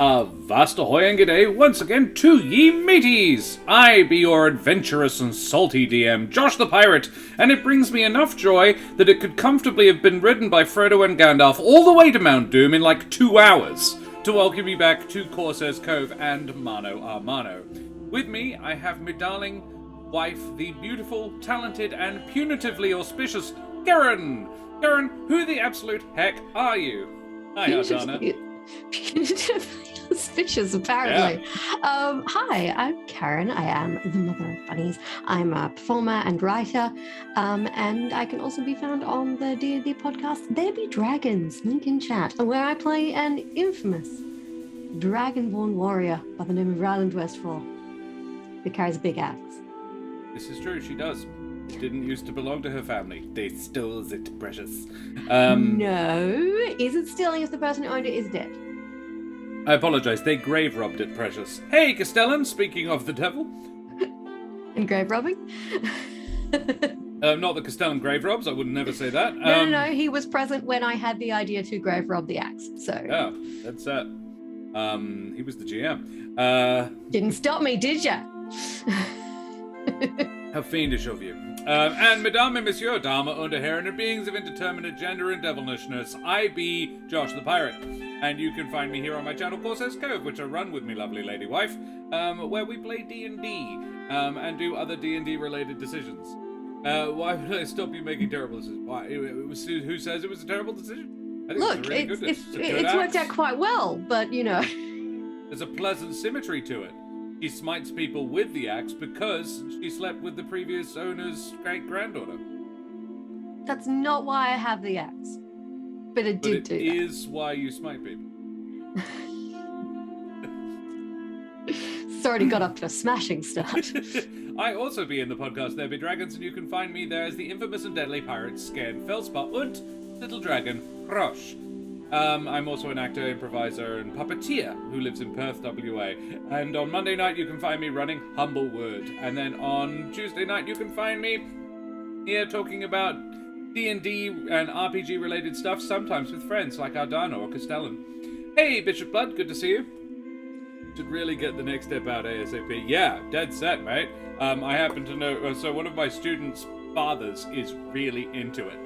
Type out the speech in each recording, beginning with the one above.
Avast ahoy and g'day once again to ye mateys! I be your adventurous and salty DM, Josh the Pirate, and it brings me enough joy that it could comfortably have been ridden by Frodo and Gandalf all the way to Mount Doom in like 2 hours to welcome you back to Corsair's Cove and Mano our Mano. With me, I have my darling wife, the beautiful, talented, and punitively auspicious Karen! Karen, who the absolute heck are you? Hi, Ardana. Punitively auspicious, apparently. Yeah. Hi, I'm Karen. I am the mother of bunnies. I'm a performer and writer, and I can also be found on the D&D podcast There Be Dragons, link in chat, where I play an infamous dragonborn warrior by the name of Ryland Westfall, who carries a big axe. This is true, she does. It didn't used to belong to her family. They stole it, precious. No. Is it stealing if the person who owned it is dead? I apologise, they grave robbed it, precious. Hey, Castellan, speaking of the devil. And grave robbing? Not the Castellan grave robs, I would never say that. No, he was present when I had the idea to grave rob the axe, so... Oh, that's he was the GM. Didn't stop me, did ya? How fiendish of you. And Madame and Monsieur, Dama under Herren, beings of indeterminate gender and devilishness, I be Josh the Pirate. And you can find me here on my channel, Corsair's Cove, which I run with me lovely lady wife, where we play D&D, and do other D&D related decisions. Why would I stop you making terrible decisions? Why? Who says it was a terrible decision? I think look, it's worked out quite well, but you know. There's a pleasant symmetry to it. She smites people with the axe because she slept with the previous owner's great-granddaughter. That's not why I have the axe. But it did do that. It is why you smite people. It's already got up to a smashing start. I also be in the podcast There Be Dragons, and you can find me there as the infamous and deadly pirate Skern Felspar und Little Dragon Roche. I'm also an actor, improviser, and puppeteer who lives in Perth, WA. And on Monday night, you can find me running Humble Word. And then on Tuesday night, you can find me here talking about D&D and RPG-related stuff, sometimes with friends like Ardana or Castellan. Hey, Bishop Blood, good to see you. Should really get the next step out ASAP. Yeah, dead set, mate. I happen to know... so one of my students' fathers is really into it.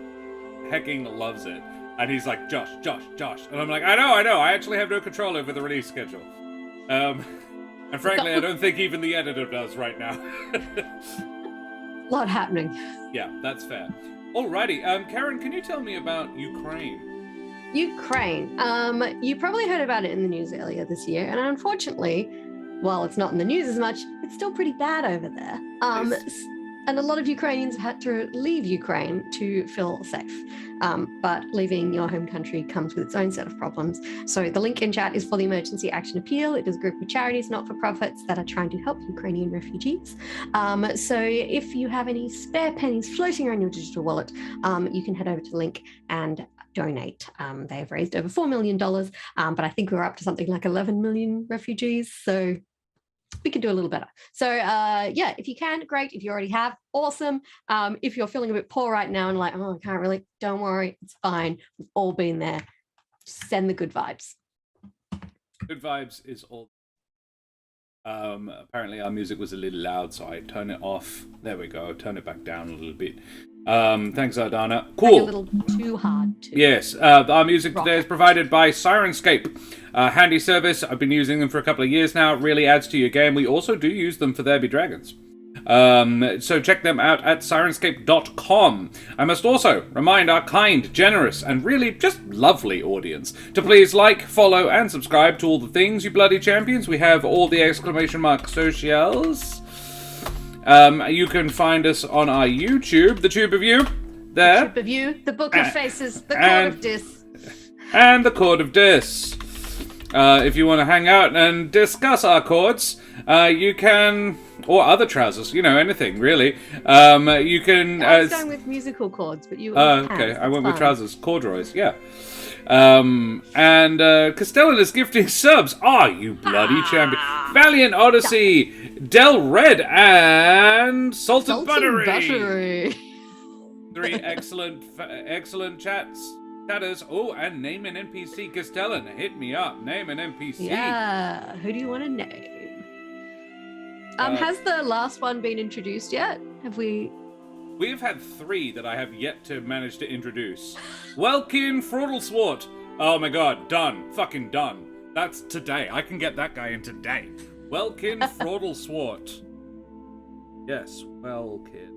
Hecking loves it. And he's like, Josh. And I'm like, I know. I actually have no control over the release schedule. And frankly, I don't think even the editor does right now. A lot happening. Yeah, that's fair. Alrighty, Karen, can you tell me about Ukraine? Ukraine. You probably heard about it in the news earlier this year, and unfortunately, while it's not in the news as much, it's still pretty bad over there. And a lot of Ukrainians have had to leave Ukraine to feel safe. But leaving your home country comes with its own set of problems. So the link in chat is for the Emergency Action Appeal. It is a group of charities, not-for-profits, that are trying to help Ukrainian refugees. So if you have any spare pennies floating around your digital wallet, you can head over to the link and donate. They have raised over $4 million, but I think we're up to something like 11 million refugees. So we could do a little better. So yeah, if you can, great. If you already have, awesome. If you're feeling a bit poor right now and like, oh, I can't really, don't worry, it's fine. We've all been there. Just send the good vibes. Good vibes is all. Apparently our music was a little loud, so I turn it off. There we go. Turn it back down a little bit. Thanks, Ardana. Cool. Like a little too hard to. Yes. Our music today is provided by Sirenscape. Handy service. I've been using them for a couple of years now. It really adds to your game. We also do use them for There Be Dragons. So check them out at sirenscape.com. I must also remind our kind, generous, and really just lovely audience to please like, follow, and subscribe to all the things, you bloody champions. We have all the exclamation mark socials. You can find us on our YouTube, the Tube of You, there. The Tube of You, the Book of Faces, the Court of Dis. And the Court of Dis. If you want to hang out and discuss our chords, you can, or other trousers, you know, anything really. You can. I was going with musical chords, but you. Okay, I went with trousers, corduroys, yeah. And Castellan is gifting subs. You bloody champion! Valiant Odyssey, Del Red, and Salted Buttery. 3 excellent chats. Shadows. Oh, and name an NPC. Castellan, hit me up. Name an NPC. Yeah. Who do you want to name? Has the last one been introduced yet? Have we? We've had 3 that I have yet to manage to introduce. Welkin Fraudleswart. Oh my god, done. Fucking done. That's today. I can get that guy in today. Welkin Fraudleswart. Yes, Welkin.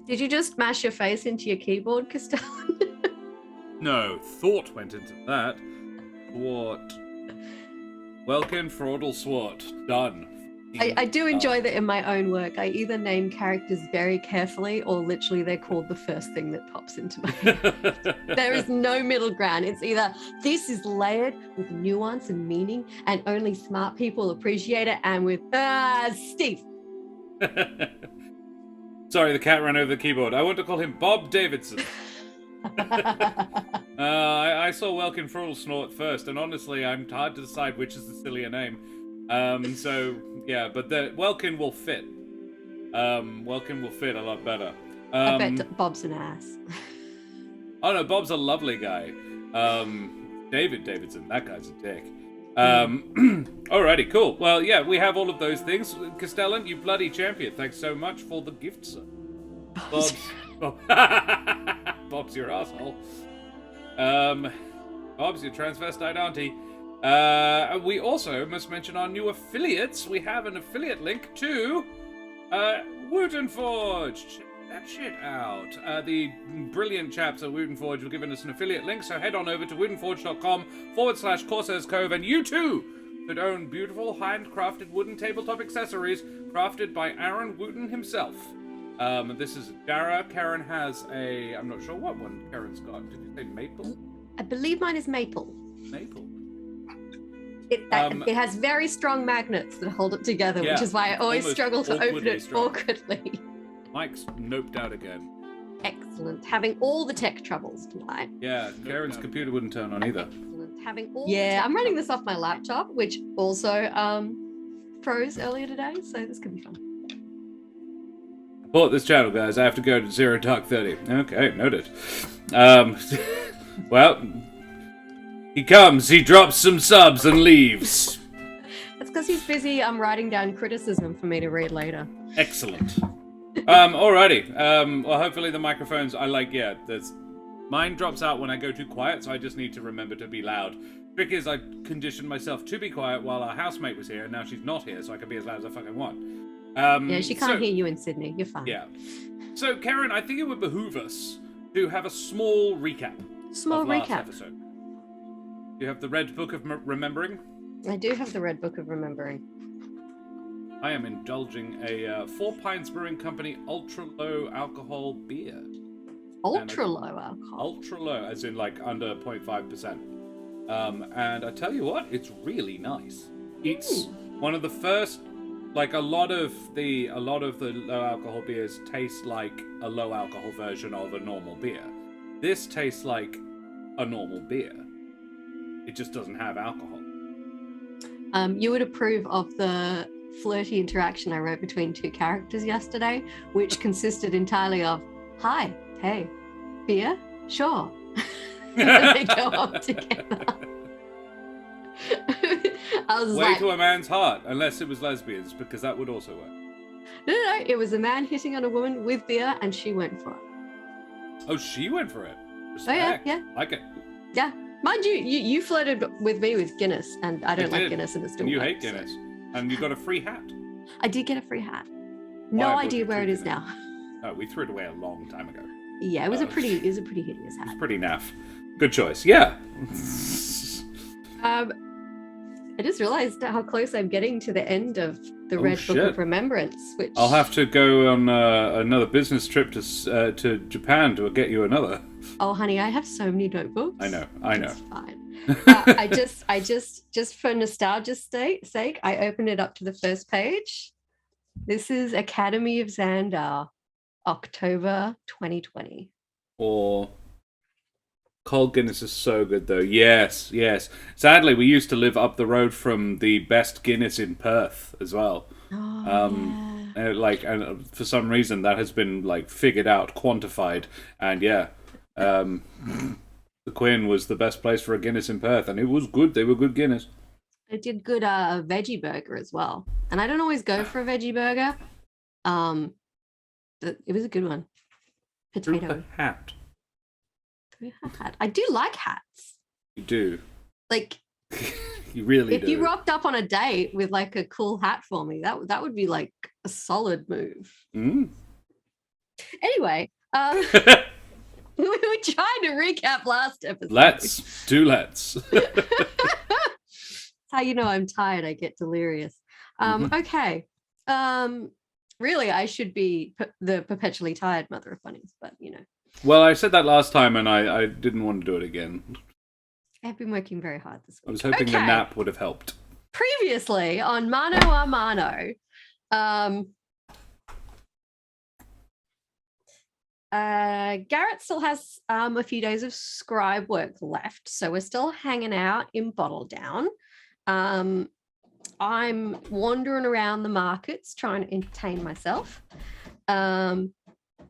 Did you just mash your face into your keyboard, Castellan? No, thought went into that. Thwart. Welkin Fraudleswart. Done. I do enjoy that in my own work. I either name characters very carefully or literally they're called the first thing that pops into my head. There is no middle ground. It's either this is layered with nuance and meaning and only smart people appreciate it, and with Steve. Sorry, the cat ran over the keyboard. I want to call him Bob Davidson. I saw Welkin Fraudleswart first, and honestly, I'm hard to decide which is the sillier name. So yeah, but the Welkin will fit. Welkin will fit a lot better. I bet Bob's an ass. Oh no, Bob's a lovely guy. David Davidson, that guy's a dick. Alrighty, cool. Well, yeah, we have all of those things. Castellan, you bloody champion. Thanks so much for the gift, sir. Bob's Bob's your asshole. Bob's your transvestite auntie. We also must mention our new affiliates. We have an affiliate link to Wooten Forge. Check that shit out. The brilliant chaps at Wooten Forge have given us an affiliate link, so head on over to wootenforge.com/Corsairs Cove, and you too could own beautiful handcrafted wooden tabletop accessories crafted by Aaron Wooten himself. This is Dara. Karen has a... I'm not sure what one Karen's got. Did you say maple? I believe mine is maple. Maple. It has very strong magnets that hold it together, which is why I always struggle to open it awkwardly. Mike's noped out again. Excellent. Having all the tech troubles tonight. Yeah, Karen's computer wouldn't turn on either. Excellent. Having all I'm running this off my laptop, which also froze earlier today, so this could be fun. Support this channel, guys. I have to go to 0 Dark 30. Okay, noted. Well, he comes, he drops some subs and leaves. That's because he's busy writing down criticism for me to read later. Excellent. Alrighty. Well, hopefully the microphones, mine drops out when I go too quiet, so I just need to remember to be loud. Trick is, I conditioned myself to be quiet while our housemate was here, and now she's not here, so I can be as loud as I fucking want. Yeah, she can't hear you in Sydney. You're fine. Yeah. So, Karen, I think it would behoove us to have a small recap. Last episode. You have the Red Book of Remembering? I do have the Red Book of Remembering. I am indulging a 4 Pines Brewing Company ultra-low alcohol beer. Ultra-low alcohol? Ultra-low, as in like under 0.5%. And I tell you what, it's really nice. It's one of the first... Like a lot of the low alcohol beers taste like a low alcohol version of a normal beer. This tastes like a normal beer. It just doesn't have alcohol. You would approve of the flirty interaction I wrote between 2 characters yesterday, which consisted entirely of, hi, hey, beer? Sure. And then they go off together. I was Way to a man's heart, unless it was lesbians, because that would also work. No, it was a man hitting on a woman with beer, and she went for it. Oh, she went for it. Respect. Oh yeah. Like it. Yeah, mind you flirted with me with Guinness, and I don't like Guinness, and it's still. You hate Guinness, and you got a free hat. I did get a free hat. No idea where it is now. Oh, we threw it away a long time ago. Yeah, it was a pretty hideous hat. It's pretty naff. Good choice. Yeah. I just realized how close I'm getting to the end of the Red Book of Remembrance, which... I'll have to go on another business trip to Japan to get you another. Oh, honey, I have so many notebooks. I know. It's fine. I just for nostalgia's sake, I opened it up to the first page. This is Academy of Xandar, October 2020. Or... Cold Guinness is so good, though. Yes. Sadly, we used to live up the road from the best Guinness in Perth as well. Oh, yeah. And for some reason that has been like figured out, quantified, and the Quinn was the best place for a Guinness in Perth, and it was good. They were good Guinness. They did good veggie burger as well, and I don't always go for a veggie burger. But it was a good one. Potato hat. I do like hats. You do. Like, you really if do. you rocked up on a date with like a cool hat for me, that would be like a solid move. Anyway, we were trying to recap last episode. Let's. That's how you know I'm tired. I get delirious. Okay. Really, I should be the perpetually tired mother of bunnies, but you know. Well, I said that last time, and I didn't want to do it again. I've been working very hard this week. I was hoping the nap would have helped. Previously on Mano a Mano, Garrett still has a few days of scribe work left, so we're still hanging out in Bottle Down. I'm wandering around the markets trying to entertain myself. And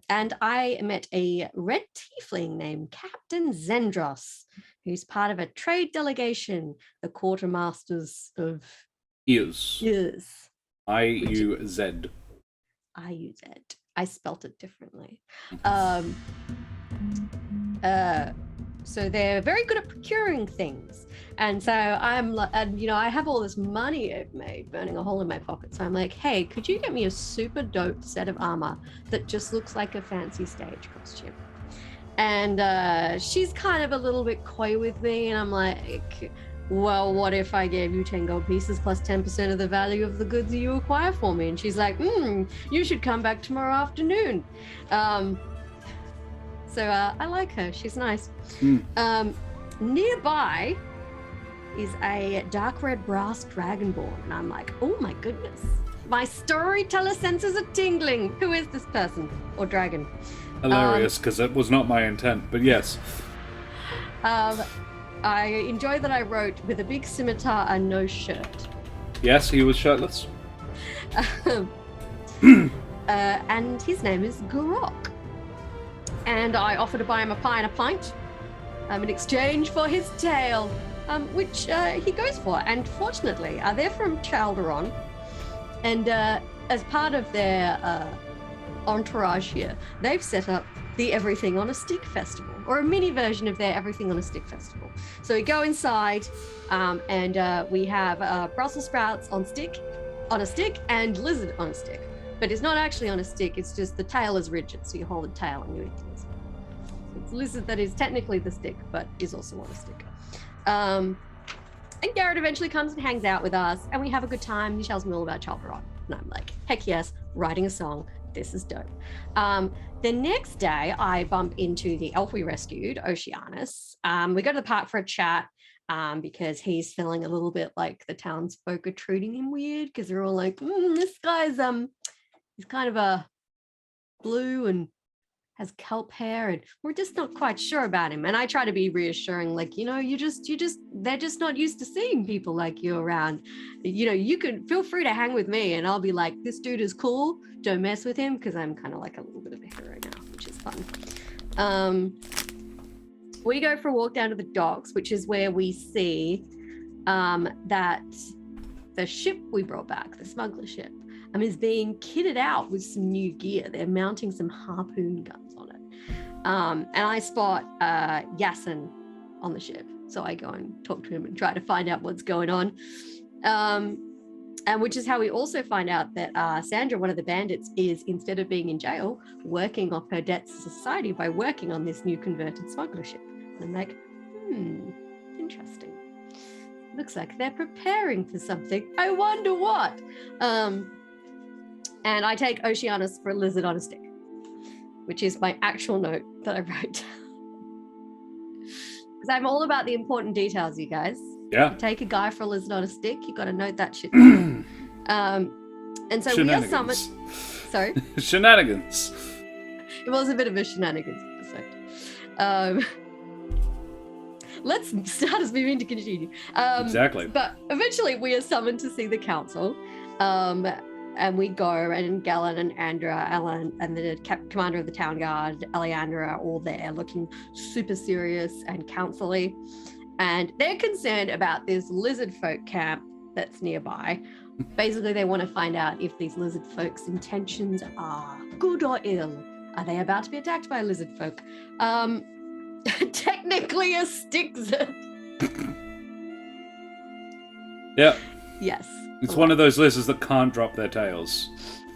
I met a red tiefling named Captain Zendros, who's part of a trade delegation, the quartermasters of Ears. I-U-Z. I-U-Z. I spelt it differently. So they're very good at procuring things. And so I'm like, I have all this money I've made burning a hole in my pocket. So I'm like, hey, could you get me a super dope set of armor that just looks like a fancy stage costume? And she's kind of a little bit coy with me. And I'm like, well, what if I gave you 10 gold pieces plus 10% of the value of the goods you acquire for me? And she's like, you should come back tomorrow afternoon. So I like her. She's nice. Nearby is a dark red brass dragonborn. And I'm like, oh my goodness. My storyteller senses are tingling. Who is this person or dragon? Hilarious, because it was not my intent, but yes. I enjoy that I wrote with a big scimitar and no shirt. Yes, he was shirtless. And his name is Gurok. And I offer to buy him a pie and a pint in exchange for his tail, which he goes for. And fortunately, they're from Chalderon. And as part of their entourage here, they've set up the Everything on a Stick Festival, or a mini version of their Everything on a Stick Festival. So we go inside and we have Brussels sprouts on a stick, and lizard on a stick. But it's not actually on a stick, it's just the tail is rigid, so you hold the tail and you eat the lizard. So it's a lizard that is technically the stick, but is also on a stick. And Garrett eventually comes and hangs out with us, and we have a good time. He tells me all about Chalderon. And I'm like, heck yes, writing a song. This is dope. The next day, I bump into the elf we rescued, Oceanus. We go to the park for a chat because he's feeling a little bit like the townsfolk are treating him weird, because they're all like, this guy's he's kind of a blue and has kelp hair, and we're just not quite sure about him. And I try to be reassuring, like, they're just not used to seeing people like you around. You can feel free to hang with me, and I'll be like, this dude is cool, don't mess with him, because I'm kind of like a little bit of a hero now, which is fun. We go for a walk down to the docks, which is where we see that the ship we brought back, the smuggler ship, is being kitted out with some new gear. They're mounting some harpoon guns on it. And I spot Yasin on the ship. So I go and talk to him and try to find out what's going on. And which is how we also find out that Sandra, one of the bandits, is, instead of being in jail, working off her debts to society by working on this new converted smuggler ship. And I'm like, interesting. Looks like they're preparing for something. I wonder what. And I take Oceanus for a lizard on a stick, which is my actual note that I wrote. Because I'm all about the important details, you guys. Yeah. You take a guy for a lizard on a stick, you got to note that shit down. And so we are summoned. Sorry? Shenanigans. It was a bit of a shenanigans episode. Let's start as we mean to continue. Exactly. But eventually we are summoned to see the council. and we go, and Galen and Andra, Ellen, and the commander of the town guard, Alejandra, are all there looking super serious and council-y. And they're concerned about this Lizardfolk camp that's nearby. Basically, they want to find out if these Lizardfolk's intentions are good or ill. Are they about to be attacked by Lizardfolk? Technically a Stixit. Yeah. Yes. It's one of those lizards that can't drop their tails.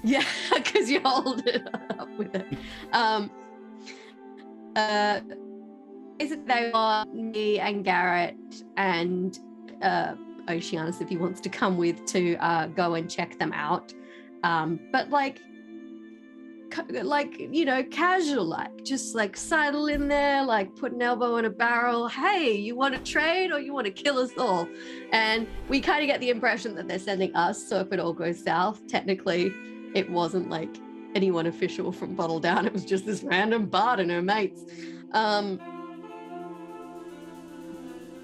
Yeah, because you hold it up with it. Is it they want me and Garrett and Oceanus, if he wants to come with, to go and check them out. But like casual, just sidle in there, put an elbow in a barrel. Hey, you want to trade or you want to kill us all? And we kind of get the impression that they're sending us. So if it all goes south, technically it wasn't anyone official from Bottle Down. It was just this random bard and her mates.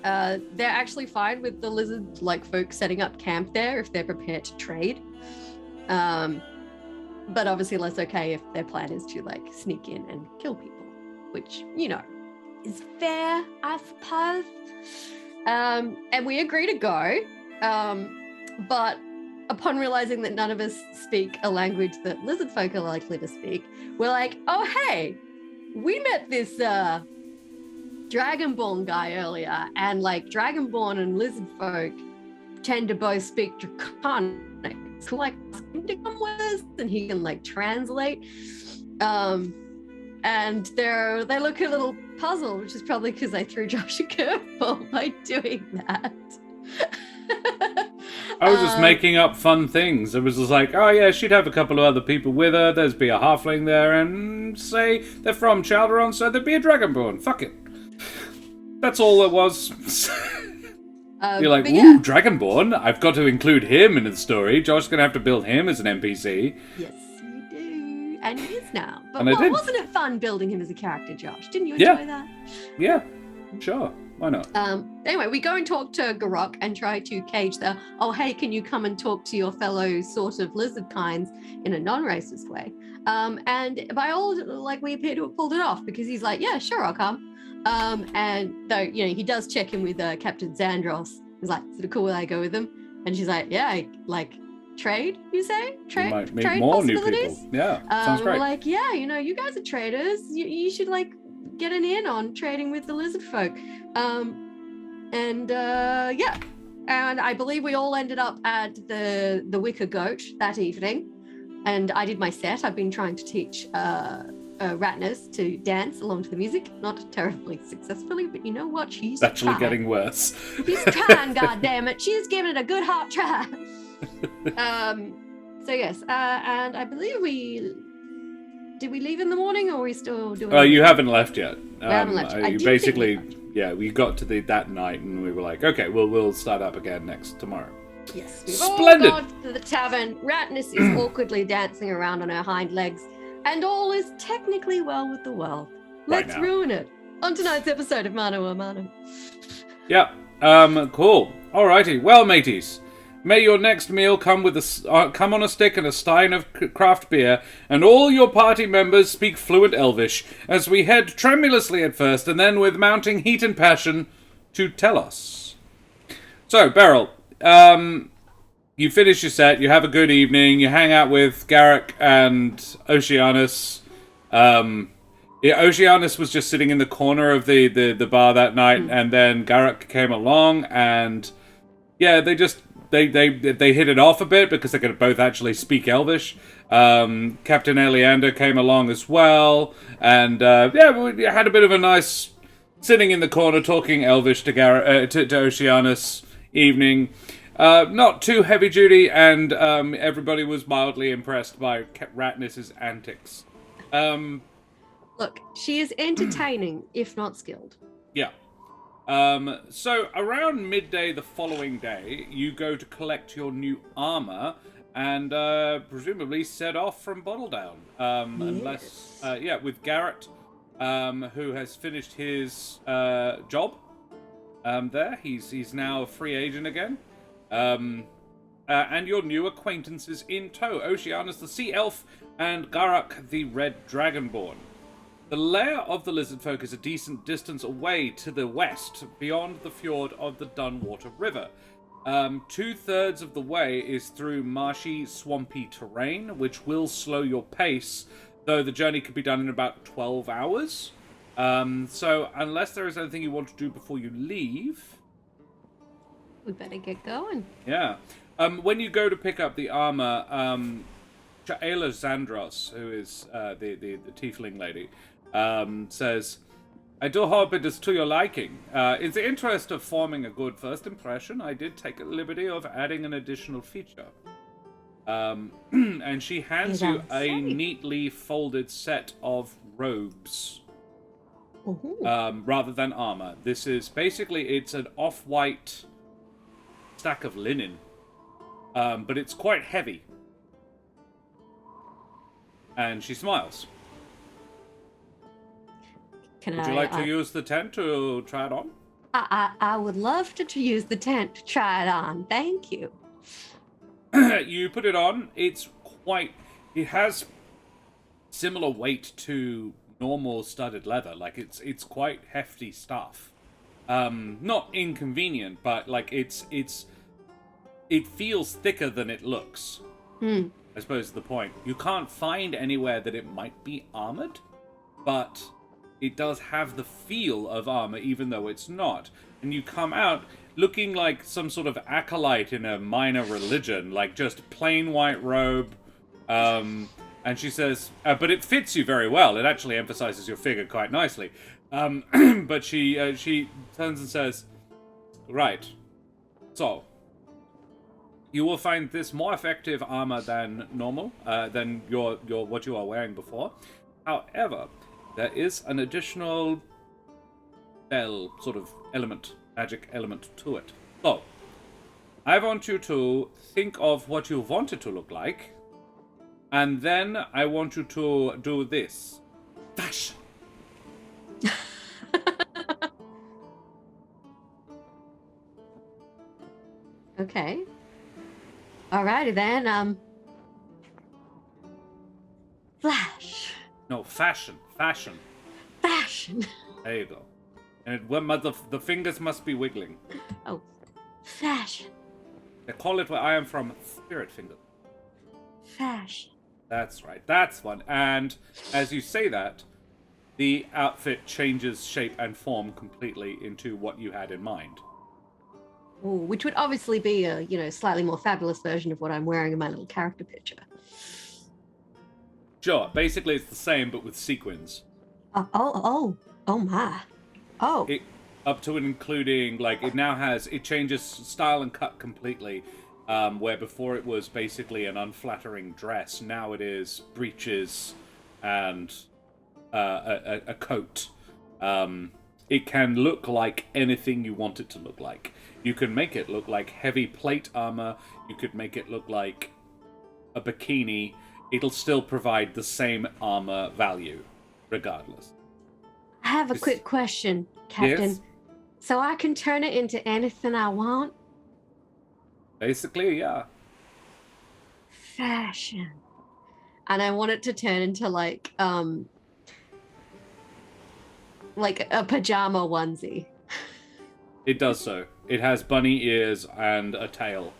They're actually fine with the lizard folk setting up camp there if they're prepared to trade. But obviously less okay if their plan is to sneak in and kill people, which, is fair, I suppose. And we agree to go. But upon realizing that none of us speak a language that Lizardfolk are likely to speak, we're like, oh, hey, we met this Dragonborn guy earlier, and Dragonborn and Lizardfolk tend to both speak Draconic. So ask him to come with us, and he can translate. And they look a little puzzled, which is probably because I threw Josh a curveball by doing that. I was just making up fun things. It was just oh yeah, she'd have a couple of other people with her. There'd be a halfling there, and say they're from Chalderon, so there'd be a Dragonborn. Fuck it. That's all it was. You're ooh, yeah. Dragonborn? I've got to include him in the story. Josh's going to have to build him as an NPC. Yes, you do. And he is now. But wasn't it fun building him as a character, Josh? Didn't you enjoy that? Yeah, sure. Why not? Anyway, we go and talk to Garok and try to cage the, oh, hey, can you come and talk to your fellow sort of lizard kinds in a non-racist way? And by all, we appear to have pulled it off, because he's yeah, sure, I'll come. And though, he does check in with Captain Xandros. He's is it a cool way I go with him? And she's yeah, trade, you say? Trade, might meet trade more new people. Yeah, sounds great. We're yeah, you guys are traders. You should get an in on trading with the Lizardfolk. Yeah. And I believe we all ended up at the Wicker Goat that evening. And I did my set. I've been trying to teach Ratnus to dance along to the music, not terribly successfully, but you know what? She's actually getting worse. She's trying, goddammit. She's giving it a good hot try. So yes, and I believe did we leave in the morning, or are we still doing? You haven't left yet. We haven't left. We got to that night, and we were okay, we'll start up again tomorrow. Yes, we've Splendid. all gone to the tavern. Ratnus is awkwardly dancing around on her hind legs. And all is technically well with the world. Let's ruin it. On tonight's episode of Mano a Mano. Yeah. Cool. Alrighty. Well, mateys, may your next meal come come on a stick and a stein of craft beer, and all your party members speak fluent Elvish, as we head tremulously at first, and then with mounting heat and passion to Telos. So, Beryl, you finish your set, you have a good evening, you hang out with Garrick and Oceanus. Oceanus was just sitting in the corner of the bar that night, and then Garrick came along, and yeah, they hit it off a bit because they could both actually speak Elvish. Captain Eleander came along as well, and we had a bit of a nice sitting in the corner talking Elvish to Oceanus evening. Not too heavy duty, and everybody was mildly impressed by Ratnus's antics. Look, she is entertaining, if not skilled. Yeah. So around midday the following day, you go to collect your new armor and presumably set off from Bottledown. Unless, with Garrett, who has finished his job there. He's now a free agent again. and your new acquaintances in tow, Oceanus the Sea Elf and Garak the Red Dragonborn. The lair of the Lizardfolk is a decent distance away to the west, beyond the fjord of the Dunwater River. 2/3 of the way is through marshy, swampy terrain, which will slow your pace, though the journey could be done in about 12 hours. So unless there is anything you want to do before you leave... We better get going. Yeah. When you go to pick up the armor, Chaela Zandros, who is the tiefling lady, says, I do hope it is to your liking. In the interest of forming a good first impression, I did take a liberty of adding an additional feature. And she hands you a neatly folded set of robes, rather than armor. This is basically, it's an off-white stack of linen, but it's quite heavy. And she smiles. Would you like to use the tent to try it on? I would love to use the tent to try it on. Thank you. You put it on. It has similar weight to normal studded leather. Like, it's quite hefty stuff. Not inconvenient, but like it feels thicker than it looks. I suppose is the point. You can't find anywhere that it might be armored, but it does have the feel of armor, even though it's not. And you come out looking like some sort of acolyte in a minor religion, like just plain white robe. And she says, but it fits you very well. It actually emphasizes your figure quite nicely. But she turns and says, right, so you will find this more effective armor than normal, than your what you are wearing before. However, there is an additional spell sort of element, magic element to it. So, I want you to think of what you want it to look like, and then I want you to do this. Fashion! Okay. Alrighty then, Flash. No, fashion. Fashion. Fashion. There you go. And the fingers must be wiggling. Oh, fashion. They call it where I am from spirit finger. Fashion. That's right. That's one. And as you say that, the outfit changes shape and form completely into what you had in mind. Ooh, which would obviously be a, slightly more fabulous version of what I'm wearing in my little character picture. Sure. Basically, it's the same, but with sequins. Oh my. Oh. Up to and including, it changes style and cut completely. Where before it was basically an unflattering dress, now it is breeches and a coat. It can look like anything you want it to look like. You can make it look like heavy plate armor. You could make it look like a bikini. It'll still provide the same armor value, regardless. I have a quick question, Captain. Yes? So I can turn it into anything I want? Basically, yeah. Fashion. And I want it to turn into like a pajama onesie. It does so. It has bunny ears and a tail.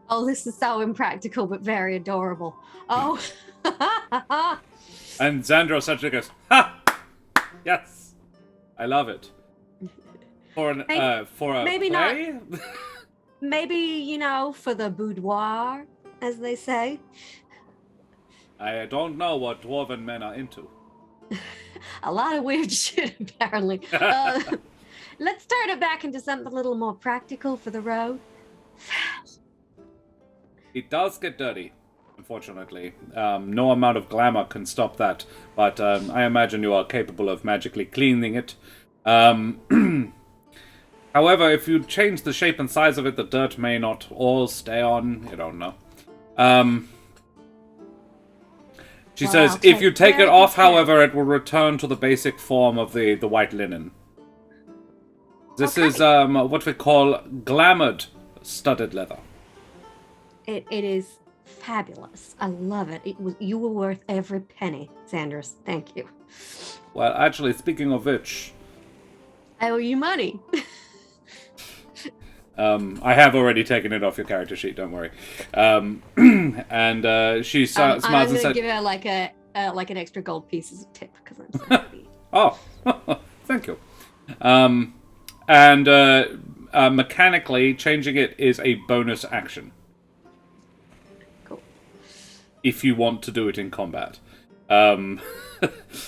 Oh, this is so impractical, but very adorable. Oh. And Xandros actually goes, ha! Yes! I love it. For a maybe play? not. Maybe, for the boudoir, as they say. I don't know what dwarven men are into. A lot of weird shit, apparently. Let's turn it back into something a little more practical for the road. It does get dirty, unfortunately. No amount of glamour can stop that, but I imagine you are capable of magically cleaning it. However, if you change the shape and size of it, the dirt may not all stay on. You don't know. She says, if you take it off, however, it will return to the basic form of the white linen. This is what we call glamoured studded leather. It is fabulous. I love it. You were worth every penny, Sanders. Thank you. Well, actually, speaking of which, I owe you money. I have already taken it off your character sheet. Don't worry. And she smiles I'm and going to said, give her like an extra gold piece as a tip because I'm so happy. "Oh, thank you." And mechanically, changing it is a bonus action. Cool. If you want to do it in combat.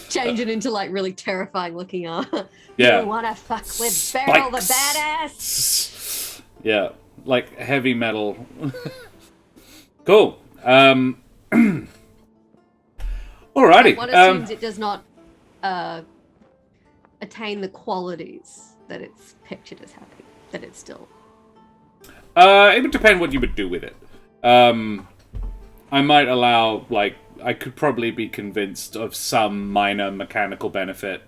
Change it into like really terrifying looking Yeah. You want to fuck with Beryl the badass? Yeah, like heavy metal. Cool. Alrighty. One assumes it does not attain the qualities that it's pictured as having. That it's still. It would depend what you would do with it. I might allow, like, I could probably be convinced of some minor mechanical benefit,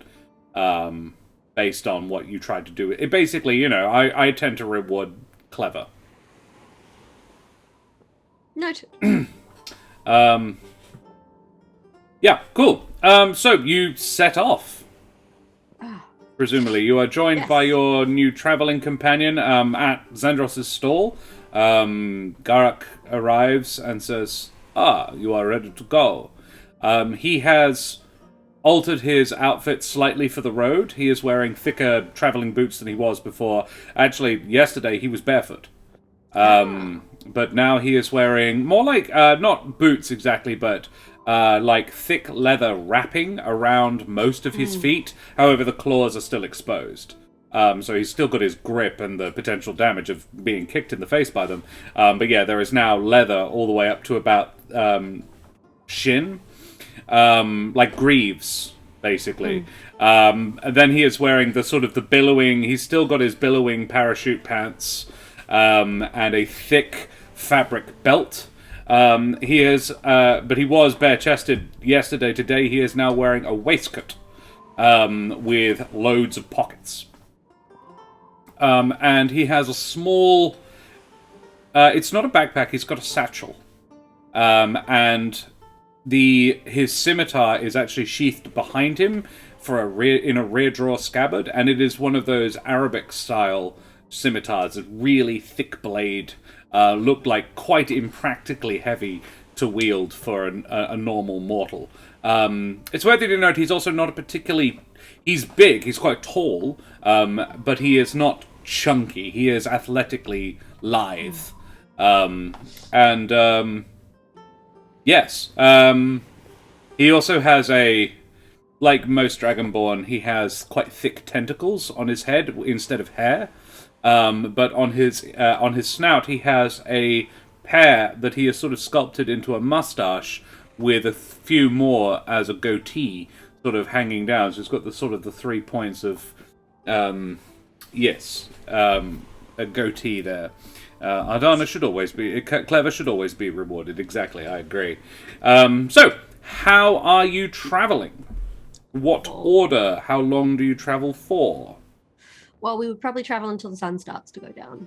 based on what you tried to do. It basically, you know, I tend to reward clever. Noted. Yeah, cool. So you set off. Presumably, you are joined by your new traveling companion at Zandros' stall. Garak arrives and says, you are ready to go. He has altered his outfit slightly for the road. He is wearing thicker traveling boots than he was before. Actually, yesterday he was barefoot. But now he is wearing more like, not boots exactly, but like thick leather wrapping around most of his feet. However, the claws are still exposed. So he's still got his grip and the potential damage of being kicked in the face by them. But yeah, there is now leather all the way up to about shin. Like greaves, basically. And then he is wearing the sort of the billowing, he's still got his billowing parachute pants, and a thick fabric belt. But he was bare-chested yesterday. Today he is now wearing a waistcoat, with loads of pockets. And he has a small, it's not a backpack, he's got a satchel. And his scimitar is actually sheathed behind him in a rear drawer scabbard, and it is one of those Arabic style scimitars, a really thick blade, looked like quite impractically heavy to wield for a normal mortal. It's worthy to note he's also not a particularly, he's big, he's quite tall, but he is not chunky, he is athletically lithe. Yes. He also has like most Dragonborn, he has quite thick tentacles on his head instead of hair. But on his snout, he has a pair that he has sort of sculpted into a mustache with a few more as a goatee sort of hanging down. So it's got the 3 points of, a goatee there. Ardana should always be, clever should always be rewarded. Exactly, I agree. So, how are you traveling? What order? How long do you travel for? Well, we would probably travel until the sun starts to go down.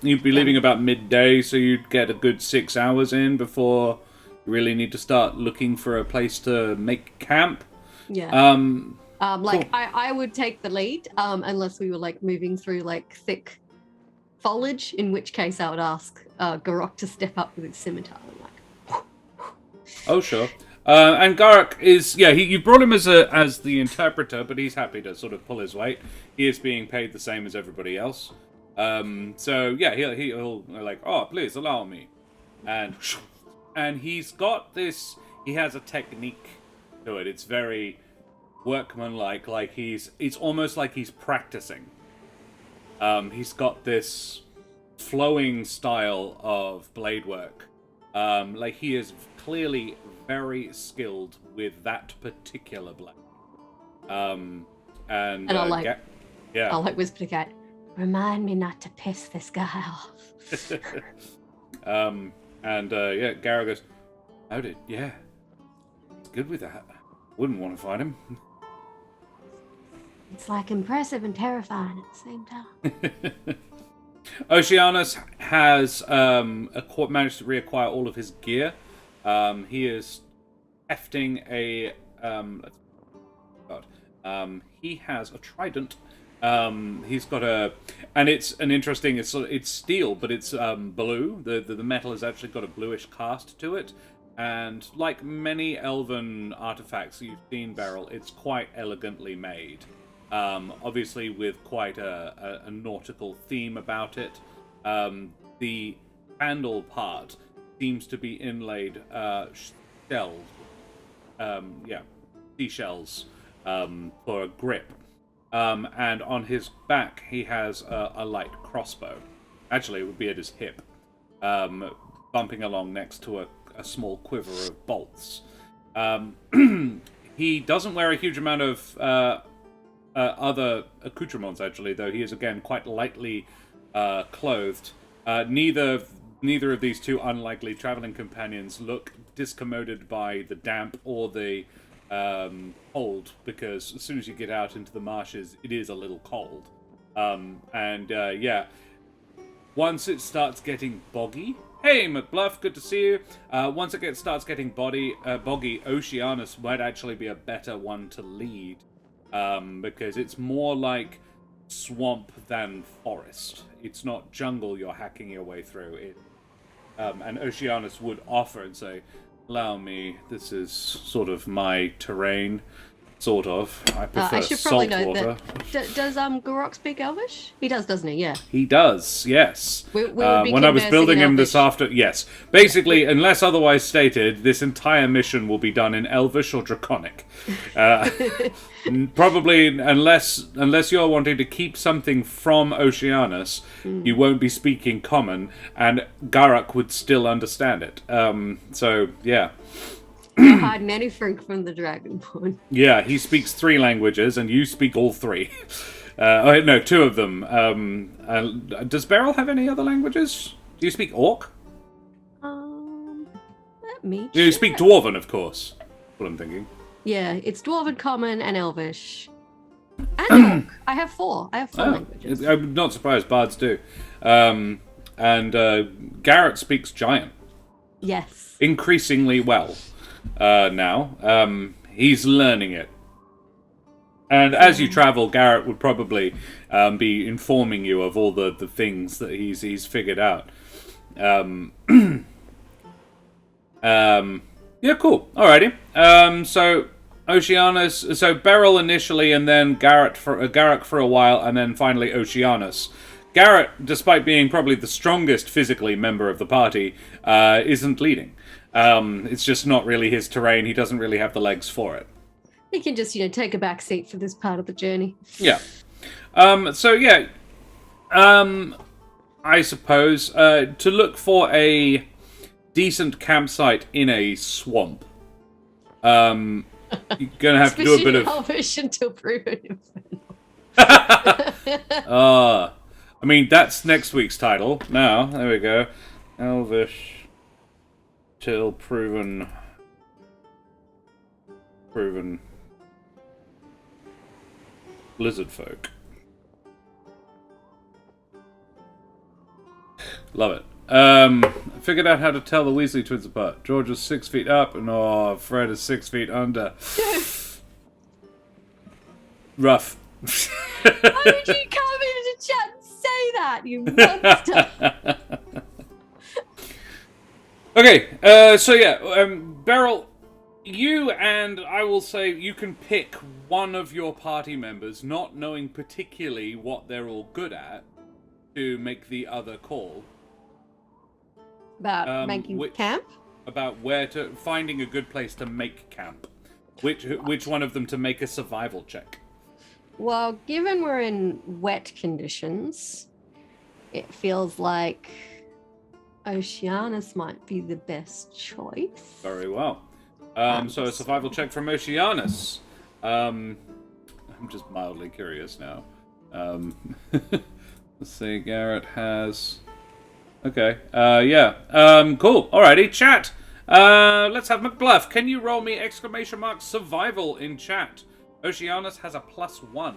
You'd be leaving about midday, so you'd get a good 6 hours in before you really need to start looking for a place to make camp. Yeah. Cool. I would take the lead, unless we were like moving through like thick foliage, in which case I would ask Garok to step up with his scimitar and like. Oh, sure. And Garak is, you brought him as the interpreter, but he's happy to sort of pull his weight. He is being paid the same as everybody else. So yeah, he'll like, please allow me, and he's got this. He has a technique to it. It's very workmanlike. Like it's almost like he's practicing. He's got this flowing style of blade work. Like he is clearly very skilled with that particular blade. And I'll I'll whisper to Cat, remind me not to piss this guy off. Gara goes, noted, yeah. It's good with that. Wouldn't want to fight him. It's like impressive and terrifying at the same time. Oceanus has managed to reacquire all of his gear. He is hefting a he has a trident. He's got and it's an interesting. It's steel, but it's blue. The metal has actually got a bluish cast to it, and like many elven artifacts you've seen, Beryl, it's quite elegantly made. Obviously, with quite a nautical theme about it. The handle part seems to be inlaid shells. Seashells for a grip. And on his back, he has a light crossbow. Actually, it would be at his hip, bumping along next to a small quiver of bolts. He doesn't wear a huge amount of other accoutrements, actually, though he is, again, quite lightly clothed. Neither of these two unlikely traveling companions look discommoded by the damp or the cold, because as soon as you get out into the marshes, it is a little cold. Once it starts getting boggy... Hey, McBluff, good to see you. Once it starts getting boggy, Oceanus might actually be a better one to lead, because it's more like swamp than forest. It's not jungle you're hacking your way through. And Oceanus would offer and say, allow me, this is sort of my terrain. Sort of. I prefer I should probably salt note water. that. Does Gorok speak Elvish? He does, doesn't he? Yeah. He does, yes. We would be when I was conversing building in him this Elvish. yes. Basically, unless otherwise stated, this entire mission will be done in Elvish or Draconic. Probably, unless you're wanting to keep something from Oceanus, you won't be speaking Common, and Garak would still understand it. So, yeah. Not hiding anything from the Dragonborn. Yeah, he speaks 3 languages, and you speak all 3. No, 2 of them. Does Beryl have any other languages? Do you speak Orc? Let me You speak Dwarven, of course. That's what I'm thinking. Yeah, it's Dwarven, Common, and Elvish. And Orc. I have 4. I have 4 languages. I'm not surprised, bards do. And Garrett speaks Giant. Yes. Increasingly well now. He's learning it. And as you travel, Garrett would probably be informing you of all the things that he's figured out. Yeah, cool. Alrighty. So Oceanus, so Beryl initially, and then Garrett for a while, and then finally Oceanus. Garrett, despite being probably the strongest physically member of the party, isn't leading. It's just not really his terrain. He doesn't really have the legs for it. He can just, take a back seat for this part of the journey. Yeah. I suppose to look for a decent campsite in a swamp, you're gonna have to do a bit of Elvish until proven. I mean, that's next week's title. Now, there we go. Elvish till proven. Lizardfolk. Love it. I figured out how to tell the Weasley twins apart. George is 6 feet up, and Fred is 6 feet under. Rough. Why did you come into chat and say that, you monster? Okay, Beryl, you and I will say you can pick one of your party members, not knowing particularly what they're all good at, to make the other call. About making camp? About finding a good place to make camp. Which one of them to make a survival check? Well, given we're in wet conditions, it feels like Oceanus might be the best choice. Very well. So a survival check from Oceanus. I'm just mildly curious now. Let's see, Garrett has... Okay, cool. Alrighty, chat. Let's have McBluff. Can you roll me ! Survival in chat? Oceanus has a +1.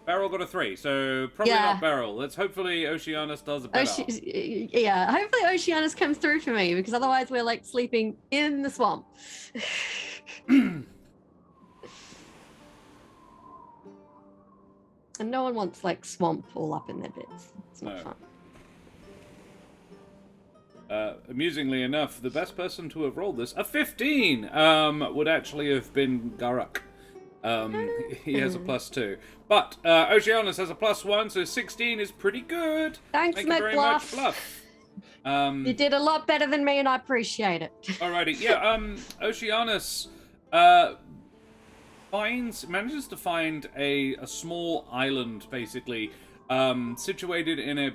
Beryl got a 3, so probably not Beryl. Let's hopefully Oceanus does a better. Yeah, hopefully Oceanus comes through for me, because otherwise we're like sleeping in the swamp. And no one wants like swamp all up in their bits. It's not fun. Amusingly enough, the best person to have rolled this, a 15, would actually have been Garak. He has a +2. But Oceanus has a +1, so 16 is pretty good. Thanks, Thank you very much, Bluff. You did a lot better than me, and I appreciate it. Alrighty, yeah. Oceanus manages to find a small island, basically, situated in a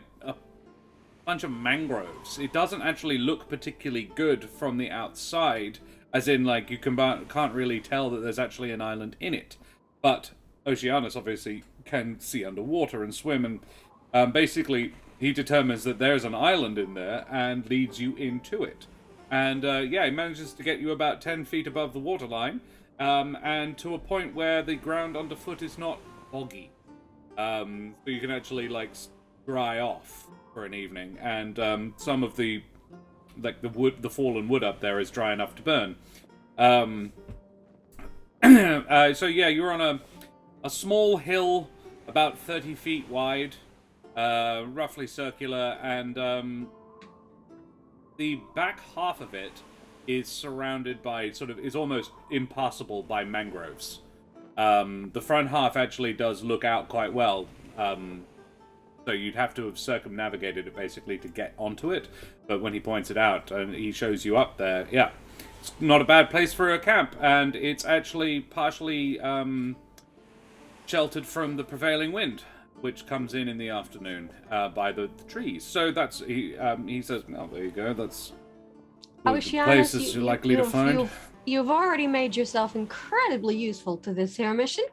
bunch of mangroves. It doesn't actually look particularly good from the outside, as in, like, you can't really tell that there's actually an island in it. But Oceanus obviously can see underwater and swim, and basically he determines that there's an island in there and leads you into it. And yeah, he manages to get you about 10 feet above the waterline, and to a point where the ground underfoot is not boggy. So you can actually, like, dry off for an evening, and some of the fallen wood up there is dry enough to burn. So yeah, you're on a small hill about 30 feet wide, roughly circular, and the back half of it is surrounded by is almost impassable by mangroves. The front half actually does look out quite well. So you'd have to have circumnavigated it, basically, to get onto it. But when he points it out, and he shows you up there, yeah, it's not a bad place for a camp. And it's actually partially sheltered from the prevailing wind, which comes in the afternoon by the trees. So that's, he says, oh, there you go, that's the places you're likely to find. You've already made yourself incredibly useful to this here mission.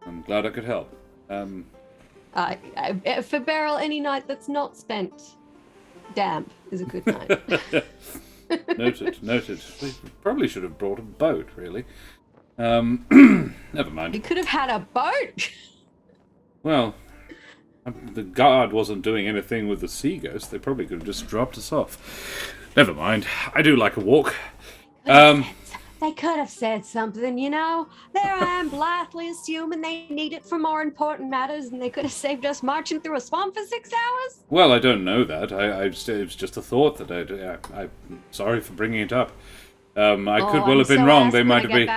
I'm glad I could help. For Beryl, any night that's not spent damp is a good night. Noted. We probably should have brought a boat, really. Never mind. You could have had a boat. Well, the guard wasn't doing anything with the sea ghost. They probably could have just dropped us off. Never mind. I do like a walk. They could have said something, you know? There I am, blithely assuming they need it for more important matters, and they could have saved us marching through a swamp for 6 hours? Well, I don't know that. It was just a thought that I'm sorry for bringing it up. I could well have been wrong. They might have been.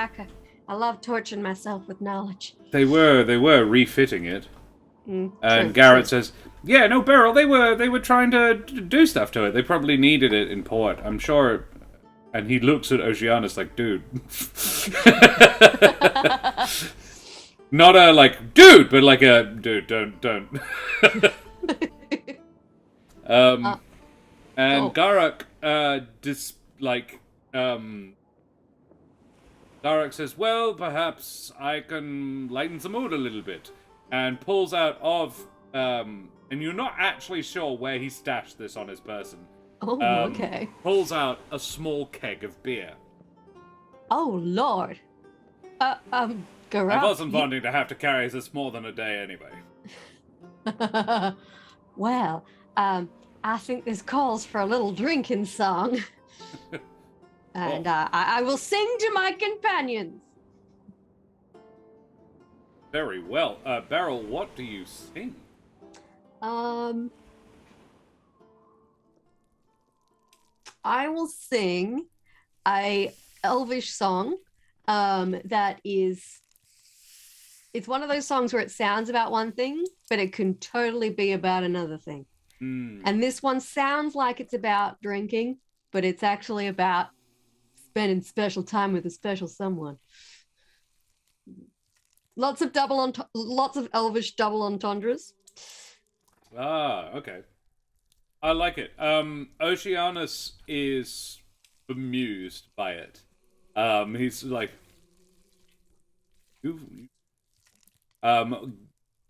I love torturing myself with knowledge. They were refitting it. And Garrett says, yeah, no, Beryl, they were trying to do stuff to it. They probably needed it in port. I'm sure. And he looks at Oceanus like, dude. Not a, like, dude, but like a, dude, don't. Garak, Garak says, well, perhaps I can lighten the mood a little bit. And pulls out of, and you're not actually sure where he stashed this on his person. Oh, okay. Pulls out a small keg of beer. Oh, Lord. Garak. I wasn't wanting to have to carry this more than a day anyway. Well, I think this calls for a little drinking song. And I will sing to my companions. Very well. Beryl, what do you sing? I will sing a elvish song that is, it's one of those songs where it sounds about one thing, but it can totally be about another thing. And this one sounds like it's about drinking, but it's actually about spending special time with a special someone. Lots of elvish double entendres. Ah, okay. I like it. Oceanus is bemused by it. He's like,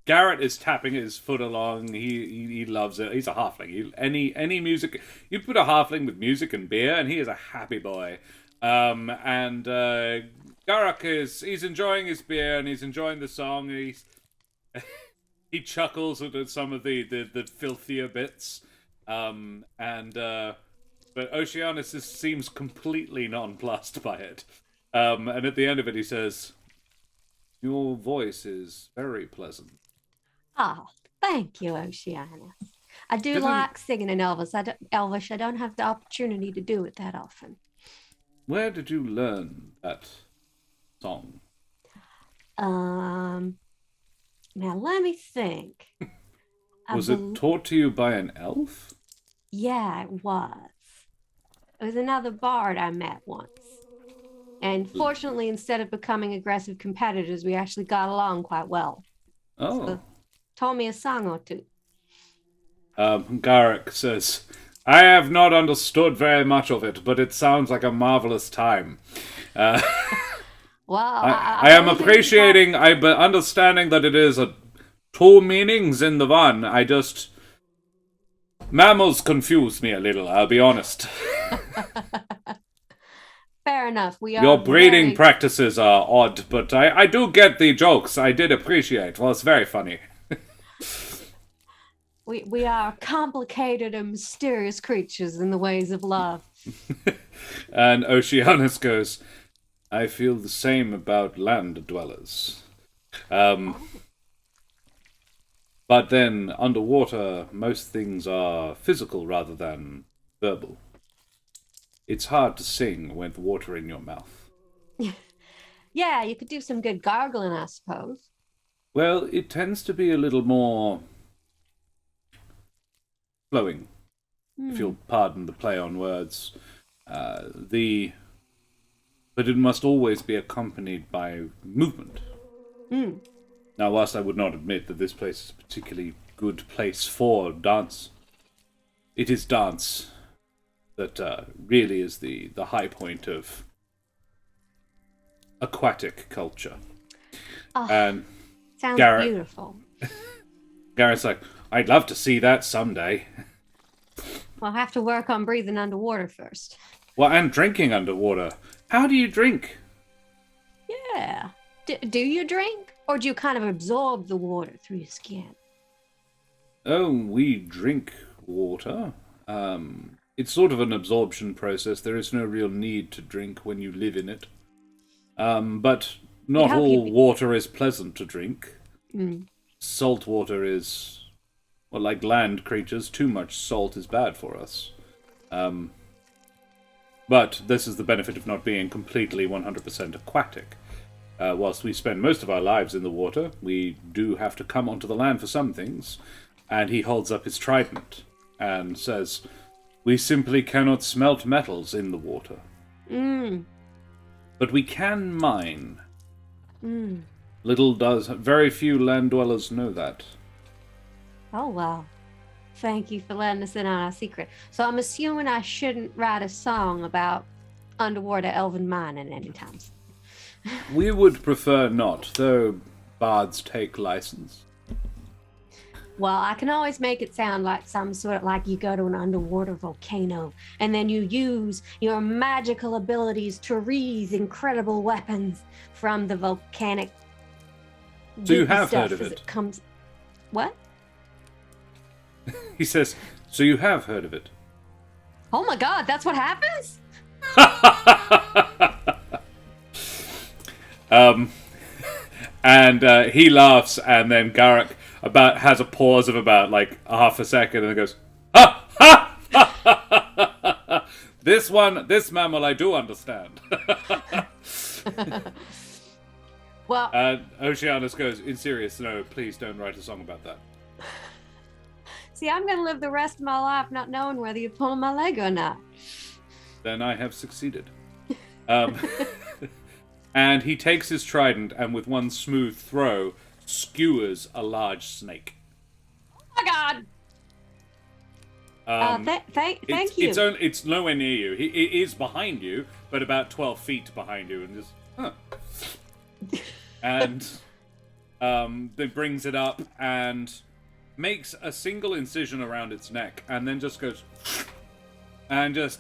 Garrett is tapping his foot along. He loves it. He's a halfling. Any music, you put a halfling with music and beer, and he is a happy boy. And Garak he's enjoying his beer and he's enjoying the song. he chuckles at some of the filthier bits, but Oceanus seems completely nonplussed by it. And at the end of it, he says, "Your voice is very pleasant." Oh, thank you, Oceanus. I do Didn't like singing in Elvish. I don't have the opportunity to do it that often. Where did you learn that song? Um, Now let me think. Was it taught to you by an elf? Yeah, it was. It was another bard I met once. And fortunately, instead of becoming aggressive competitors, we actually got along quite well. Oh. So, told me a song or two. Garrick says, "I have not understood very much of it, but it sounds like a marvelous time." Well, I am appreciating, but understanding that it is two meanings in the one. Mammals confuse me a little, I'll be honest. Fair enough. Your breeding practices are odd, but I do get the jokes. I did appreciate. Well, it's very funny. We are complicated and mysterious creatures in the ways of love. And Oceanus goes, "I feel the same about land dwellers. But then, underwater, most things are physical rather than verbal. It's hard to sing with water in your mouth." Yeah, you could do some good gargling, I suppose. Well, it tends to be a little more flowing, if you'll pardon the play on words. But it must always be accompanied by movement. Now, whilst I would not admit that this place is a particularly good place for dance, it is dance that really is the high point of aquatic culture. Oh, and sounds beautiful. Garrett's like, "I'd love to see that someday." We'll have to work on breathing underwater first. Well, and drinking underwater. How do you drink? Yeah. Do you drink? Or do you kind of absorb the water through your skin? Oh, we drink water. It's sort of an absorption process. There is no real need to drink when you live in it. But not all water is pleasant to drink. Salt water is, well, like land creatures, too much salt is bad for us. But this is the benefit of not being completely 100% aquatic. Whilst we spend most of our lives in the water, we do have to come onto the land for some things. And he holds up his trident and says, "We simply cannot smelt metals in the water. But we can mine." Very few land dwellers know that. Oh, wow. Thank you for letting us in on our secret. So I'm assuming I shouldn't write a song about underwater elven mining anytime soon. We would prefer not, though bards take license. Well, I can always make it sound like some sort of like you go to an underwater volcano and then you use your magical abilities to raise incredible weapons from the volcanic. So you have heard of it? What? He says, "So you have heard of it?" Oh my god, that's what happens? And he laughs, and then Garrick has a pause of about like half a second, and then goes, "Ha ha ha! This mammal I do understand." Well, and Oceanus goes, "In serious, no, please don't write a song about that." See, I'm gonna live the rest of my life not knowing whether you're pulling my leg or not. Then I have succeeded. And he takes his trident and with one smooth throw skewers a large snake. Oh my god! Thank you. It's nowhere near you. It is behind you, but about 12 feet behind you, and just and then brings it up and makes a single incision around its neck, and then just goes and just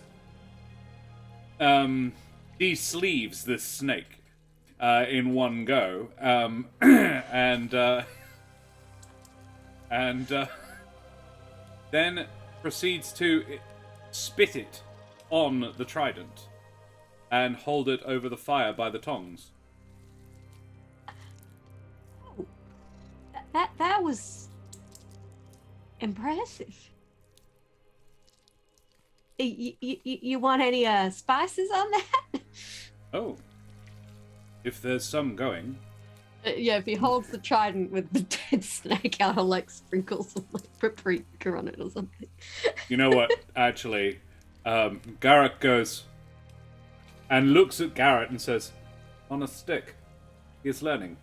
de-sleeves this snake in one go, and and then proceeds to spit it on the trident and hold it over the fire by the tongs. That was impressive. You want any spices on that? Oh, if there's some going. Yeah, if he holds the trident with the dead snake out, I'll like sprinkle some like paprika on it or something. You know what? Actually, Garrett goes and looks at Garrett and says, "On a stick, he is learning."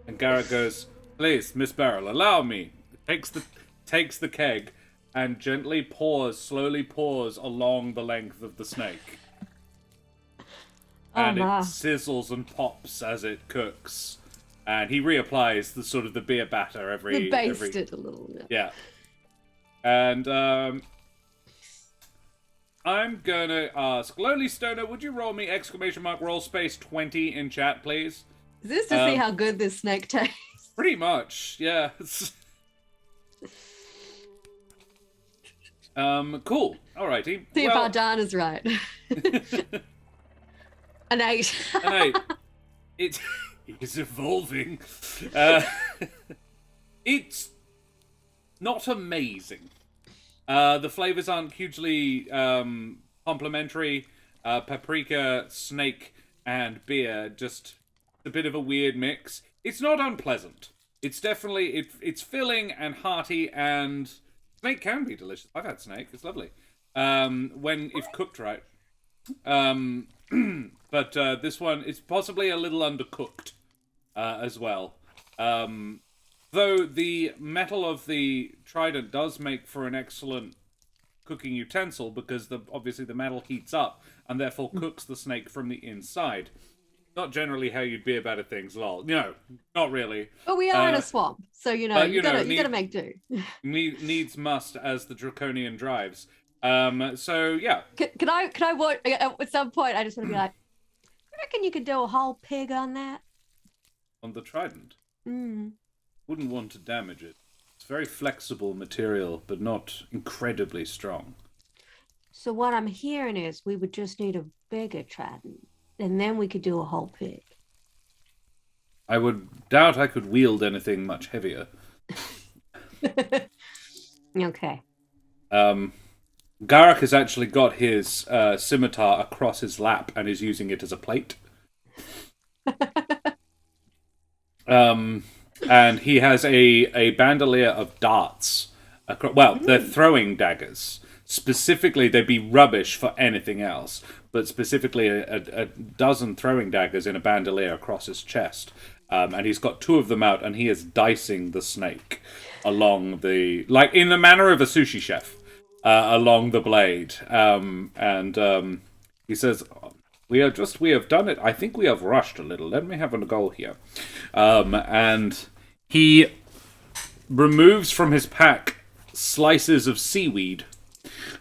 And Garrett goes, "Please, Miss Beryl, allow me." Takes the keg and gently slowly pours along the length of the snake. And it sizzles and pops as it cooks. And he reapplies the sort of the beer batter every... Baste it a little bit. Yeah. And I'm gonna ask, Lowly Stoner, would you roll me !roll space 20 in chat, please? Is this to see how good this snake tastes? Pretty much, yeah. Cool. Alrighty. See if our Dan is right. An 8. An 8. It is evolving. It's not amazing. The flavors aren't hugely complementary. Paprika, snake, and beer, just a bit of a weird mix. It's not unpleasant. It's definitely it's filling and hearty, and snake can be delicious. I've had snake; it's lovely if cooked right. But this one is possibly a little undercooked as well. Though the metal of the trident does make for an excellent cooking utensil, because obviously the metal heats up and therefore cooks the snake from the inside. Not generally how you'd be about things, lol. No, not really. But we are in a swamp, so you gotta make do. Needs must, as the draconian drives. So yeah. Can I watch at some point? I just want to be like, I reckon you could do a whole pig on that. On the trident. Mm. Wouldn't want to damage it. It's very flexible material, but not incredibly strong. So what I'm hearing is we would just need a bigger trident, and then we could do a whole pig. I would doubt I could wield anything much heavier. Okay. Garak has actually got his scimitar across his lap and is using it as a plate. And he has a bandolier of darts. They're throwing daggers. Specifically, they'd be rubbish for anything else, but specifically a dozen throwing daggers in a bandolier across his chest. And he's got 2 of them out, and he is dicing the snake along like in the manner of a sushi chef, along the blade. He says, we have done it. I think we have rushed a little. Let me have a go here. And he removes from his pack slices of seaweed,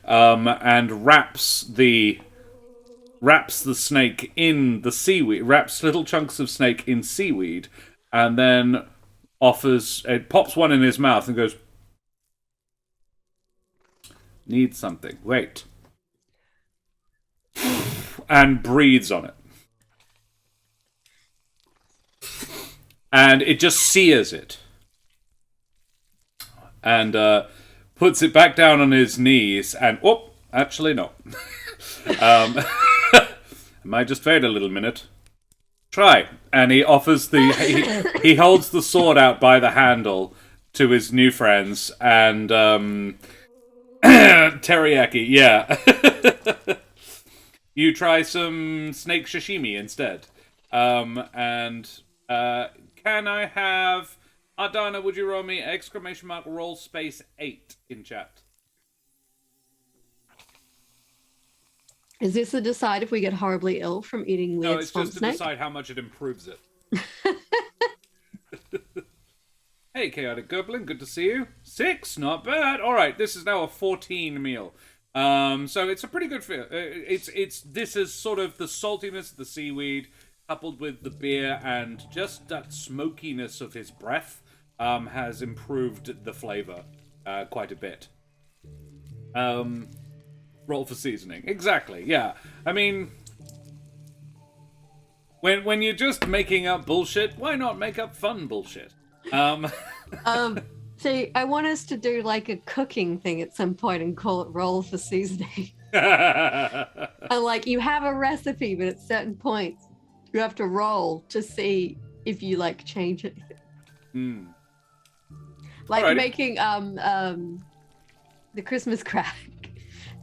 and wraps the snake in the seaweed, wraps little chunks of snake in seaweed, and then pops one in his mouth and goes, "Need something. Wait." And breathes on it. And it just sears it. And puts it back down on his knees and... Oh, actually, no. Might just wait a little minute. Try. And he offers he holds the sword out by the handle to his new friends. And... teriyaki, yeah. You try some snake sashimi instead. Can I have... Adana, would you roll me !roll space 8 in chat? Is this to decide if we get horribly ill from eating weird swamp snake? No, it's just to decide how much it improves it. Hey, Chaotic Goblin, good to see you. 6, not bad. All right, this is now a 14 meal. So it's a pretty good feel. This is sort of the saltiness of the seaweed, coupled with the beer and just that smokiness of his breath, has improved the flavor quite a bit. Roll for seasoning. Exactly, yeah. I mean, when you're just making up bullshit, why not make up fun bullshit? So I want us to do like a cooking thing at some point and call it roll for seasoning. And like you have a recipe, but at certain points you have to roll to see if you like change it. Like Alrighty. making the Christmas crack.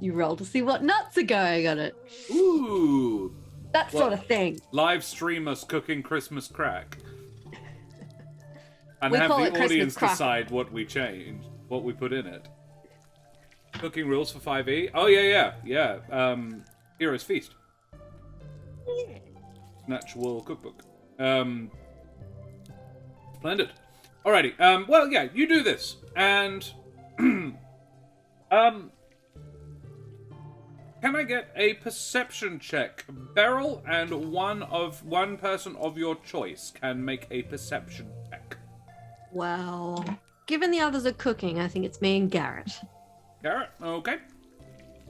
You roll to see what nuts are going on it. Ooh. That sort of thing. Live stream us cooking Christmas crack. And We have call the it Christmas audience crack. decide what we change, what we put in it. Cooking rules for 5e? Oh, yeah. Hero's Feast. Natural cookbook. Splendid. Alrighty, well, yeah, you do this. And, can I get a perception check? Beryl and one person of your choice can make a perception check. Well, given the others are cooking, I think it's me and Garrett. Garrett, okay.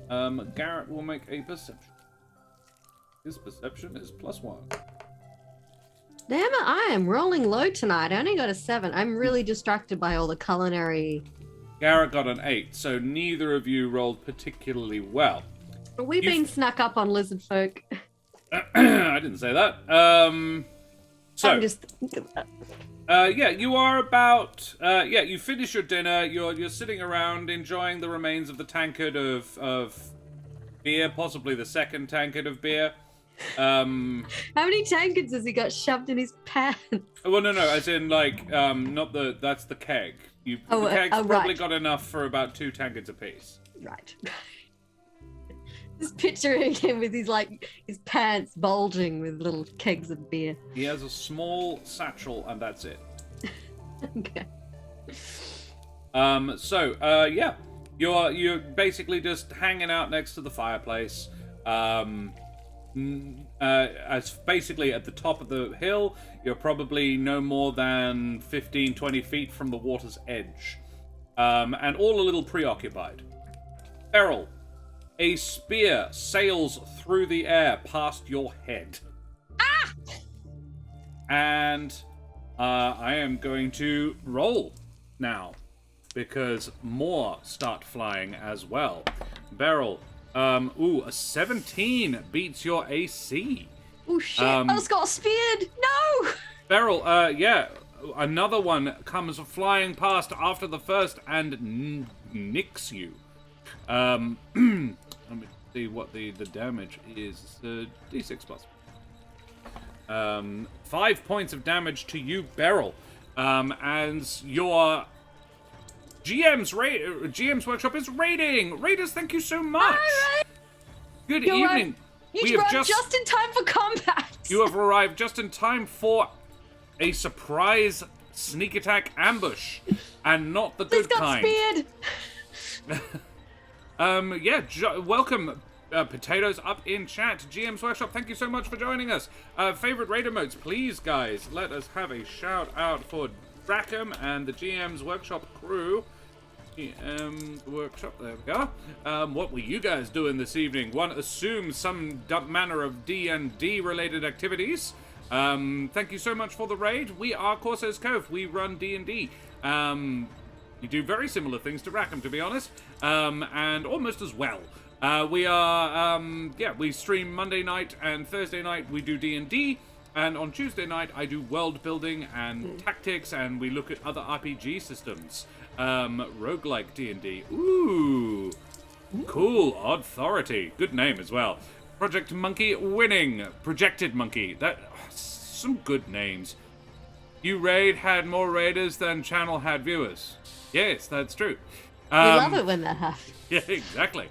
Garrett will make a perception. His perception is +1. Damn it, I am rolling low tonight. I only got a 7. I'm really distracted by all the culinary. Garrett got an 8, so neither of you rolled particularly well. We've been snuck up on Lizardfolk. I didn't say that. So, I'm just. yeah, you are about. You finish your dinner. You're sitting around enjoying the remains of the tankard of beer, possibly the second tankard of beer. How many tankards has he got shoved in his pants? Well, no, as in like, not the. That's the keg. The keg's probably right. got enough for about 2 tankards apiece. Right. Just picturing him with his pants bulging with little kegs of beer. He has a small satchel, and that's it. Okay. Yeah, you're basically just hanging out next to the fireplace. As basically at the top of the hill, you're probably no more than 15, 20 feet from the water's edge, and all a little preoccupied. Beryl, a spear sails through the air past your head. Ah! And I am going to roll now, because more start flying as well. Beryl, a 17 beats your AC. Oh shit, I just got speared! No! Beryl, another one comes flying past after the first and nicks you. Let me see what the damage is. D6 plus. 5 points of damage to you, Beryl. As your GM's workshop is raiding. Raiders, thank you so much. Right. Good evening. You arrived just in time for combat. You have arrived just in time for a surprise sneak attack ambush, and not the good kind. Speared. Welcome, Potatoes up in chat. GM's Workshop, thank you so much for joining us. Favorite raider modes, please, guys. Let us have a shout out for Rackham and the GM's Workshop crew. GM's Workshop, there we go. What were you guys doing this evening? One assumes some manner of D&D related activities. Thank you so much for the raid. We are Corsair's Cove. We run D&D. We do very similar things to Rackham, to be honest, and almost as well. We stream Monday night and Thursday night. We do D&D, and on Tuesday night I do world building and tactics, and we look at other RPG systems. Roguelike D&D. Ooh, cool. Authority. Good name as well. Project Monkey winning. Projected Monkey. Some good names. You raid had more raiders than channel had viewers. Yes, that's true. We love it when that happens. Yeah, exactly.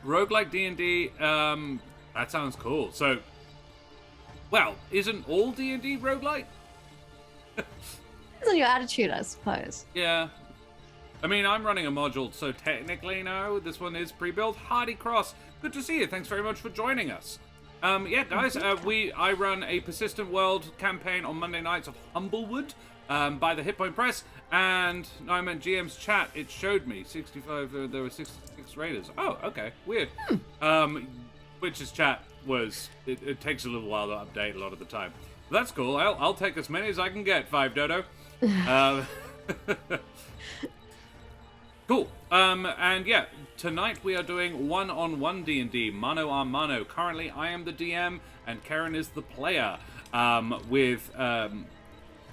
Roguelike D&D, that sounds cool. So, well, isn't all D&D roguelike? Depends on your attitude, I suppose. Yeah. I mean, I'm running a module, so technically no, this one is pre-built. Hardy Cross, good to see you. Thanks very much for joining us. Yeah, guys, I run a Persistent World campaign on Monday nights of Humblewood by the Hit Point Press, and no, I meant GM's chat. It showed me 65. There were 66 raiders. Oh, okay, weird. Witch's chat was. It takes a little while to update a lot of the time. But that's cool. I'll take as many as I can get. 5 Dodo. Cool. And yeah, tonight we are doing one-on-one D&D, Mano a Mano. Currently, I am the DM, and Karen is the player. Karen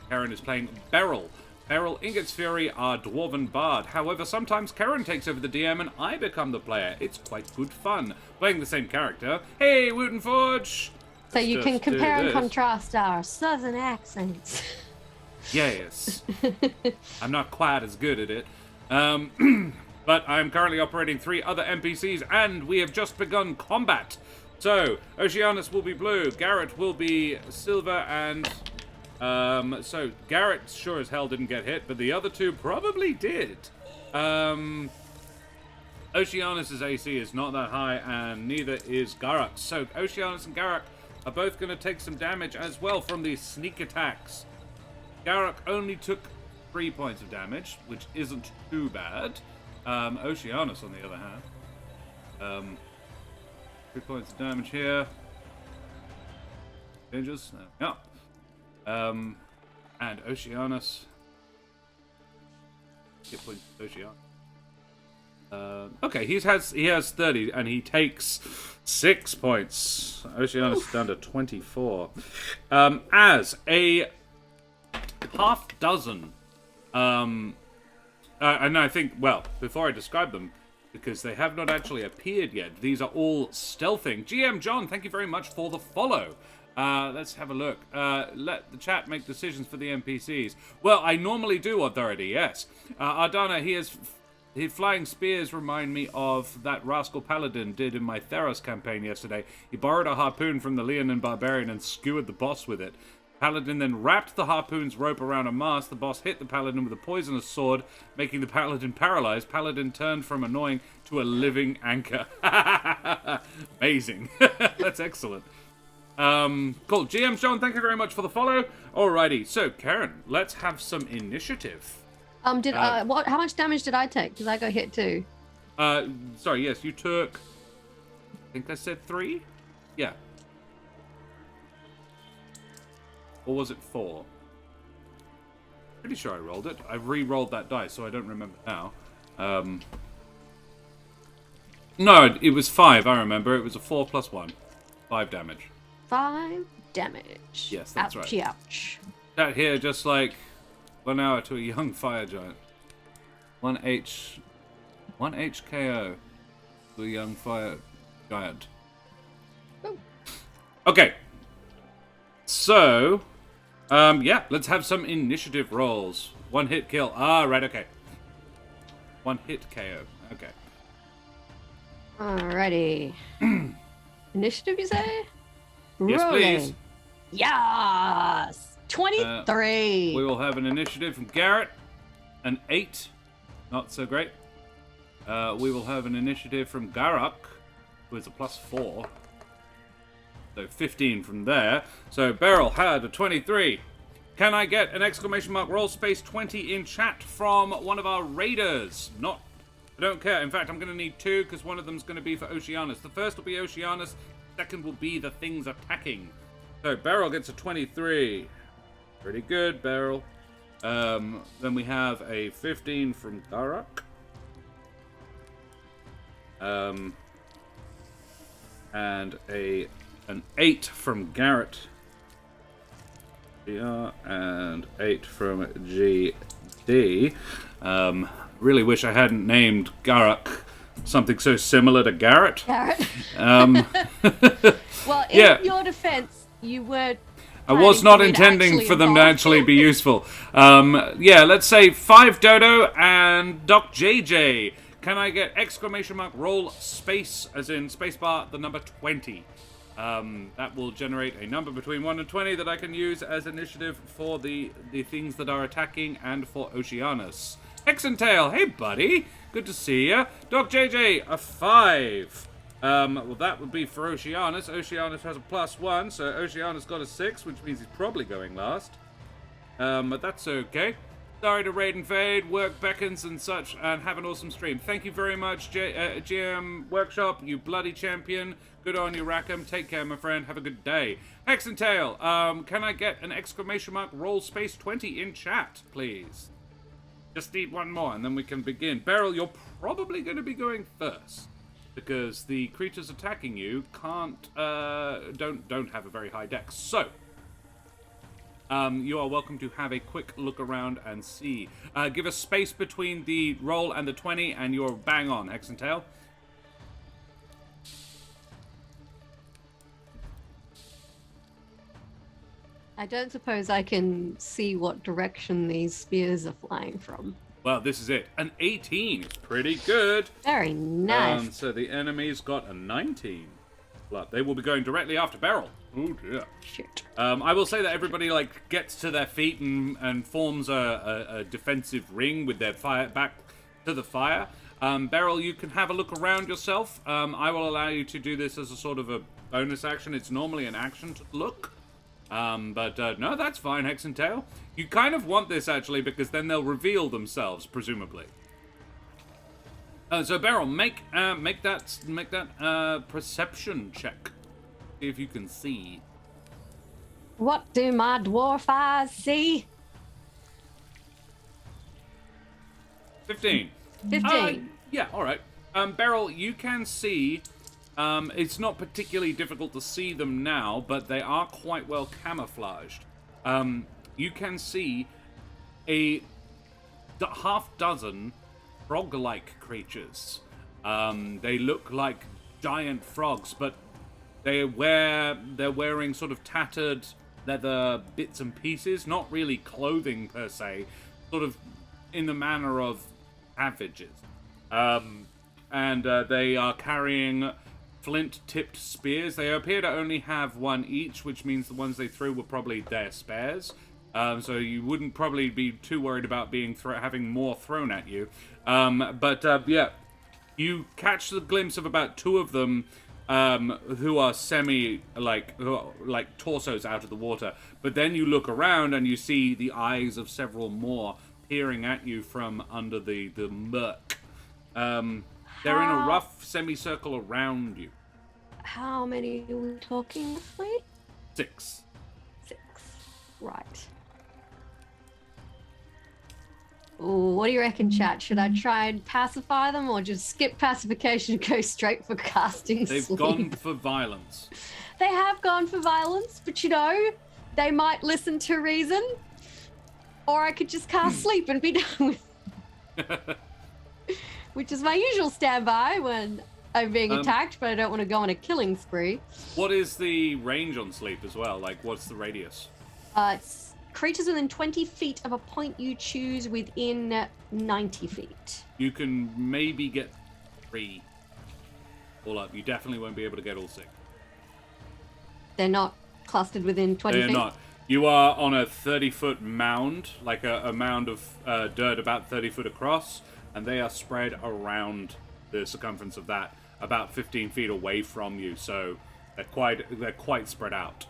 is playing Beryl. Beryl, Ingots Fury, our Dwarven Bard. However, sometimes Karen takes over the DM and I become the player. It's quite good fun, playing the same character. Hey, Wooten Forge! So you can compare and contrast our southern accents. Yes. I'm not quite as good at it. But I'm currently operating 3 other NPCs, and we have just begun combat. So, Oceanus will be blue, Garrett will be silver, and... so Garrett sure as hell didn't get hit, but the other 2 probably did. Oceanus's AC is not that high, and neither is Garrett. So Oceanus and Garrett are both going to take some damage as well from these sneak attacks. Garrett only took 3 points of damage, which isn't too bad. Oceanus, on the other hand, 3 points of damage here. Changes. Yeah. And Oceanus. Get points to Oceanus. Okay, he has 30, and he takes 6 points. Oceanus is down to 24. As a half dozen. And I think, well, before I describe them, because they have not actually appeared yet, these are all stealthing. GM John, thank you very much for the follow. Let's have a look. Let the chat make decisions for the NPCs. Well, I normally do authority, yes. Ardana, his flying spears remind me of that rascal paladin did in my Theros campaign yesterday. He borrowed a harpoon from the Leonin barbarian and skewered the boss with it. Paladin then wrapped the harpoon's rope around a mast. The boss hit the paladin with a poisonous sword, making the paladin paralyzed. Paladin turned from annoying to a living anchor. Amazing. That's excellent. Cool. GM Sean, thank you very much for the follow. Alrighty, so Karen, let's have some initiative. How much damage did I take? Because I got hit too. Sorry, yes, you took, I think I said 3? Yeah. Or was it 4? Pretty sure I rolled it. I re-rolled that dice, so I don't remember now. No, it was 5, I remember. It was a 4 plus 1. 5 damage. 5 damage. Yes, that's ouch, right. Ouch. That here, just like 1 hour to a young fire giant. 1 HKO to a young fire giant. Ooh. Okay. So, yeah, let's have some initiative rolls. 1 hit kill. Ah, right, okay. 1 hit KO. Okay. Alrighty. Initiative, you say? Yes, Rolling. please. Yes! 23. We will have an initiative from Garrett. An 8. Not so great. We will have an initiative from Garak, who is a +4. So 15 from there. So Beryl had a 23. Can I get an exclamation mark roll space 20 in chat from one of our raiders? I don't care. In fact, I'm going to need 2 because one of them's going to be for Oceanus. The first will be Oceanus. The second will be the things attacking. So Beryl gets a 23. Pretty good, Beryl. Then we have a 15 from Garak. And an 8 from Garrett. And 8 from GD. Really wish I hadn't named Garak something so similar to Garrett. Garrett. Well, in your defense, you were... I was not intending for them to actually be useful. Yeah, let's say 5 Dodo and Doc JJ. Can I get exclamation mark roll space, as in spacebar, the number 20? That will generate a number between 1 and 20 that I can use as initiative for the things that are attacking and for Oceanus. Hexentail, hey buddy, good to see ya. Doc JJ, a 5. Well, that would be for Oceanus. Oceanus has a +1, so Oceanus got a 6, which means he's probably going last. But that's okay. Sorry to raid and fade, work beckons and such, and have an awesome stream. Thank you very much, GM Workshop, you bloody champion. Good on you, Rackham. Take care, my friend. Have a good day. Hex and Tail, can I get an exclamation mark roll space 20 in chat, please? Just need one more, and then we can begin. Beryl, you're probably going to be going first, because the creatures attacking you don't have a very high dex. So, you are welcome to have a quick look around and see. Give us space between the roll and the 20, and you're bang on, Hex and Tail. I don't suppose I can see what direction these spears are flying from. Well, this is it. An 18 is pretty good. Very nice. So the enemy's got a 19. Well, they will be going directly after Beryl. Oh dear. Shit. I will say that everybody gets to their feet and forms a defensive ring with their back to the fire. Beryl, you can have a look around yourself. I will allow you to do this as a sort of a bonus action. It's normally an action to look. But no, that's fine, Hex and Tail. You kind of want this, actually, because then they'll reveal themselves, presumably. So, Beryl, make that perception check. See if you can see. What do my dwarf eyes see? 15. 15. Yeah, all right. Beryl, you can see. It's not particularly difficult to see them now, but they are quite well camouflaged. You can see a half-dozen frog-like creatures. They look like giant frogs, but they're wearing sort of tattered leather bits and pieces, not really clothing per se, sort of in the manner of savages. And they are carrying flint-tipped spears. They appear to only have one each, which means the ones they threw were probably their spares. So you wouldn't probably be too worried about having more thrown at you. Yeah, you catch the glimpse of about two of them who are like torsos out of the water. But then you look around and you see the eyes of several more peering at you from under the murk. They're in a rough semicircle around you. How many are we talking, roughly? 6. 6. Right. Ooh, what do you reckon, chat? Should I try and pacify them or just skip pacification and go straight for casting They've sleep? gone for violence. They have gone for violence, but they might listen to reason. Or I could just cast sleep and be done with which is my usual standby when I'm being attacked, but I don't want to go on a killing spree. What is the range on sleep as well? What's the radius? It's creatures within 20 feet of a point you choose within 90 feet. You can maybe get 3 all up. You definitely won't be able to get all 6. They're not clustered within 20 feet? They're not. You are on a 30-foot mound, like a mound of dirt about 30 foot across, and they are spread around the circumference of that, about 15 feet away from you. So they're quite spread out.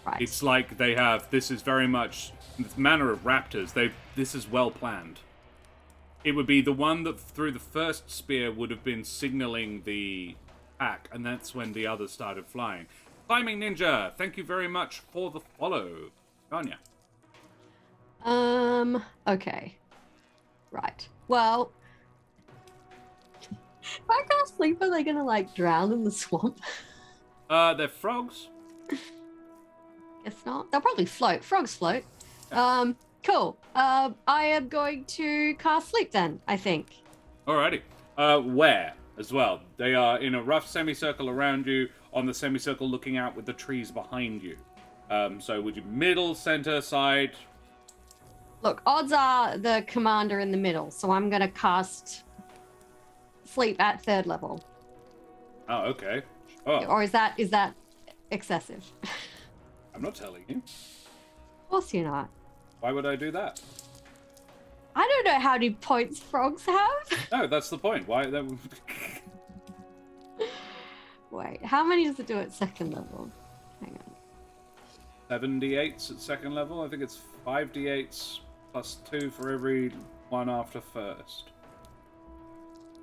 Right. It's like they have. This is very much the manner of raptors. This is well planned. It would be the one that threw the first spear would have been signaling the pack, and that's when the others started flying. Climbing Ninja, thank you very much for the follow. Ganya. Okay. Right. Well, if I can't sleep, are they gonna drown in the swamp? They're frogs. Guess not. They'll probably float. Frogs float. Yeah. Cool. I am going to cast sleep then, I think. Alrighty. Where as well? They are in a rough semicircle around you, on the semicircle looking out with the trees behind you. So would you middle, center, side? Look, odds are the commander in the middle, so I'm going to cast sleep at 3rd level. Oh, okay. Oh, Or is that excessive? I'm not telling you. Of course you're not. Why would I do that? I don't know how many points frogs have. No, that's the point. Why? Wait, how many does it do at second level? Hang on. 7d8s at second level. I think it's 5d8s plus 2 for every one after first.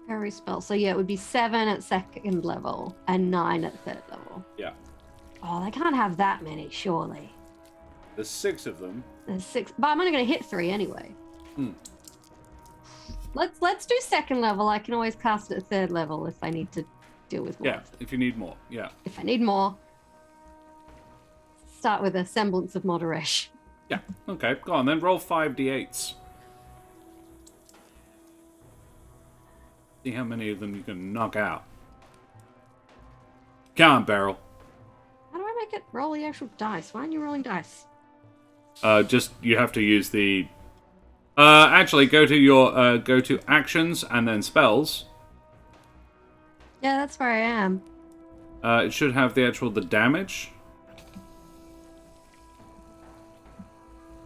Every spell. So yeah, it would be 7 at second level and 9 at third level. Yeah. Oh, they can't have that many, surely. There's 6 of them. There's 6, but I'm only going to hit 3 anyway. Let's do second level. I can always cast it at third level if I need to deal with more. Yeah, if you need more. Yeah. If I need more, start with a semblance of moderation. Yeah. Okay, go on then. Roll 5d8s. See how many of them you can knock out. Come on, Beryl. How do I make it roll the actual dice? Why aren't you rolling dice? Just you have to use the. Actually, go to actions and then spells. Yeah, that's where I am. It should have the damage.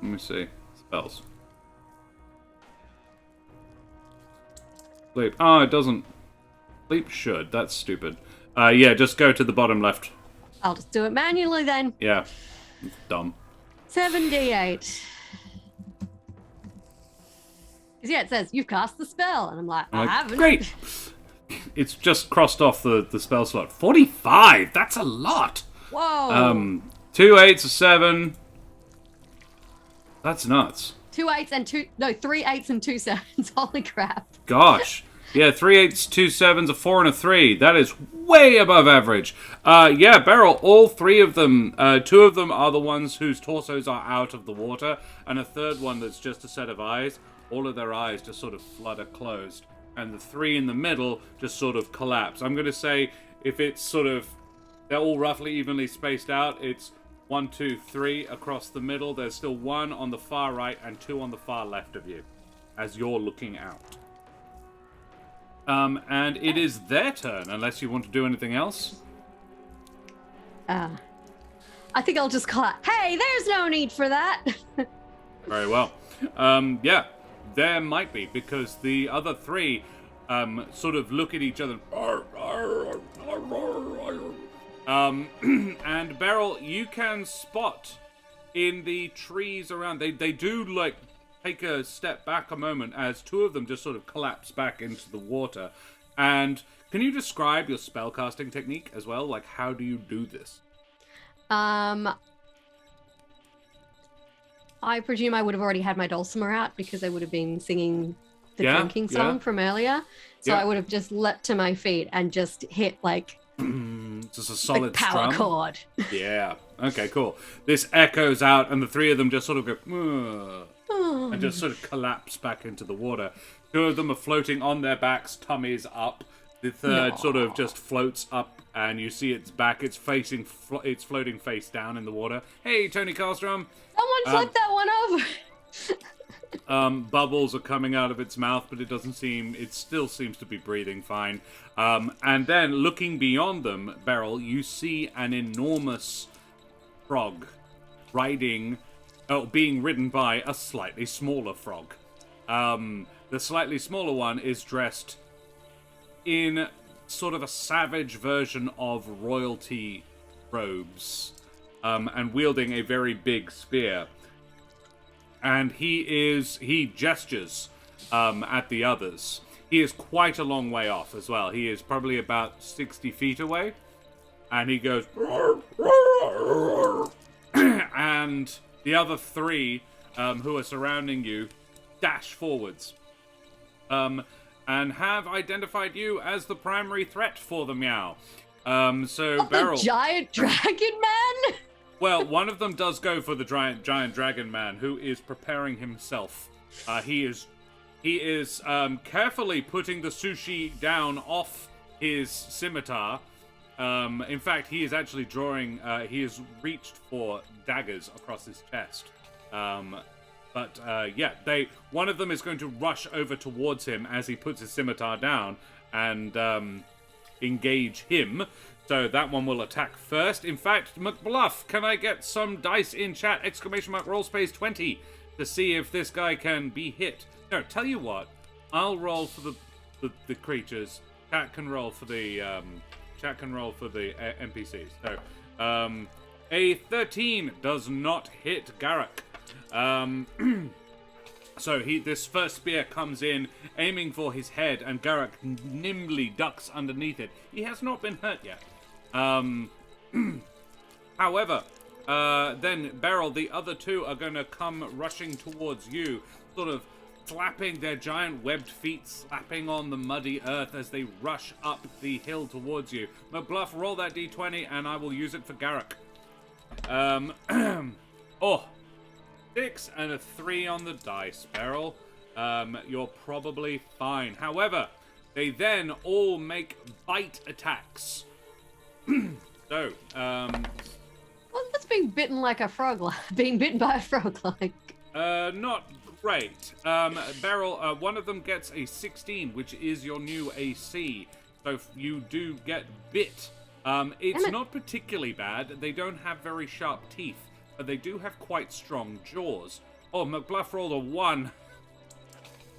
Let me see. Spells. Sleep. Oh, it doesn't. Sleep should. That's stupid. Yeah, just go to the bottom left. I'll just do it manually then. Yeah. It's dumb. 7d8. Because yeah, it says, you've cast the spell. And I'm like, I haven't. Great! It's just crossed off the spell slot. 45! That's a lot! Whoa! 2 8s, a 7. That's nuts. 3 8s and 2 7s. Holy crap. Gosh. Yeah, 3 8s, 2 7s, a 4, and a 3. That is way above average. Yeah, Beryl, all 3 of them, 2 of them are the ones whose torsos are out of the water, and a third one that's just a set of eyes. All of their eyes just sort of flutter closed. And the 3 in the middle just sort of collapse. I'm going to say if it's sort of, they're all roughly evenly spaced out, it's 1, 2, 3 across the middle. There's still 1 on the far right and 2 on the far left of you as you're looking out. And it is their turn, unless you want to do anything else. I think I'll just call it, hey, there's no need for that. Very well. Yeah, there might be, because the other 3 sort of look at each other. And Beryl, you can spot in the trees around, they do like take a step back a moment as 2 of them just sort of collapse back into the water. And can you describe your spellcasting technique as well? Like, how do you do this? I presume I would have already had my dulcimer out because I would have been singing the drinking song from earlier. So I would have just leapt to my feet and just hit like just a solid like power strum. chord. Yeah. Okay, cool. This echoes out and the 3 of them just sort of go and just sort of collapse back into the water. 2 of them are floating on their backs, tummies up. The third sort of just floats up and you see its back. It's facing, it's floating face down in the water. Hey, Tony Karlstrom. Someone flip that one over. Bubbles are coming out of its mouth, but it still seems to be breathing fine. And then, looking beyond them, Beryl, you see an enormous frog being ridden by a slightly smaller frog. The slightly smaller one is dressed in sort of a savage version of royalty robes, and wielding a very big spear. And he gestures at the others. He is quite a long way off as well. He is probably about 60 feet away. And he goes... and the other 3 who are surrounding you dash forwards. And have identified you as the primary threat for the Meow. So Beryl... The giant dragon man? Well, one of them does go for the giant dragon man, who is preparing himself. He is carefully putting the sushi down off his scimitar. In fact, he is actually drawing. He has reached for daggers across his chest. But one of them is going to rush over towards him as he puts his scimitar down and engage him. So that one will attack first. In fact, McBluff, can I get some dice in chat? !roll space 20 to see if this guy can be hit. No, tell you what. I'll roll for the creatures. Chat can roll for the chat can roll for the NPCs. So, a 13 does not hit Garrick. So this first spear comes in, aiming for his head, and Garrick nimbly ducks underneath it. He has not been hurt yet. However, then Beryl, the other two are going to come rushing towards you, sort of flapping their giant webbed feet, slapping on the muddy earth as they rush up the hill towards you. McBluff, roll that d20, and I will use it for Garrick. 6 and a 3 on the dice, Beryl. You're probably fine. However, they then all make bite attacks. So, what's being bitten like a frog? Being bitten by a frog like? Not great. Beryl, one of them gets a 16, which is your new AC. So you do get bit. It's not particularly bad. They don't have very sharp teeth, but they do have quite strong jaws. Oh, McBluff rolled a 1.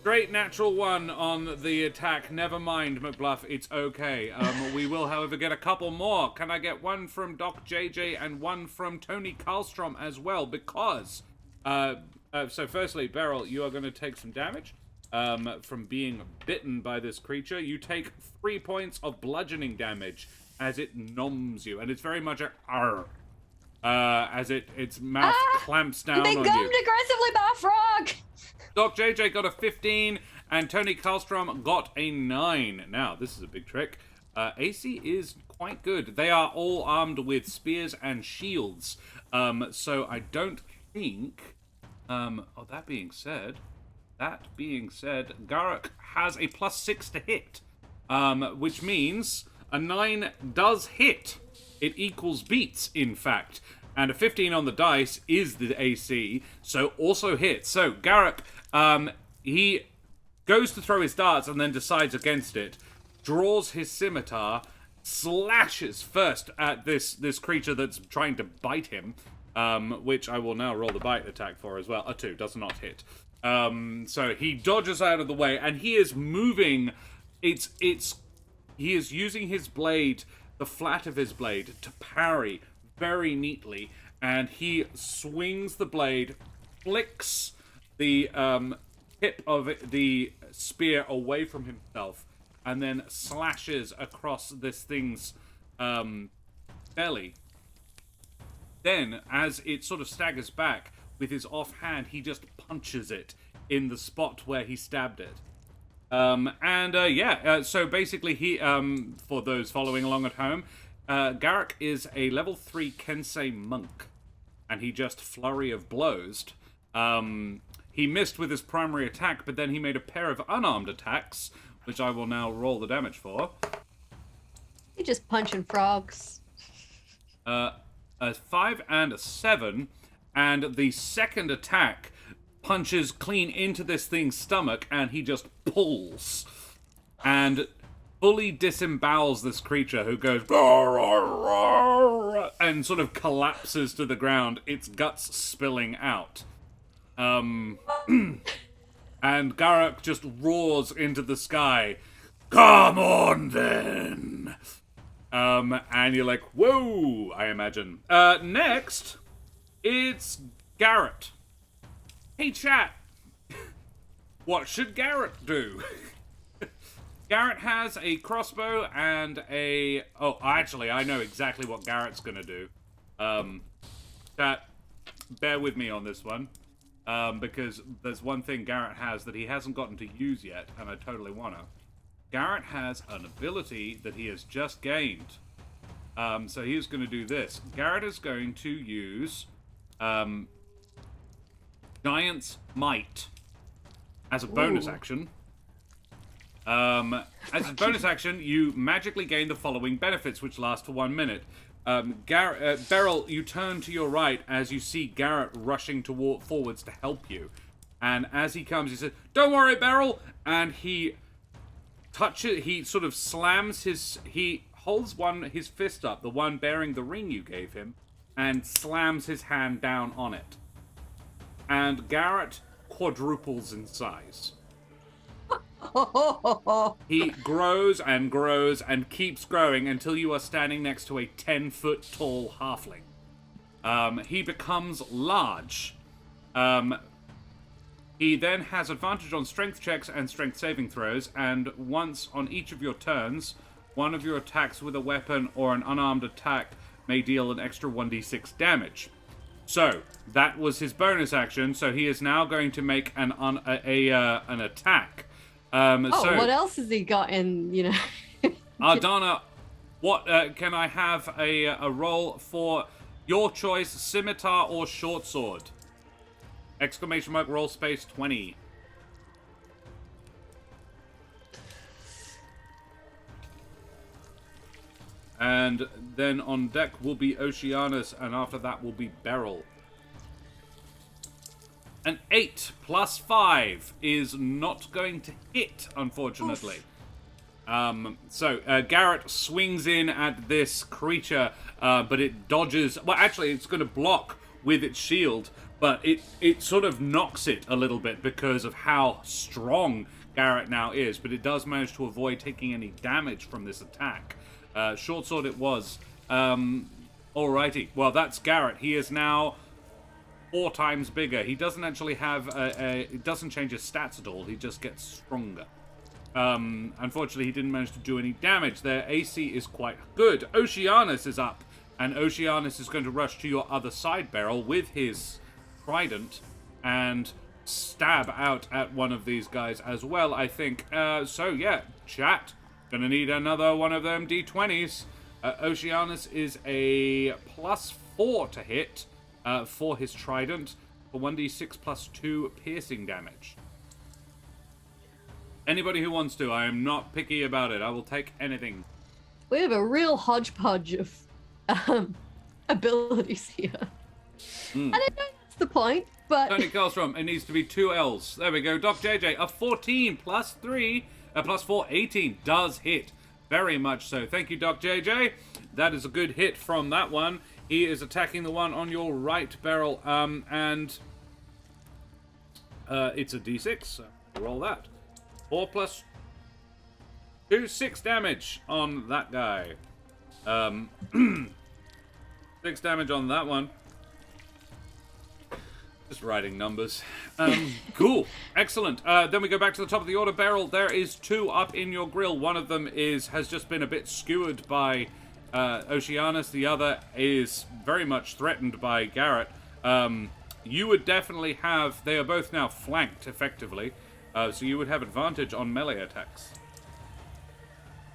Straight natural 1 on the attack. Never mind, McBluff. It's okay. We will, however, get a couple more. Can I get one from Doc JJ and one from Tony Karlstrom as well? Because, so firstly, Beryl, you are going to take some damage from being bitten by this creature. You take 3 points of bludgeoning damage as it noms you, and it's very much a arr. As its mouth clamps down on you. Being gummed aggressively by a frog! Doc JJ got a 15, and Tony Karlstrom got a 9. Now, this is a big trick. AC is quite good. They are all armed with spears and shields. So I don't think... that being said, Garrick has a +6 to hit. Which means a 9 does hit. It equals beats, in fact. And a 15 on the dice is the AC, so also hits. So, Garrick, he goes to throw his darts and then decides against it, draws his scimitar, slashes first at this creature that's trying to bite him, which I will now roll the bite attack for as well. A 2 does not hit. So he dodges out of the way, and he is moving. He is using his blade, the flat of his blade, to parry very neatly, and he swings the blade, flicks the tip of the spear away from himself, and then slashes across this thing's belly. Then, as it sort of staggers back, with his offhand, he just punches it in the spot where he stabbed it. So basically he, for those following along at home, Garrick is a level 3 Kensei monk, and he just flurry of blows. He missed with his primary attack, but then he made a pair of unarmed attacks, which I will now roll the damage for. You're just punching frogs. A 5 and a 7, and the second attack punches clean into this thing's stomach, and he just pulls and fully disembowels this creature, who goes and sort of collapses to the ground, its guts spilling out. And Garrick just roars into the sky, "Come on then!" And you're like, whoa, I imagine. Next, it's Garrett. Hey, chat. What should Garrett do? Garrett has a crossbow and a... Oh, actually, I know exactly what Garrett's gonna do. Chat, bear with me on this one. Because there's one thing Garrett has that he hasn't gotten to use yet, and I totally wanna. Garrett has an ability that he has just gained. So he's going to do this. Garrett is going to use Giant's Might as a bonus action. As a bonus action, you magically gain the following benefits, which last for 1 minute. Beryl, you turn to your right as you see Garrett rushing forwards to help you. And as he comes, he says, "Don't worry, Beryl!" And he sort of slams he holds his fist up, the one bearing the ring you gave him, and slams his hand down on it. And Garrett quadruples in size. He grows and grows and keeps growing until you are standing next to a 10-foot-tall halfling. He becomes large. He then has advantage on strength checks and strength saving throws, and once on each of your turns, one of your attacks with a weapon or an unarmed attack may deal an extra 1d6 damage. So, that was his bonus action, so he is now going to make an attack. So, what else has he got in, Ardana, what can I have a roll for your choice, scimitar or short sword? Exclamation mark, roll space 20. And then on deck will be Oceanus, and after that will be Beryl. An 8 plus 5 is not going to hit, unfortunately. Garrett swings in at this creature, but it dodges. Well, actually, it's going to block with its shield, but it sort of knocks it a little bit because of how strong Garrett now is, but it does manage to avoid taking any damage from this attack. Short sword it was. Alrighty. Well, that's Garrett. He is now 4 times bigger. He doesn't actually have it doesn't change his stats at all. He just gets stronger. Unfortunately, he didn't manage to do any damage. Their AC is quite good. Oceanus is up, and Oceanus is going to rush to your other side, Beryl, with his trident and stab out at one of these guys as well, I think. Chat. Gonna need another one of them d20s. Oceanus is a +4 to hit for his trident for 1d6 plus 2 piercing damage. Anybody who wants to, I am not picky about it. I will take anything. We have a real hodgepodge of abilities here. I don't know if that's the point, but... Tony Carlstrom, it needs to be 2 L's. There we go. Doc JJ, a 14 plus 3, plus 4, 18 does hit. Very much so. Thank you, Doc JJ. That is a good hit from that one. He is attacking the one on your right, Beryl, and it's a d6, so roll that. 4 plus 2, 6 damage on that guy. 6 damage on that one. Just writing numbers. Cool. Excellent. Then we go back to the top of the order, Beryl. There is 2 up in your grill. One of them has just been a bit skewered by Oceanus. The other is very much threatened by Garrett. You would definitely have... They are both now flanked, effectively. So you would have advantage on melee attacks.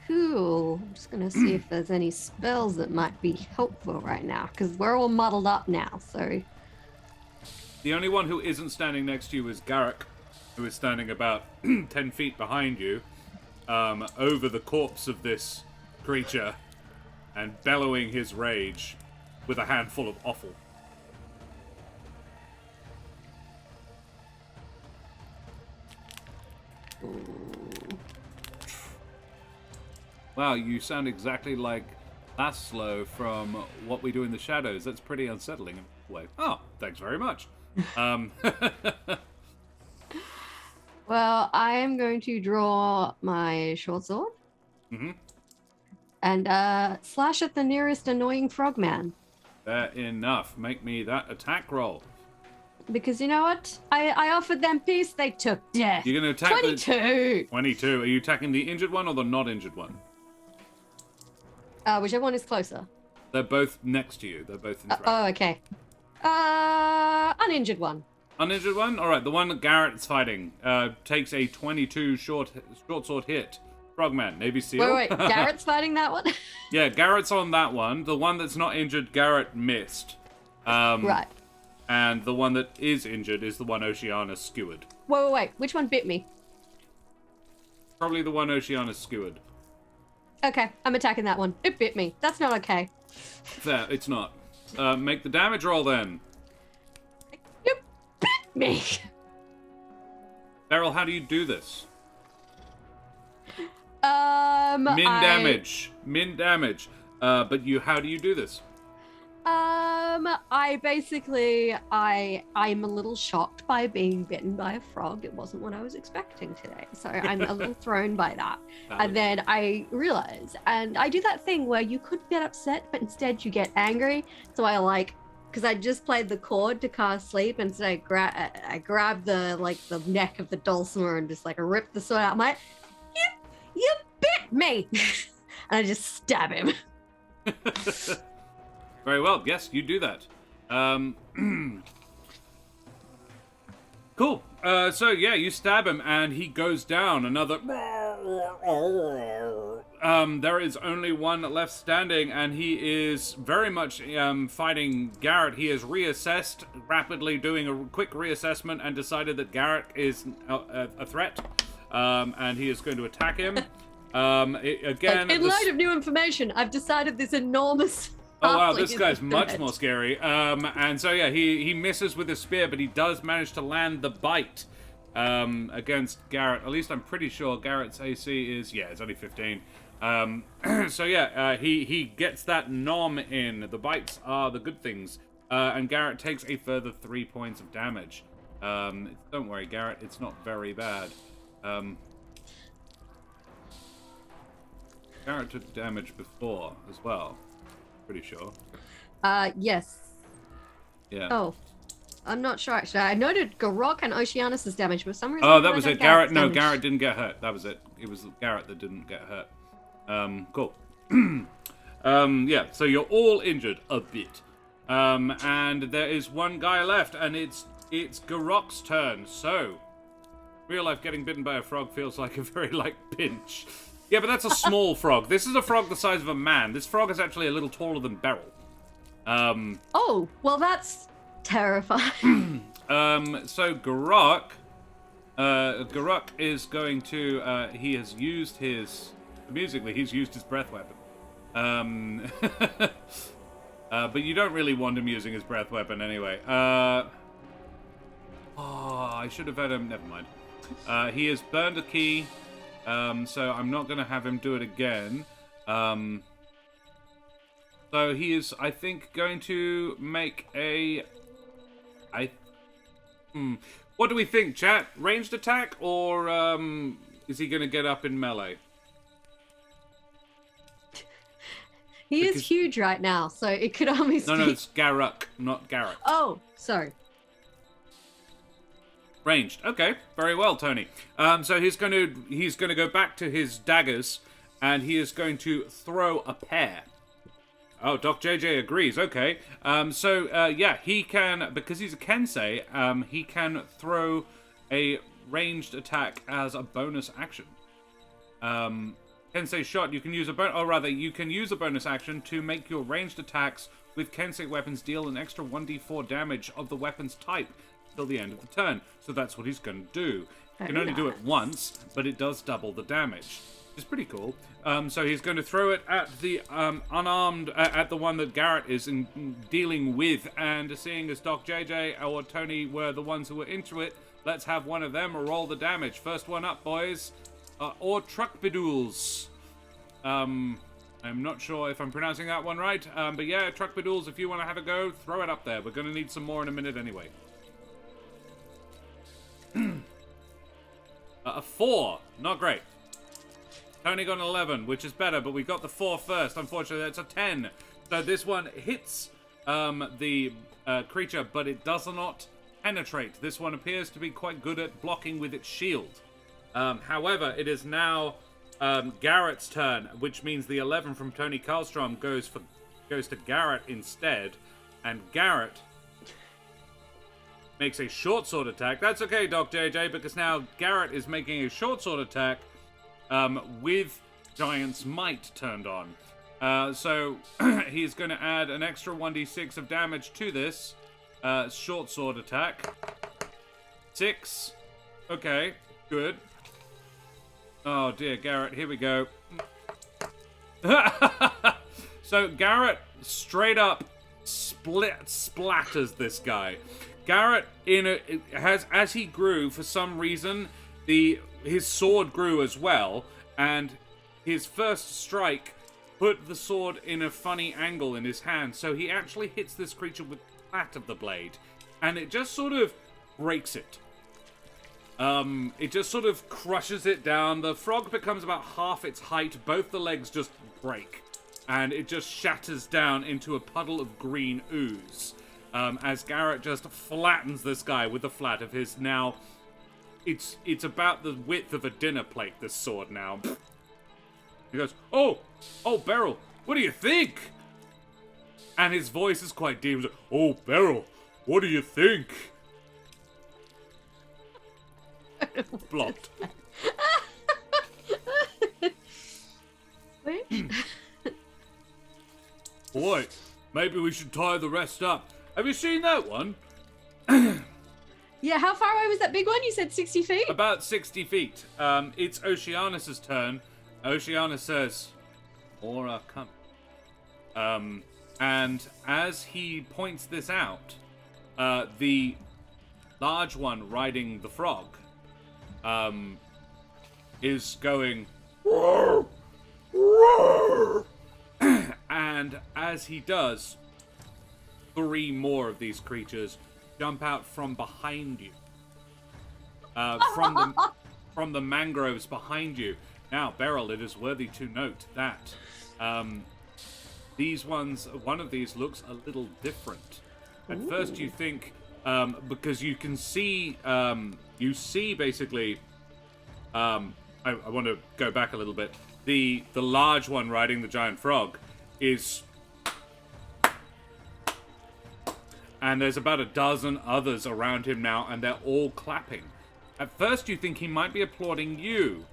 Cool. I'm just going to see if there's any spells that might be helpful right now, because we're all muddled up now, so... The only one who isn't standing next to you is Garrick, who is standing about 10 feet behind you, over the corpse of this creature, and bellowing his rage with a handful of offal. Wow, you sound exactly like Laszlo from What We Do in the Shadows. That's pretty unsettling in a way. Oh, thanks very much. Well, I am going to draw my short sword. Mm-hmm. And slash at the nearest annoying frogman. Fair enough. Make me that attack roll. Because you know what? I offered them peace, they took death. You're going to attack 22! 22. Are you attacking the injured one or the not injured one? Whichever one is closer. They're both next to you. They're both in front. Oh, okay. Uninjured one. Uninjured one? Alright, the one that Garrett's fighting takes a 22 short sword hit. Frogman, Navy SEAL. Wait, Garrett's fighting that one? Yeah, Garrett's on that one. The one that's not injured, Garrett missed. Right. And the one that is injured is the one Oceanus skewered. Wait. Which one bit me? Probably the one Oceanus skewered. Okay, I'm attacking that one. It bit me. That's not okay. Fair, it's not. Make the damage roll then. You bit me! Beryl, how do you do this? Min damage. But how do you do this? I'm a little shocked by being bitten by a frog. It wasn't what I was expecting today. So I'm a little thrown by that. And then I realize, and I do that thing where you could get upset, but instead you get angry. So because I just played the chord to cast sleep, and so I grab the neck of the dulcimer and just rip the sword out. I'm like, you bit me, and I just stab him. Very well. Yes, you do that. Cool. So yeah, you stab him, and he goes down. Another. There is only one left standing, and he is very much fighting Garrett. He has reassessed, rapidly doing a quick reassessment, and decided that Garrett is a threat, and he is going to attack him. Again, in light of new information, I've decided this enormous. Oh wow, this guy's much more scary. And so yeah, he misses with his spear, but he does manage to land the bite against Garrett. At least I'm pretty sure Garrett's AC is it's only 15. So yeah, he gets that nom in. The bites are the good things, and Garrett takes a further 3 points of damage. Don't worry, Garrett, it's not very bad. Garrett took damage before as well. Pretty sure. Yes. Yeah. Oh, I'm not sure actually. I noted Garrock and Oceanus' damage, but for some reason. Oh, that was it. Garrett. No, Garrett didn't get hurt. That was it. It was Garrett that didn't get hurt. Cool. Yeah. So you're all injured a bit. And there is one guy left, and it's Garrock's turn. So, real life getting bitten by a frog feels like a very pinch. Yeah, but that's a small frog. This is a frog the size of a man. This frog is actually a little taller than Beryl. Oh, well, that's terrifying. So Garrock is going to, he has used his, amusingly, he's used his breath weapon. But you don't really want him using his breath weapon anyway. I should have had him, never mind. He has burned a key. So I'm not going to have him do it again. So he is, I think, going to make a... What do we think, chat? Ranged attack, or is he going to get up in melee? He is huge right now, so it could almost No, it's Garrock, not Garrett. Oh, sorry. Ranged. Okay, very well, Tony. So he's going to go back to his daggers, and he is going to throw a pair. Oh, Doc JJ agrees. Okay. Yeah, he can, because he's a Kensei, he can throw a ranged attack as a bonus action. Kensei shot. You can use you can use a bonus action to make your ranged attacks with Kensei weapons deal an extra 1d4 damage of the weapon's type till the end of the turn. So that's what he's going to do. He can only do it once, but it does double the damage. It's pretty cool. So he's going to throw it at the unarmed, at the one that Garrett is dealing with, and seeing as Doc JJ or Tony were the ones who were into it, let's have one of them roll the damage. First one up, boys. Or Truckbedools. I'm not sure if I'm pronouncing that one right, but yeah, Truckbedools, if you want to have a go, throw it up there. We're going to need some more in a minute anyway. A 4, not great. Tony got an 11, which is better, but we got the 4 first. Unfortunately, that's a 10. So this one hits the creature, but it does not penetrate. This one appears to be quite good at blocking with its shield. However, it is now Garrett's turn, which means the 11 from Tony Karlstrom goes to Garrett instead, and Garrett makes a short sword attack. That's okay, Doc JJ, because now Garrett is making a short sword attack with Giant's Might turned on. So he's going to add an extra 1d6 of damage to this short sword attack. 6. Okay, good. Oh dear, Garrett, here we go. So Garrett straight up splatters this guy. Garrett, as he grew, for some reason, his sword grew as well, and his first strike put the sword in a funny angle in his hand, so he actually hits this creature with the flat of the blade, and it just sort of breaks it. It just sort of crushes it down. The frog becomes about half its height. Both the legs just break, and it just shatters down into a puddle of green ooze. As Garrett just flattens this guy with the flat of his now... It's about the width of a dinner plate, this sword now. He goes, Oh, Beryl, what do you think? And his voice is quite deep. He's like, Oh, Beryl, what do you think? Blocked. Boy, maybe we should tie the rest up. Have you seen that one? Yeah, how far away was that big one? You said 60 feet? About 60 feet. It's Oceanus' turn. Oceanus says, More are coming. And as he points this out, the large one riding the frog is going, Roar! Roar! And as he does, 3 more of these creatures jump out from behind you. From the mangroves behind you. Now, Beryl, it is worthy to note that one of these looks a little different. At first you think, because you can see, basically, I want to go back a little bit. The large one riding the giant frog is... And there's about a dozen others around him now, and they're all clapping. At first you think he might be applauding you,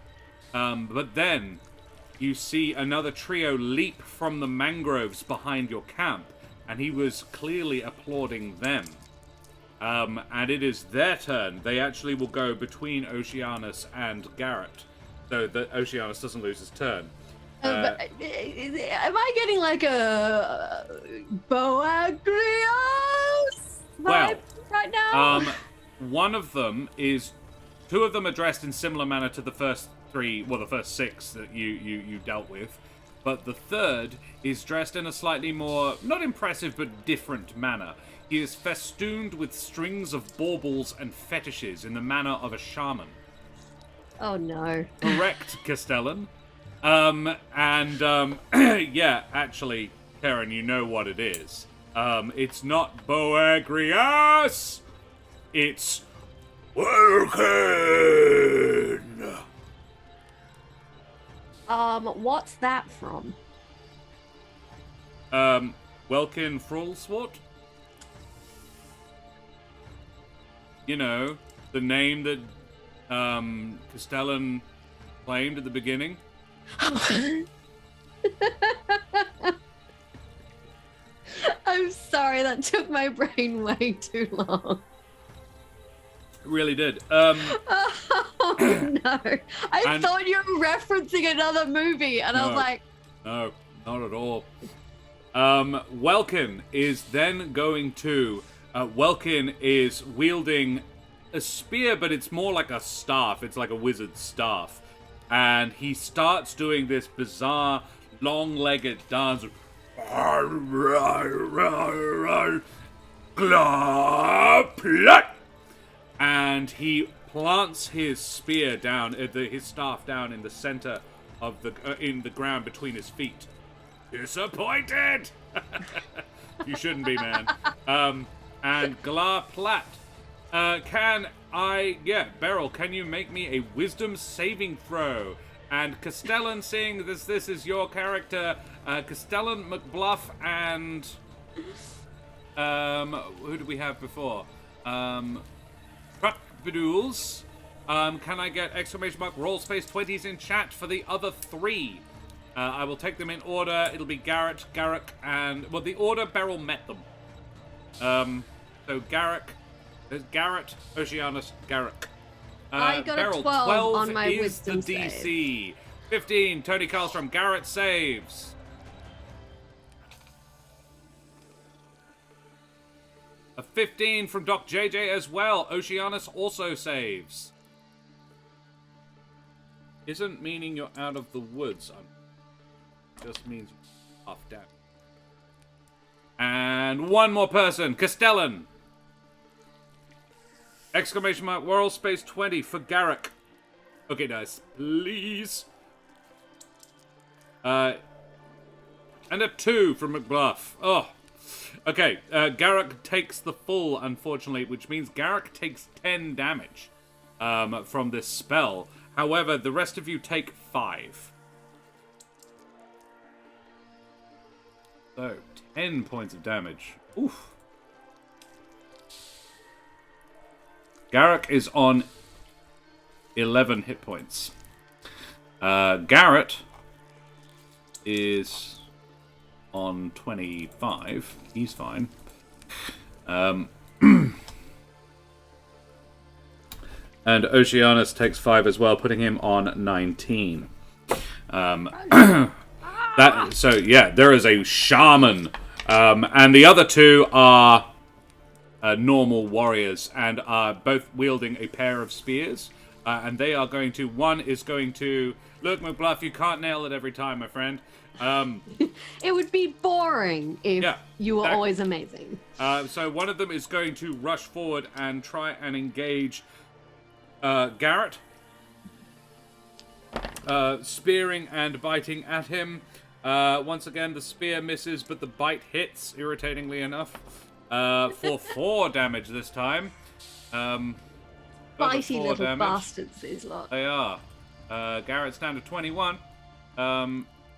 but then you see another trio leap from the mangroves behind your camp, and he was clearly applauding them. And it is their turn. They actually will go between Oceanus and Garrett, so that Oceanus doesn't lose his turn. But, am I getting like a Boagrios vibe right now? One of them is... 2 of them are dressed in similar manner to the first 3, well, the first 6 that you dealt with. But the third is dressed in a slightly more, not impressive, but different manner. He is festooned with strings of baubles and fetishes in the manner of a shaman. Oh, no. Correct, Castellan. Yeah, actually, Karen, you know what it is. It's not Boagrios! It's... Welkin! What's that from? Welkin Frolswort? You know, the name that, Castellan claimed at the beginning. I'm sorry, that took my brain way too long. It really did. Oh no. I thought you were referencing another movie, and I was like... No, not at all. Welkin is then going to... Welkin is wielding a spear, but it's more like a staff. It's like a wizard's staff. And he starts doing this bizarre, long-legged dance. And he plants his spear down, his staff down in the center of in the ground between his feet. Disappointed! You shouldn't be, man. And Glar Plat. Beryl, can you make me a wisdom saving throw? And Castellan, seeing this is your character, Castellan, McBluff, and... who did we have before? Bedules. Can I get exclamation mark roll space 20s in chat for the other 3? I will take them in order. It'll be Garrett, Garrick, and... Well, the order Beryl met them. So Garrick, Oceanus, Garrick. I got Beryl, a 12 on my is wisdom the DC. save. 15, Tony Karlstrom. Garrett saves. A 15 from Doc JJ as well. Oceanus also saves. Isn't meaning you're out of the woods. Just means half damage. And one more person, Castellan. Exclamation mark, World Space 20 for Garrick. Okay, nice. Please. And a 2 from McBluff. Oh. Okay, Garrick takes the full, unfortunately, which means Garrick takes 10 damage from this spell. However, the rest of you take 5. So, 10 points of damage. Oof. Garrick is on 11 hit points. Garrett is on 25. He's fine. And Oceanus takes 5 as well, putting him on 19. So yeah, there is a shaman, and the other 2 are normal warriors, and are both wielding a pair of spears. And they are going to. One is going to look, McBluff. You can't nail it every time, my friend. It would be boring if you were always amazing. So one of them is going to rush forward and try and engage Garrett, spearing and biting at him. Once again, the spear misses, but the bite hits, irritatingly enough, for 4 damage this time. Bitey little damage. Bastards, these lot. They are. Garrett's down to 21.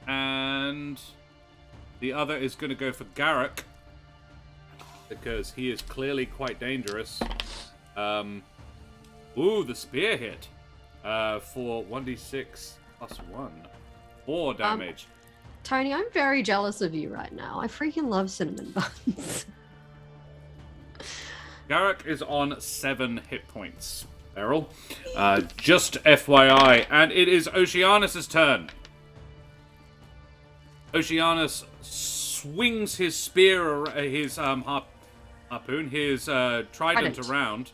And the other is going to go for Garrick, because he is clearly quite dangerous. Ooh, the spear hit for 1d6 plus 1. 4 damage. Tony, I'm very jealous of you right now. I freaking love cinnamon buns. Garrick is on 7 hit points. Beryl. Just FYI. And it is Oceanus' turn. Oceanus swings his spear, his harpoon, his trident around.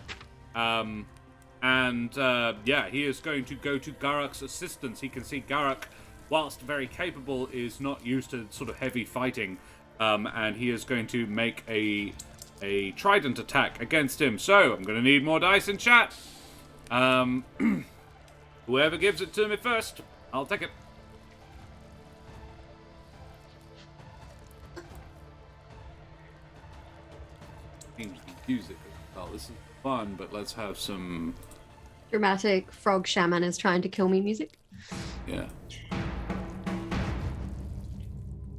He is going to go to Garrick's assistance. He can see Garrick, whilst very capable, is not used to sort of heavy fighting. And he is going to make a trident attack against him. So, I'm going to need more dice in chat. Whoever gives it to me first, I'll take it. Music. Well, this is fun, but let's have some dramatic frog shaman is trying to kill me music. Yeah.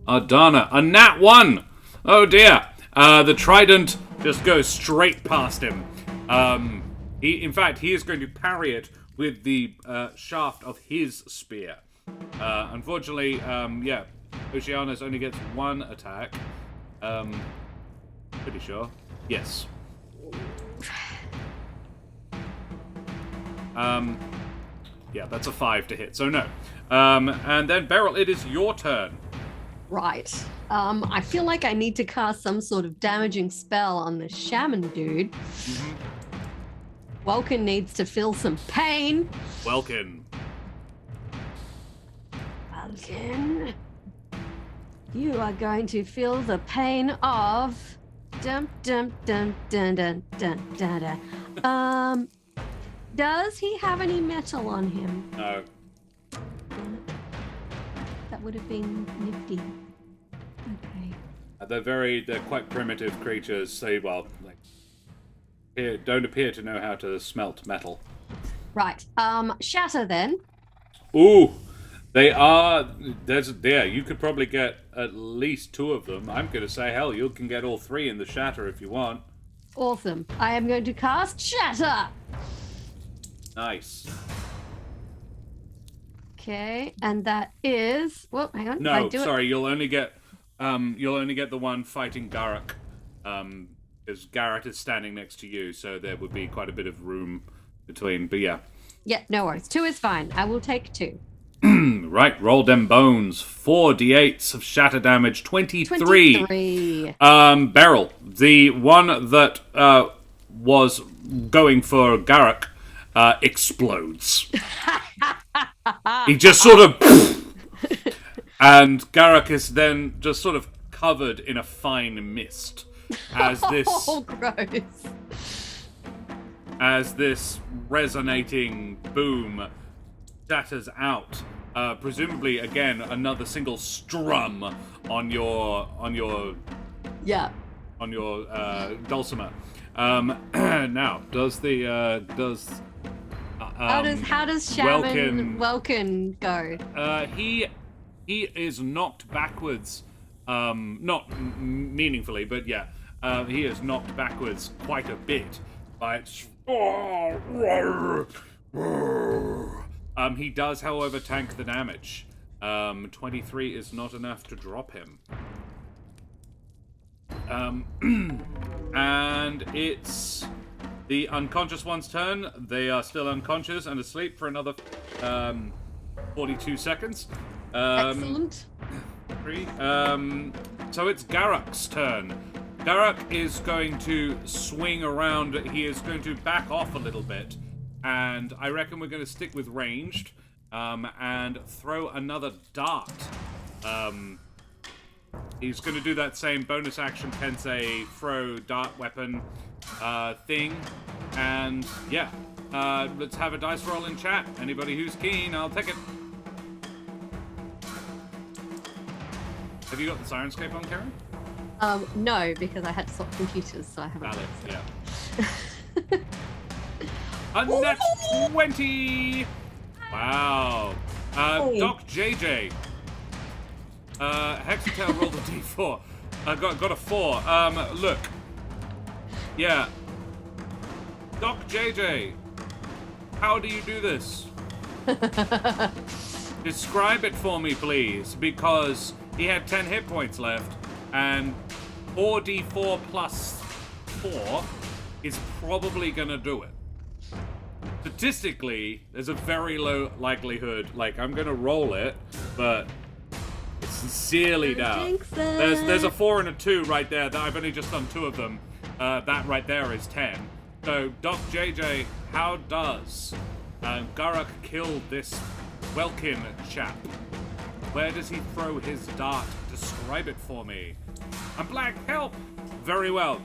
Ardana, a nat 1! Oh dear. The trident just goes straight past him. In fact, he is going to parry it with the shaft of his spear. Unfortunately, Oceanus only gets 1 attack. Pretty sure. Yes. That's a 5 to hit, so no. And then, Beryl, it is your turn. Right. I feel like I need to cast some sort of damaging spell on the shaman dude. Mm-hmm. Welkin needs to feel some pain. Welkin, you are going to feel the pain of... Dum dum dum dun dun dun dun dun. Does he have any metal on him? No. That would have been nifty. Okay. They're quite primitive creatures. They don't appear to know how to smelt metal. Right. Shatter then. Ooh. They are. You could probably get at least 2 of them. I'm going to say, hell, you can get all 3 in the shatter if you want. Awesome. I am going to cast Shatter. Nice. Okay, and that is. Well, hang on. No, sorry. You'll only get the one fighting Garrick, because Garrett is standing next to you, so there would be quite a bit of room between. But yeah. Yeah, no worries. 2 is fine. I will take 2. Right, roll them bones. 4d8s of shatter damage. 23. Beryl, the one that was going for Garrick, explodes. He just sort of And Garak is then just sort of covered in a fine mist as this Oh, gross. as this resonating boom shatters out. Presumably, again, another single strum on your Yeah. dulcimer. Now, does the How does Shaman Welkin go? he is knocked backwards, not meaningfully, but yeah, he is knocked backwards quite a bit by its. He does, however, tank the damage. 23 is not enough to drop him. And it's the unconscious one's turn. They are still unconscious and asleep for another 42 seconds. Excellent. So it's Garak's turn. Garak is going to swing around. He is going to back off a little bit. And I reckon we're going to stick with ranged. And throw another dart. He's going to do that same bonus action Tensei throw dart weapon thing. And yeah, let's have a dice roll in chat. Anybody who's keen, I'll take it. Have you got the Sirenscape on, Karen? No, because I had to swap computers, so I haven't. Valid, yeah. A net 20! Wow. Doc JJ. Hexatail rolled a d4. Got a 4. Look. Yeah. Doc JJ. How do you do this? Describe it for me, please, because he had 10 hit points left, and 4d4 plus 4 is probably gonna do it. Statistically, there's a very low likelihood, like, I'm gonna roll it, but I sincerely doubt. There's a 4 and a 2 right there, that I've only just done 2 of them. That right there is 10. So, Doc JJ, how does Garak kill this Welkin chap? Where does he throw his dart? Describe it for me. I'm black, help! Very well.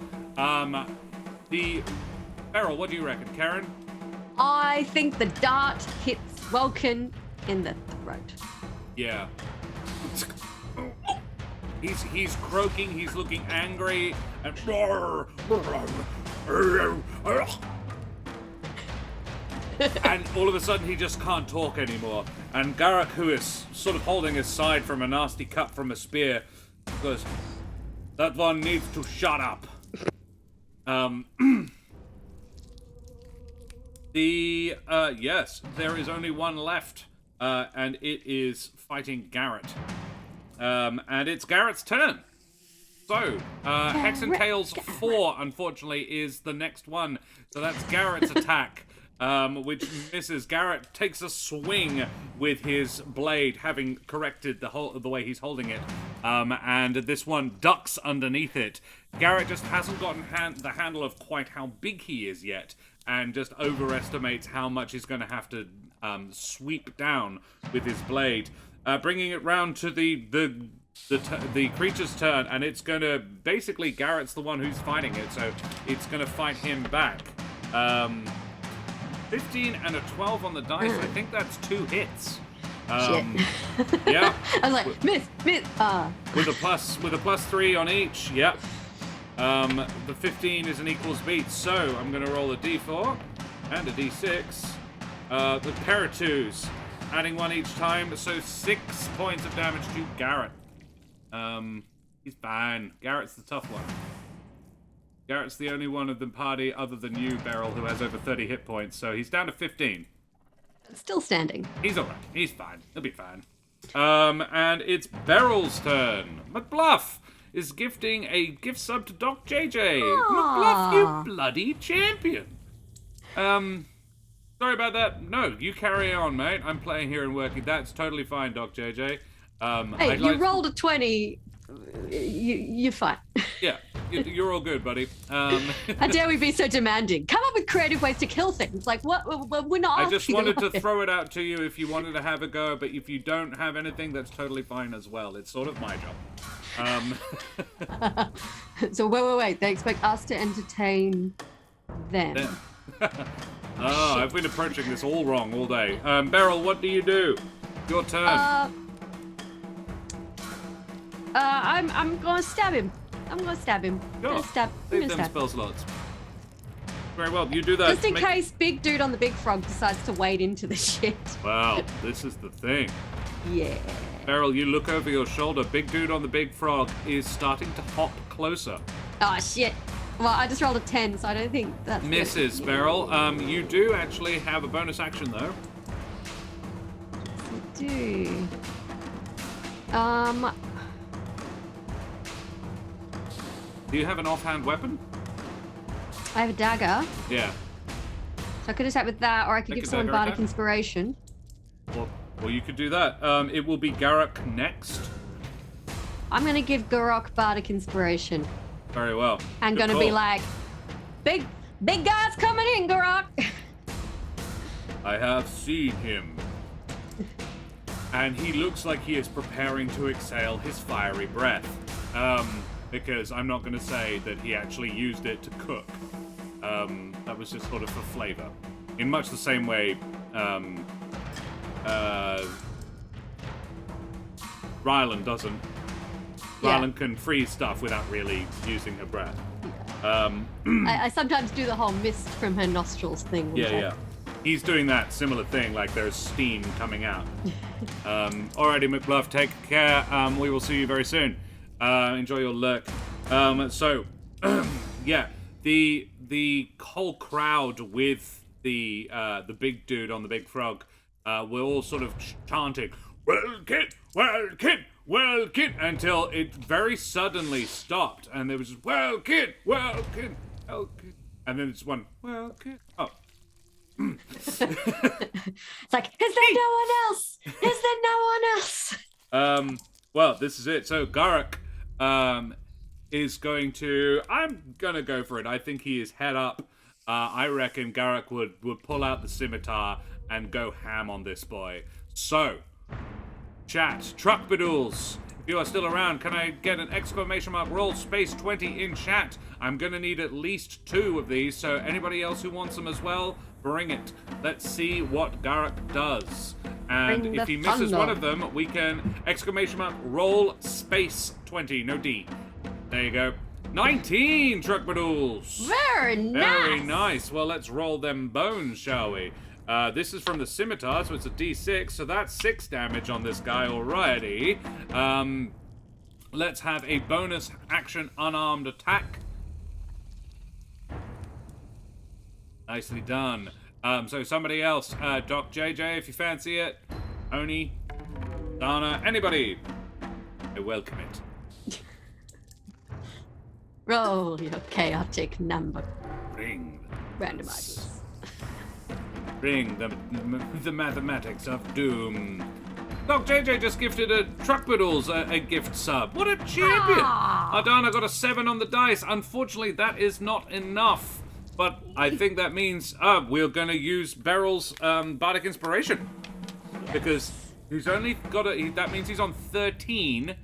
The Beryl, what do you reckon, Karen? I think the dart hits Welkin in the throat. Yeah. He's croaking, he's looking angry, and and all of a sudden he just can't talk anymore. And Garak, who is sort of holding his side from a nasty cut from a spear, goes, "That one needs to shut up." Yes, there is only one left, and it is fighting Garrett. And it's Garrett's turn. So, Hex and Tails 4, unfortunately, is the next one. So that's Garrett's attack, which misses. Garrett takes a swing with his blade, having corrected the way he's holding it. And this one ducks underneath it. Garrett just hasn't gotten the handle of quite how big he is yet, and just overestimates how much he's going to have to sweep down with his blade. Bringing it round to the creature's turn, and it's gonna basically Garrett's the one who's fighting it, so it's gonna fight him back. 15 and a 12 on the dice. I think that's 2 hits. Shit. Yeah. I was like, miss. With a plus 3 on each. Yep. The 15 is an equals beat, so I'm gonna roll a d4 and a d6. The pair of 2s. Adding 1 each time, so 6 points of damage to Garrett. He's fine. Garrett's the tough one. Garrett's the only one of the party other than you, Beryl, who has over 30 hit points, so he's down to 15. Still standing. He's alright. He's fine. He'll be fine. And it's Beryl's turn. McBluff is gifting a gift sub to Doc JJ. McBluff, you bloody champion. Sorry about that. No, you carry on, mate. I'm playing here and working. That's totally fine, Doc JJ. Hey, you rolled a 20. You're fine. Yeah. You're all good, buddy. How dare we be so demanding? Come up with creative ways to kill things. Like, what? We're not. I just wanted to throw it out to you if you wanted to have a go, but if you don't have anything, that's totally fine as well. It's sort of my job. So wait. They expect us to entertain them. I've been approaching this all wrong all day. Beryl, what do you do? Your turn. I'm gonna stab him. I'm gonna stab him. Sure. Save them spell slots. Very well, you do that. Just in case big dude on the big frog decides to wade into the shit. Wow, this is the thing. Yeah. Beryl, you look over your shoulder. Big dude on the big frog is starting to hop closer. Oh, shit. Well, I just rolled a 10, so I don't think that's... Misses, Beryl. You do actually have a bonus action, though. Yes, I do. Do you have an offhand weapon? I have a dagger. Yeah. So I could attack with that, or I could give someone bardic inspiration. Well, you could do that. It will be Garruk next. I'm going to give Garruk bardic inspiration. Very well. I'm going to be like, big guy's coming in, Garruk. I have seen him. And he looks like he is preparing to exhale his fiery breath. Because I'm not going to say that he actually used it to cook. That was just sort of for flavor. In much the same way, Rylan doesn't. Yeah. Rylan can freeze stuff without really using her breath. I sometimes do the whole mist from her nostrils thing. Yeah. He's doing that similar thing, like there's steam coming out. Alrighty, McBluff, take care. We will see you very soon. Enjoy your lurk. Yeah, the whole crowd with the big dude on the big frog, we're all sort of chanting, "Well, kid, until it very suddenly stopped, and there was just, well, kid, and then it's one, well, kid, oh. It's like, is there no one else? Is there no one else? Well, this is it. So Garruk is going to... I'm going to go for it. I think he is head up. I reckon Garruk would pull out the scimitar and go ham on this boy. So, chat, truck badoodles, if you are still around, can I get an exclamation mark roll space 20 in chat? I'm going to need at least 2 of these, so anybody else who wants them as well, bring it. Let's see what Garruk does. And if he misses one of them, we can exclamation mark roll space 20, no D. There you go. 19 truck badoodles. Very nice. Very nice. Well, let's roll them bones, shall we? This is from the scimitar, so it's a D6, so that's 6 damage on this guy already. Let's have a bonus action unarmed attack. Nicely done. So somebody else, Doc JJ, if you fancy it. Oni, Dana, anybody. I welcome it. Roll your chaotic number. Bring Randomizers. Bring the mathematics of doom. Doc JJ just gifted a Truck Badoodles a gift sub. What a champion! Ardana got a 7 on the dice. Unfortunately, that is not enough. But I think that means we're going to use Beryl's Bardic Inspiration. Because he's only got that means he's on 13.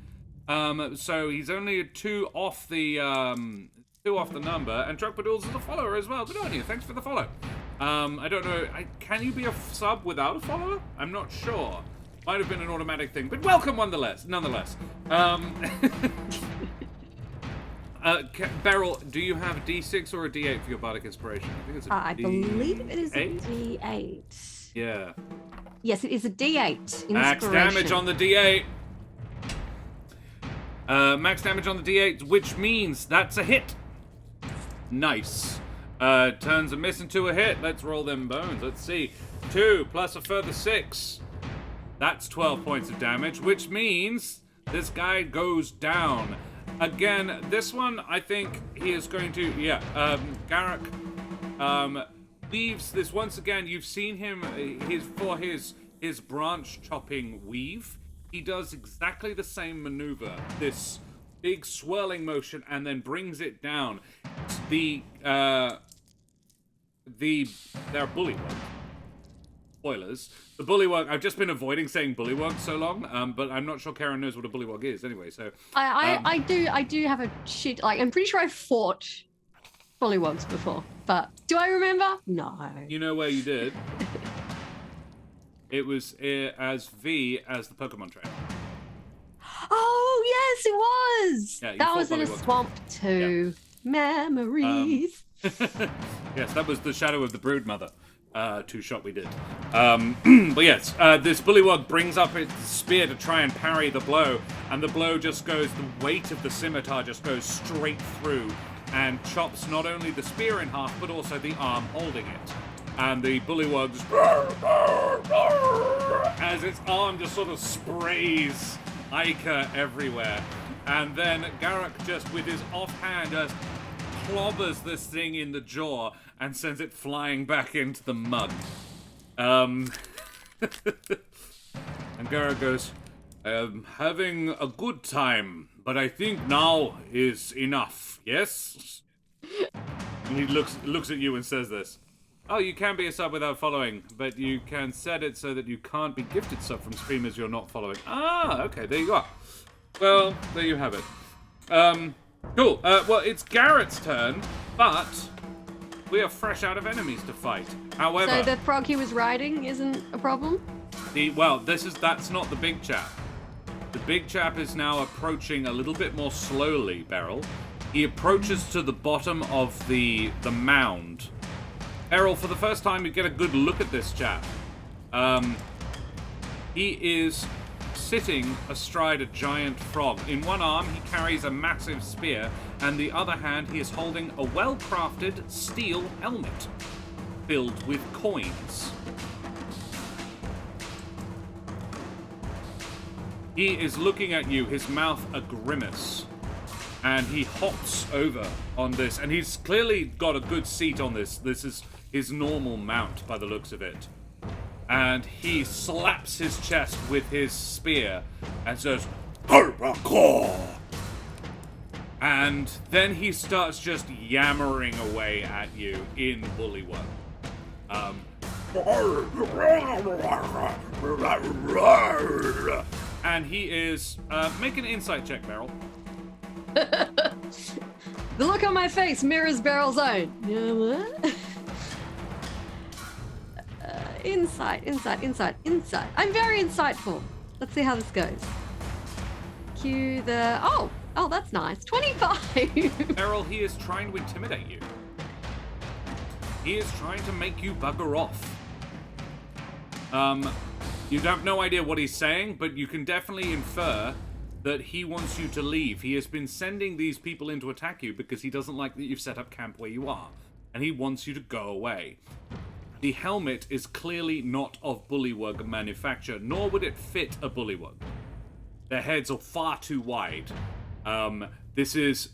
So he's only 2 off the number. And Truck Badoodles is a follower as well. Good on you. Thanks for the follow. I don't know. Can you be a sub without a follower? I'm not sure. Might have been an automatic thing, but welcome nonetheless. Beryl, do you have a D6 or a D8 for your Bardic Inspiration? I think it's I believe it is a D8. Yeah. Yes, it is a D8. Max damage on the D8. Max damage on the D8, which means that's a hit. Nice. Turns a miss into a hit. Let's roll them bones. Let's see. 2 plus a further 6. That's 12 points of damage, which means this guy goes down. Again, this one, I think he is going to... Yeah, Garruk weaves this once again. You've seen him for his branch chopping weave. He does exactly the same maneuver. This big swirling motion and then brings it down. They're bullywug. Spoilers. The bullywug. I've just been avoiding saying bullywug so long, but I'm not sure Karen knows what a bullywug is. Anyway, so I do have a shit. Like, I'm pretty sure I fought bullywugs before, but do I remember? No. You know where you did? It was as V as the Pokemon trainer. Oh yes, it was. Yeah, that was in a swamp too. Yeah. Memories. Yes, that was the Shadow of the Broodmother. Two-shot we did. But yes, this bullywug brings up its spear to try and parry the blow, and the blow just goes, the weight of the scimitar just goes straight through and chops not only the spear in half, but also the arm holding it. And the bullywug just, as its arm just sort of sprays ichor everywhere. And then Garruk just, with his offhand, just clobbers this thing in the jaw and sends it flying back into the mud. And Garruk goes, I am having a good time, but I think now is enough, yes? And he looks at you and says this. Oh, you can be a sub without following, but you can set it so that you can't be gifted sub from streamers you're not following. Ah, okay, there you go. Well, there you have it. Cool. Well, it's Garrett's turn, but we are fresh out of enemies to fight. However, so the frog he was riding isn't a problem? That's not the big chap. The big chap is now approaching a little bit more slowly, Beryl. He approaches to the bottom of the mound. Beryl, for the first time, you get a good look at this chap. He is sitting astride a giant frog. In one arm, he carries a massive spear, and the other hand, he is holding a well-crafted steel helmet filled with coins. He is looking at you, his mouth a grimace, and he hops over on this, and he's clearly got a good seat on this. This is his normal mount by the looks of it. And he slaps his chest with his spear and says, "Harpacore!" And then he starts just yammering away at you in Bullywug. And he is... make an insight check, Beryl. The look on my face mirrors Beryl's own. You know what? Insight. I'm very insightful. Let's see how this goes. Cue the... Oh, that's nice. 25. Beryl, he is trying to intimidate you. He is trying to make you bugger off. You have no idea what he's saying, but you can definitely infer that he wants you to leave. He has been sending these people in to attack you because he doesn't like that you've set up camp where you are, and he wants you to go away. The helmet is clearly not of bullywug manufacture, nor would it fit a bullywug. Their heads are far too wide. This is...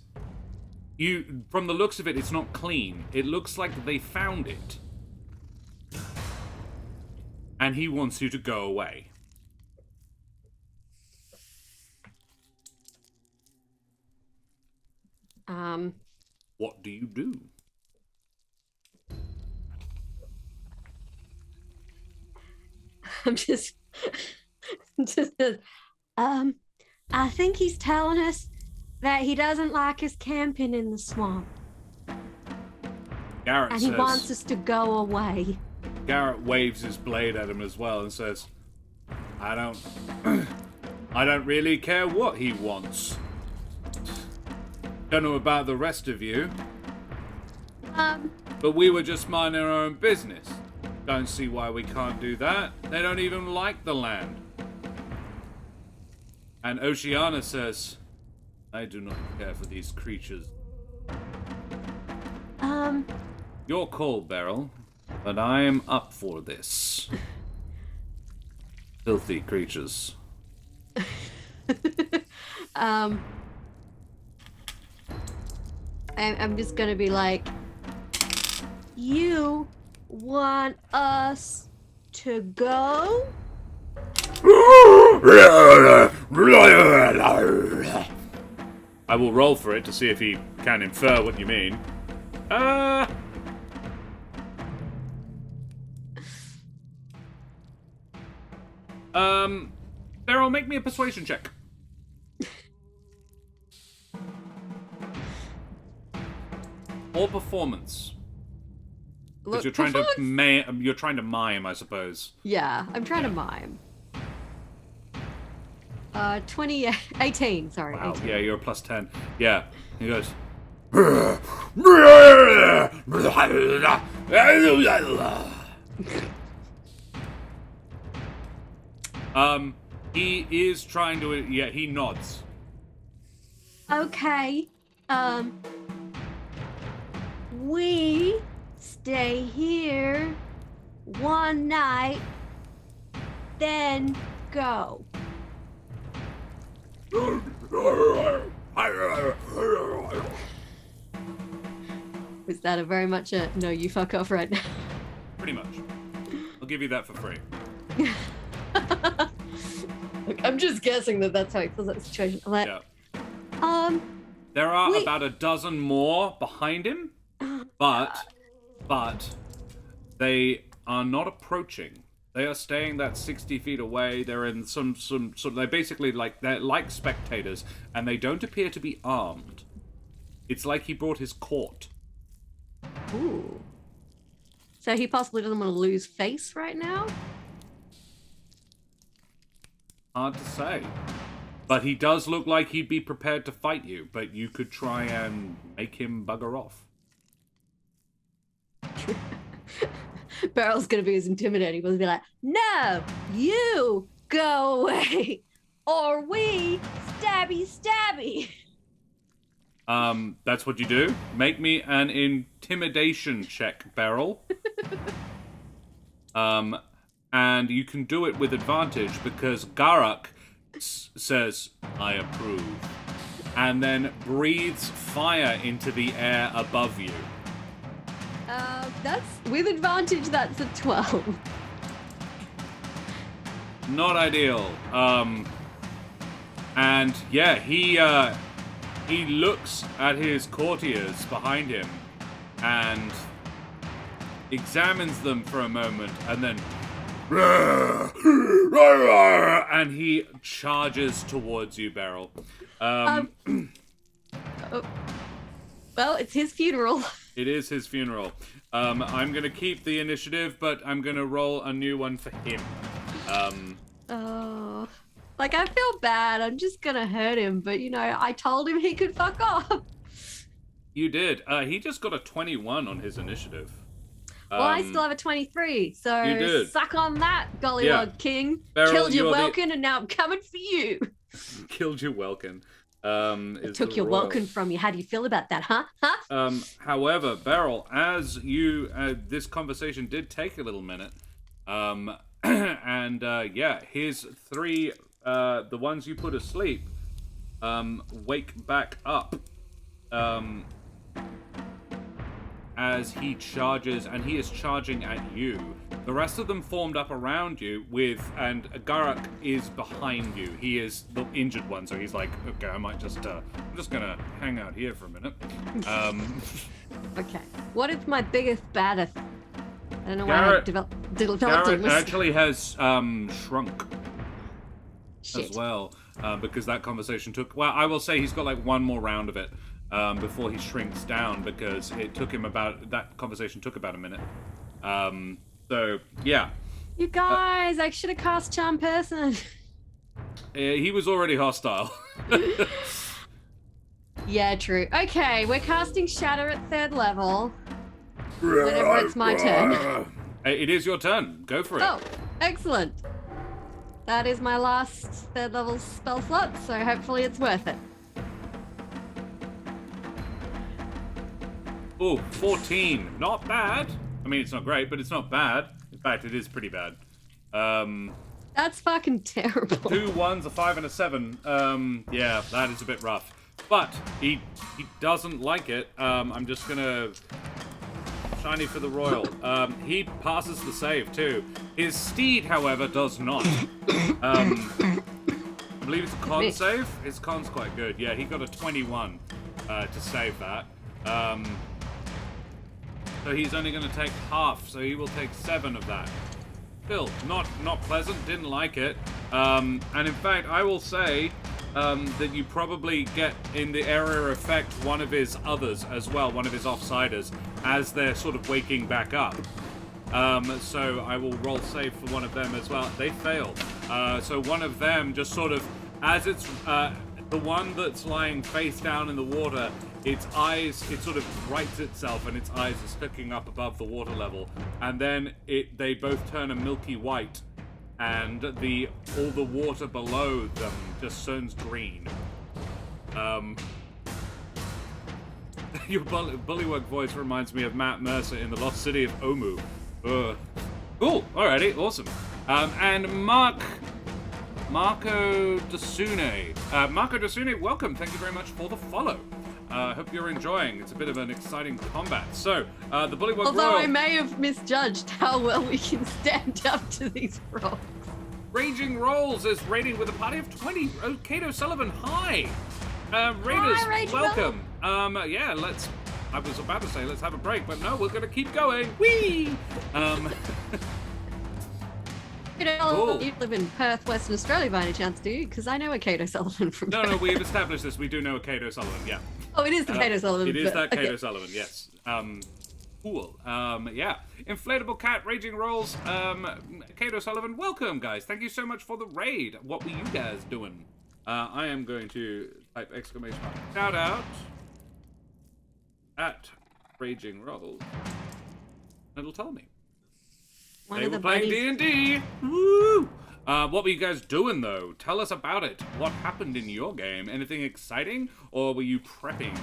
From the looks of it, it's not clean. It looks like they found it. And he wants you to go away. What do you do? I'm just I think he's telling us that he doesn't like us camping in the swamp. Garrett and he wants us to go away. Garrett waves his blade at him as well and says, I don't really care what he wants. Don't know about the rest of you. But we were just minding our own business. Don't see why we can't do that. They don't even like the land. And Oceana says, I do not care for these creatures. Your call, Beryl, but I am up for this. Filthy creatures. I'm just gonna be like, you want us to go? I will roll for it to see if he can infer what you mean. Beryl, make me a persuasion check. Or performance. Because you're trying to mime, I suppose. Yeah, I'm trying to mime. 18, sorry. Wow, 18. yeah, you're a plus 10. Yeah, he goes... He is trying to... Yeah, he nods. Okay, we stay here one night, then go. Is that a very much a no, you fuck off right now? Pretty much. I'll give you that for free. Look, I'm just guessing that that's how he feels that situation. I'm like, Yeah. There are about a dozen more behind him, but they are not approaching. They are staying that 60 feet away. They're in some they're basically they're like spectators, and they don't appear to be armed. It's like he brought his court. ooh. So he possibly doesn't want to lose face right now? Hard to say. But he does look like he'd be prepared to fight you, but you could try and make him bugger off. Beryl's gonna be as intimidating. He'll be like, no, you go away, or we stabby stabby. That's what you do. Make me an intimidation check, Beryl. And you can do it with advantage because Garak says, I approve, and then breathes fire into the air above you. That's with advantage. That's a 12. Not ideal. And yeah, he looks at his courtiers behind him and examines them for a moment, and then and he charges towards you, Beryl. Well, it's his funeral. It is his funeral. I'm gonna keep the initiative, but I'm gonna roll a new one for him. Oh, like I feel bad. I'm just gonna hurt him, but you know, I told him he could fuck off. You did. He just got a 21 on his initiative. Well, I still have a 23, so You did. suck on that, Gollywog Yeah. King. Beryl, Killed your you're the- Welkin, and now I'm coming for you. Killed your Welkin. Took your Welkin from you. How do you feel about that, huh? Huh? However, Beryl, as you, this conversation did take a little minute, and yeah, his three, the ones you put asleep, wake back up, as he charges, and he is charging at you. The rest of them formed up around you and Garak is behind you. He is the injured one, so he's like, okay, I'm just gonna hang out here for a minute. Okay. What is my biggest baddest? I don't know why I Garrett- developed Garak it. actually has shrunk Shit. as well, because that conversation took, well, I will say he's got like one more round of it before he shrinks down, because that conversation took about a minute. So, yeah. You guys, I should have cast Charm Person. He was already hostile. Yeah, true. Okay, we're casting Shatter at 3rd level. Whenever it's my turn. It is your turn. Go for it. Oh, excellent. That is my last 3rd level spell slot, so hopefully it's worth it. Ooh, 14. Not bad. I mean, it's not great, but it's not bad. In fact, it is pretty bad. That's fucking terrible. 2 1s, a 5, and a 7. Yeah, that is a bit rough. But he doesn't like it. I'm just gonna shiny for the royal. He passes the save too. His steed, however, does not. I believe it's a con save. His con's quite good. Yeah, he got a 21 to save that. So he's only going to take half, so he will take 7 of that. Still, not pleasant, didn't like it. And in fact, I will say that you probably get in the area effect one of his others as well, one of his offsiders, as they're sort of waking back up. So I will roll save for one of them as well. They failed. So one of them just sort of, as it's the one that's lying face down in the water, its eyes, it sort of rights itself and its eyes are sticking up above the water level. And then they both turn a milky white, and all the water below them just turns green. Your bullywug voice reminds me of Matt Mercer in The Lost City of Omu. Cool, alrighty, awesome. And Marco Dasune. Marco Dasune, welcome. Thank you very much for the follow. Hope you're enjoying. It's a bit of an exciting combat. So, the Bullywug Although Royal... I may have misjudged how well we can stand up to these frogs. Raging Rolls is raiding with a party of 20. Oh, Kate O'Sullivan, hi. Raiders, Hi, welcome. Yeah, let's... I was about to say let's have a break, but no, we're going to keep going. Whee! You live in Perth, Western Australia by any chance, do you? Because I know a Kate O'Sullivan from Perth. No, we've established this. We do know a Kate O'Sullivan, yeah. Oh, it is the Kate O'Sullivan. It is that Kate okay. O'Sullivan, yes. Cool. Yeah. Inflatable Cat, Raging Rolls, Kate O'Sullivan, welcome, guys. Thank you so much for the raid. What were you guys doing? I am going to type exclamation mark shout out at Raging Rolls. It'll tell me. They were playing D&D. Woo! What were you guys doing, though? Tell us about it. What happened in your game? Anything exciting? Or were you prepping?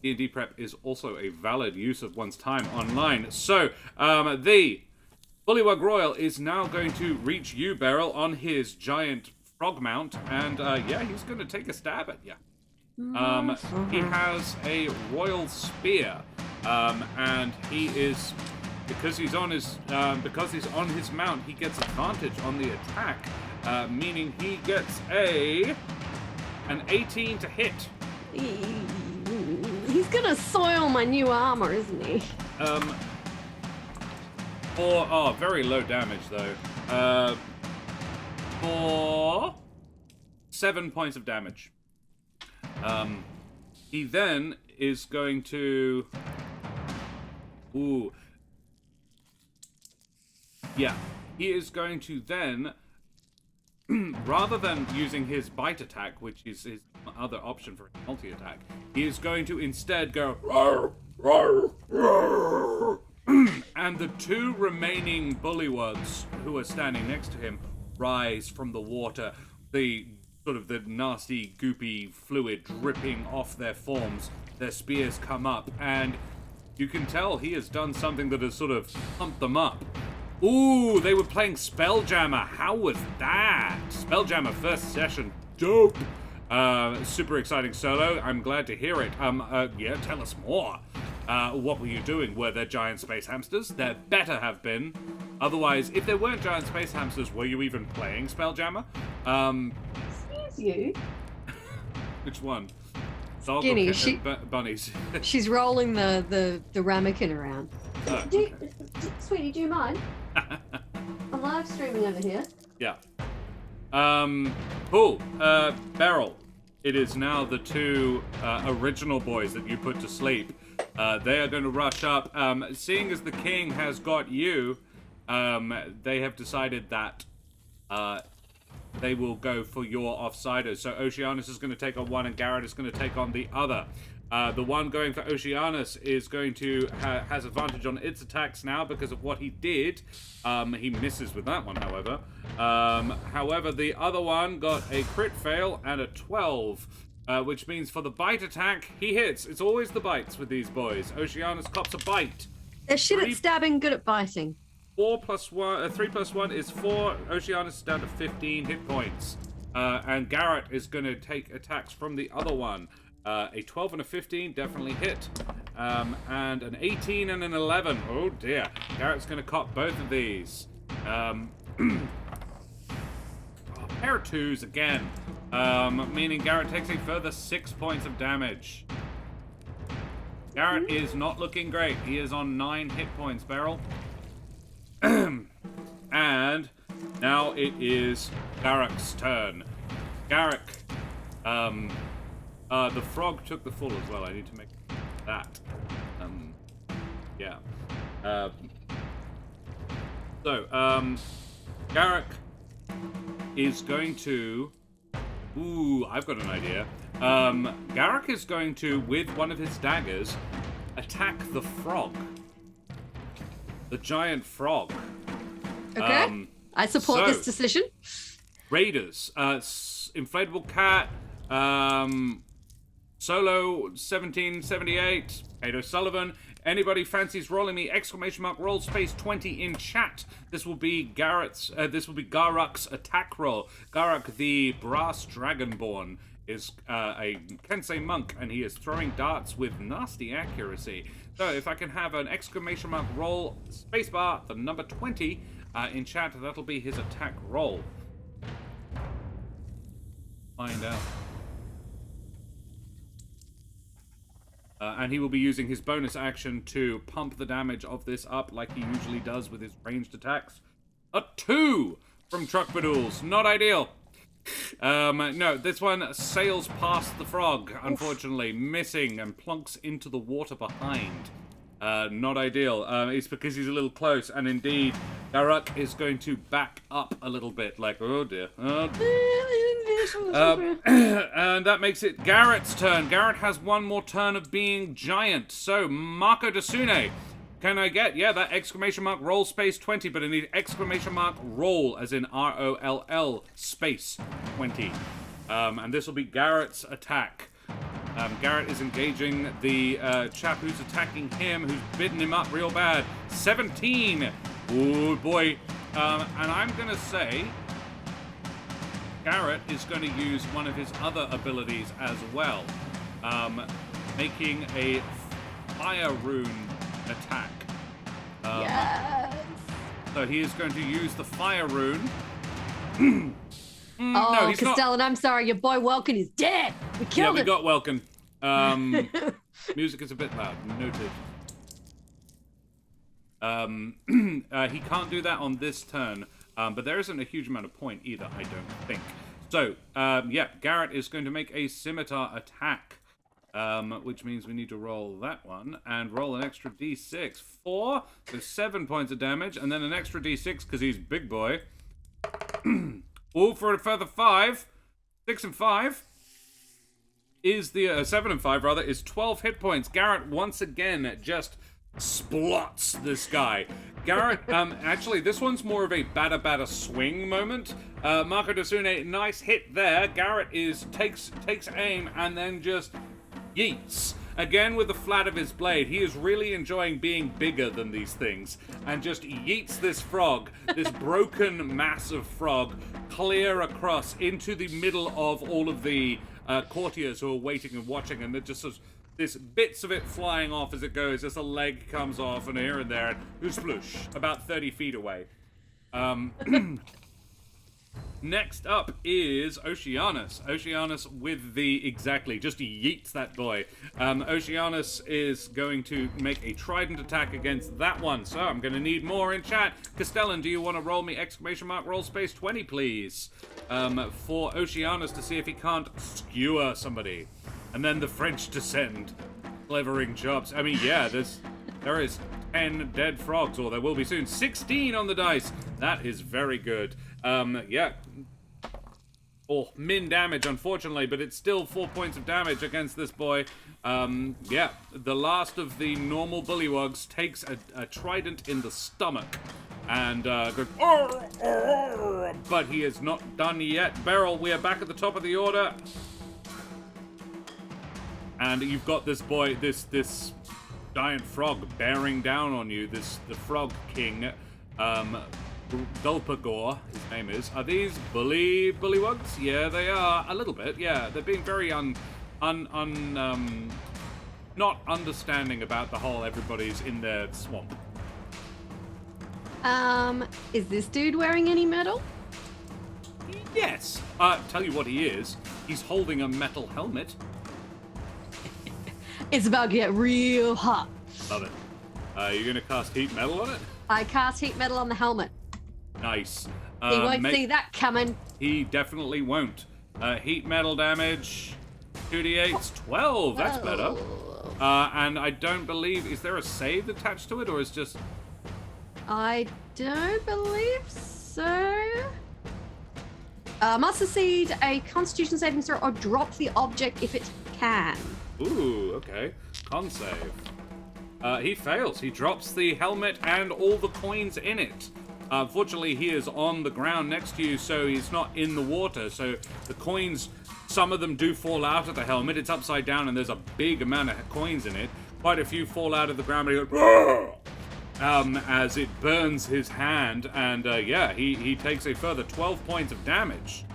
D&D prep is also a valid use of one's time online. So, the Bullywug Royal is now going to reach you, Beryl, on his giant frog mount. And, yeah, he's going to take a stab at you. He has a royal spear. And he is... Because he's on his mount, he gets advantage on the attack, meaning he gets an 18 to hit. He's gonna soil my new armor, isn't he? Very low damage though. For 7 points of damage. He then is going to. Yeah, he is going to then, rather than using his bite attack, which is his other option for multi-attack, he is going to instead go, roar, roar, roar. And the 2 remaining bullywugs who are standing next to him rise from the water, the nasty, goopy fluid dripping off their forms. Their spears come up, and you can tell he has done something that has sort of pumped them up. Ooh, they were playing Spelljammer. How was that? Spelljammer first session. Dope. Super exciting solo. I'm glad to hear it. Yeah, tell us more. What were you doing? Were there giant space hamsters? There better have been. Otherwise, if there weren't giant space hamsters, were you even playing Spelljammer? Excuse you? Which one? Dog Skinny, or bunnies? She's rolling the ramekin around. Sweetie, do you mind? I'm live streaming over here. Yeah. Cool. Beryl, it is now the 2 original boys that you put to sleep. They are going to rush up. Seeing as the king has got you, they have decided that they will go for your offsiders. So Oceanus is going to take on one, and Garrett is going to take on the other. The one going for Oceanus is going to has advantage on its attacks now because of what he did. He misses with that one, however. However, the other one got a crit fail and a 12, which means for the bite attack, he hits. It's always the bites with these boys. Oceanus cops a bite. They're shit at stabbing, good at biting. 3 plus 1 is 4. Oceanus is down to 15 hit points. And Garrett is going to take attacks from the other one. A 12 and a 15 definitely hit. And an 18 and an 11. Oh dear. Garrett's going to cop both of these. pair of 2s again, meaning Garrett takes a further 6 points of damage. Garrett is not looking great. He is on 9 hit points, Beryl. And now it is Garrick's turn. Garrick, the frog took the full as well. I need to make that. Yeah. Garrick is going to... Ooh, I've got an idea. Garrick is going to, with one of his daggers, attack the frog. The giant frog. Okay. I support this decision. Raiders. Inflatable Cat. Solo 1778. Kate O'Sullivan. Anybody fancies rolling me !roll space 20 in chat? This will be Garrett's. This will be Garruk's attack roll. Garruk, the brass dragonborn, is a Kensei monk, and he is throwing darts with nasty accuracy. So if I can have an !roll spacebar, the number 20 in chat, that'll be his attack roll. Find out. And he will be using his bonus action to pump the damage of this up like he usually does with his ranged attacks. A 2 from Truckbadoodles. Not ideal. No, this one sails past the frog, unfortunately, missing and plunks into the water behind. Not ideal. It's because he's a little close, and indeed, Garruk is going to back up a little bit, like, oh dear. And that makes it Garrett's turn. Garrett has one more turn of being giant. So, Marco Dasune, can I get, that !roll space 20, but I need !roll, as in ROLL space 20. And this will be Garrett's attack. Garrett is engaging the chap who's attacking him, who's bitten him up real bad. 17! Oh boy. And I'm going to say Garrett is going to use one of his other abilities as well, making a fire rune attack. Yes! So he is going to use the fire rune. No, Castellan, I'm sorry, your boy Welkin is dead! We killed him! Yeah, we got Welkin. Music is a bit loud. Noted. He can't do that on this turn, but there isn't a huge amount of point either, I don't think. So, Garrett is going to make a scimitar attack, which means we need to roll that one, and roll an extra d6. 4, so 7 points of damage, and then an extra d6, because he's big boy. All for a further 5. 6 and 5 is the 7 and 5 rather is 12 hit points. Garrett once again just splots this guy. Garrett, actually, this one's more of a bada swing moment. Marco Dasune, nice hit there. Garrett takes aim and then just yeets. Again with the flat of his blade. He is really enjoying being bigger than these things. And just yeets this frog, this broken mass of frog, clear across into the middle of all of the courtiers who are waiting and watching. And they're just this bits of it flying off as it goes. Just a leg comes off and here and there. And sploosh, about 30 feet away. Next up is Oceanus. Oceanus with just yeets that boy. Oceanus is going to make a trident attack against that one. So I'm going to need more in chat. Castellan, do you want to roll me !roll space 20, please? For Oceanus to see if he can't skewer somebody. And then the French descend. Clevering chops. I mean, yeah, there is 10 dead frogs, or there will be soon. 16 on the dice. That is very good. Min damage, unfortunately, but it's still 4 points of damage against this boy. The last of the normal bullywugs takes a trident in the stomach and goes, but he is not done yet. Beryl, we are back at the top of the order. And you've got this boy, this giant frog bearing down on you, the frog king, Gulpagore, his name is. Are these bullywugs? Yeah, they are. A little bit, yeah. They're being very not understanding about the whole everybody's in their swamp. Is this dude wearing any metal? Yes. Tell you what he is. He's holding a metal helmet. It's about to get real hot. Love it. You're going to cast heat metal on it? I cast heat metal on the helmet. Nice. He won't see that coming. He definitely won't. Heat metal damage, 2d8s, 12. That's better. And I don't believe... Is there a save attached to it, or is just... I don't believe so. Must succeed a Constitution saving throw or drop the object if it can. Ooh, okay. Con save. He fails. He drops the helmet and all the coins in it. Fortunately, he is on the ground next to you, so he's not in the water. So the coins, some of them do fall out of the helmet. It's upside down, and there's a big amount of coins in it. Quite a few fall out of the ground, but he goes, as it burns his hand, and he takes a further 12 points of damage.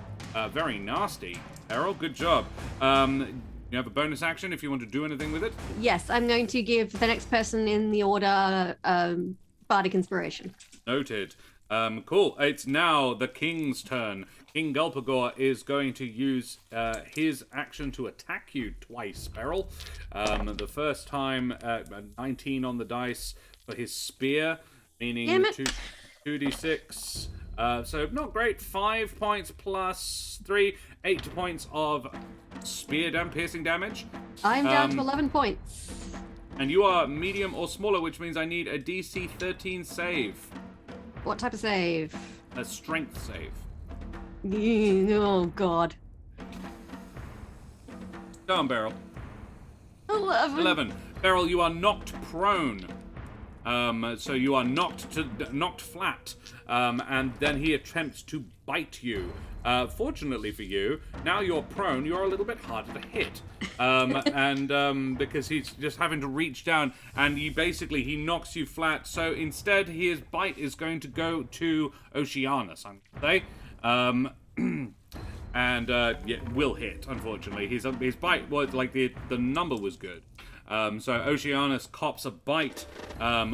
Very nasty. Beryl, good job. You have a bonus action if you want to do anything with it? Yes, I'm going to give the next person in the order Bardic Inspiration. Noted. Cool. It's now the king's turn. King Gulpagor is going to use his action to attack you twice, Beryl. The first time, 19 on the dice for his spear, meaning 2d6. So not great. 5 points plus 3, 8 points of spear piercing damage. I'm down to 11 points. And you are medium or smaller, which means I need a DC 13 save. What type of save? A strength save. Oh, God. Go on, Beryl. 11. Beryl, you are knocked prone. So you are knocked flat. And then he attempts to bite you. Fortunately for you, now you're prone, you're a little bit harder to hit. Because he's just having to reach down, and he knocks you flat. So instead, his bite is going to go to Oceanus, I'm going to say. Will hit, unfortunately. His bite was, like, the number was good. So Oceanus cops a bite,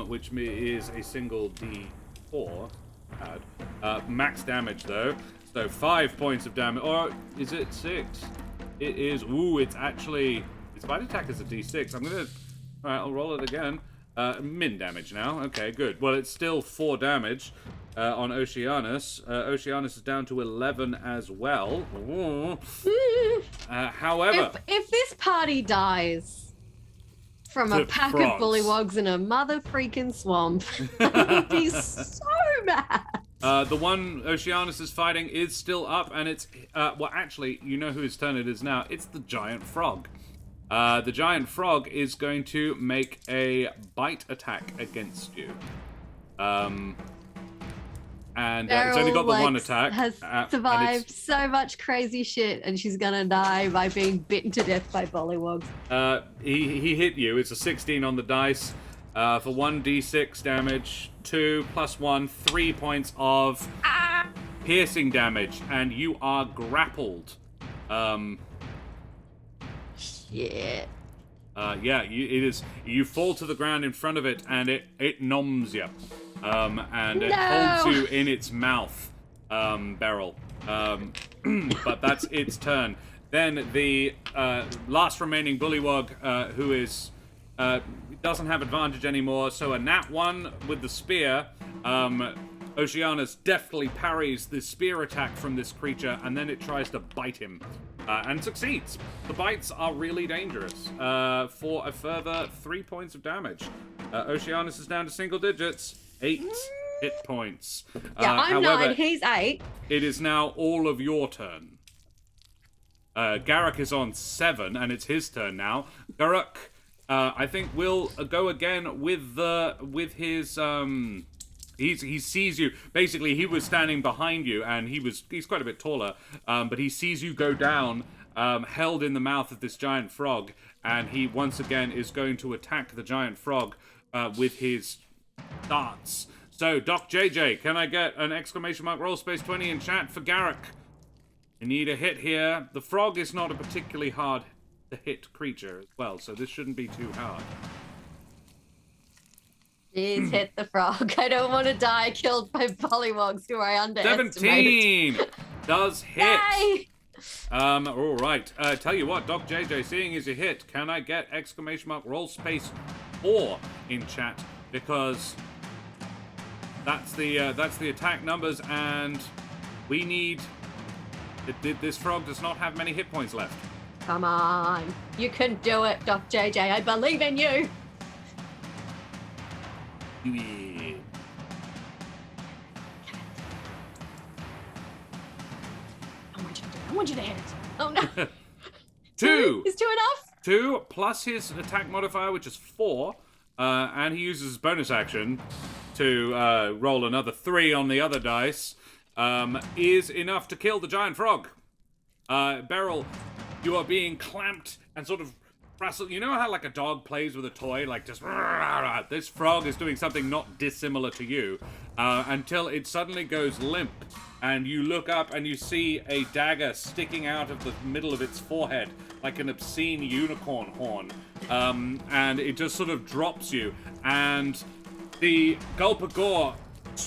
which is a single D4. Max damage, though. So 5 points of damage. Or is it 6? It is. Ooh, it's actually... His bite attack is a D6. I'm going to... Alright, I'll roll it again. Min damage now. Okay, good. Well, it's still 4 damage on Oceanus. Oceanus is down to 11 as well. However... If this party dies from a pack of bullywogs in a mother freaking swamp, I'd be so mad. The one Oceanus is fighting is still up, and it's... well, actually, you know whose turn it is now. It's the giant frog. The giant frog is going to make a bite attack against you. It's only got the one attack. Has survived so much crazy shit, and she's gonna die by being bitten to death by bullywogs. He hit you. It's a 16 on the dice. For 1d6 damage, 2 plus 1, 3 points of piercing damage, and you are grappled. Shit. It is. You fall to the ground in front of it, and it noms you, and it holds you in its mouth, Beryl. But that's its turn. Then the last remaining bullywog, who is doesn't have advantage anymore, so a nat 1 with the spear. Oceanus deftly parries the spear attack from this creature, and then it tries to bite him. And succeeds. The bites are really dangerous. For a further 3 points of damage. Oceanus is down to single digits. 8 hit points. I'm however, 9, he's 8. It is now all of your turn. Garruk is on 7, and it's his turn now. Garruk, I think will go again with his he sees you. Basically, he was standing behind you, and he's quite a bit taller, but he sees you go down, held in the mouth of this giant frog, and he once again is going to attack the giant frog with his darts. So, Doc JJ, can I get an exclamation mark roll space 20 in chat for Garruk? You need a hit here. The frog is not a particularly hard to hit creature as well, so this shouldn't be too hard. Please hit the frog. I don't want to die killed by pollywogs who I underestimated. 17! does hit. Yay! All right. Tell you what, Doc JJ, seeing as a hit, can I get !roll space 4 in chat, because that's the attack numbers, and we need. This frog does not have many hit points left. Come on. You can do it, Doc JJ. I believe in you. Yeah. I want you to hit it. Oh, no. 2. Is 2 enough? 2 plus his attack modifier, which is 4, and he uses his bonus action to roll another 3 on the other dice, is enough to kill the giant frog. Beryl, you are being clamped and sort of wrestled. You know how like a dog plays with a toy, like just this frog is doing something not dissimilar to you, until it suddenly goes limp, and you look up and you see a dagger sticking out of the middle of its forehead like an obscene unicorn horn, and it just sort of drops you, and the Gulpagore,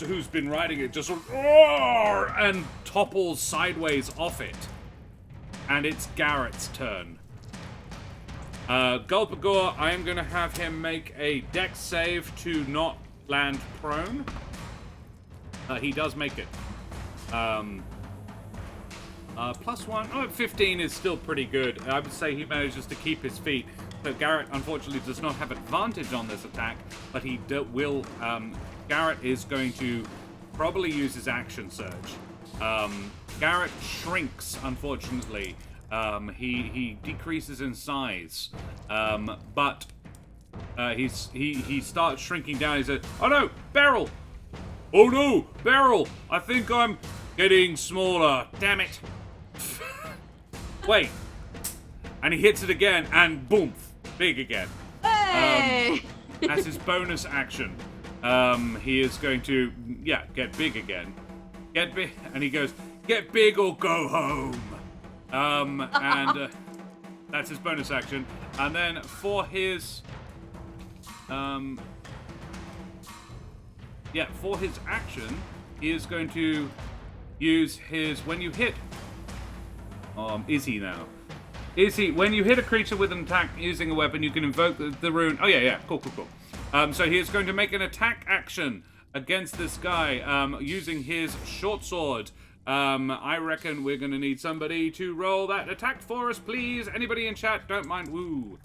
who's been riding it, just sort of and topples sideways off it, and it's Garrett's turn. Gulpagore, I am going to have him make a dex save to not land prone. He does make it. +1. Oh, 15 is still pretty good. I would say he manages to keep his feet. So Garrett, unfortunately, does not have advantage on this attack, but he will. Garrett is going to probably use his action surge. Garrett shrinks, unfortunately. He decreases in size, but he starts shrinking down. He says, "Oh no, Beryl! Oh no, Beryl! I think I'm getting smaller. Damn it!" Wait, and he hits it again, and boom, big again. Hey! As his bonus action, he is going to get big again. Get big, and he goes, "Get big or go home." And that's his bonus action. And then for his for his action, he is going to use his when you hit is he now? Is he when you hit a creature with an attack using a weapon, you can invoke the rune. Oh yeah, cool. So he is going to make an attack action against this guy, using his short sword. I reckon we're going to need somebody to roll that attack for us, please. Anybody in chat, don't mind. Woo.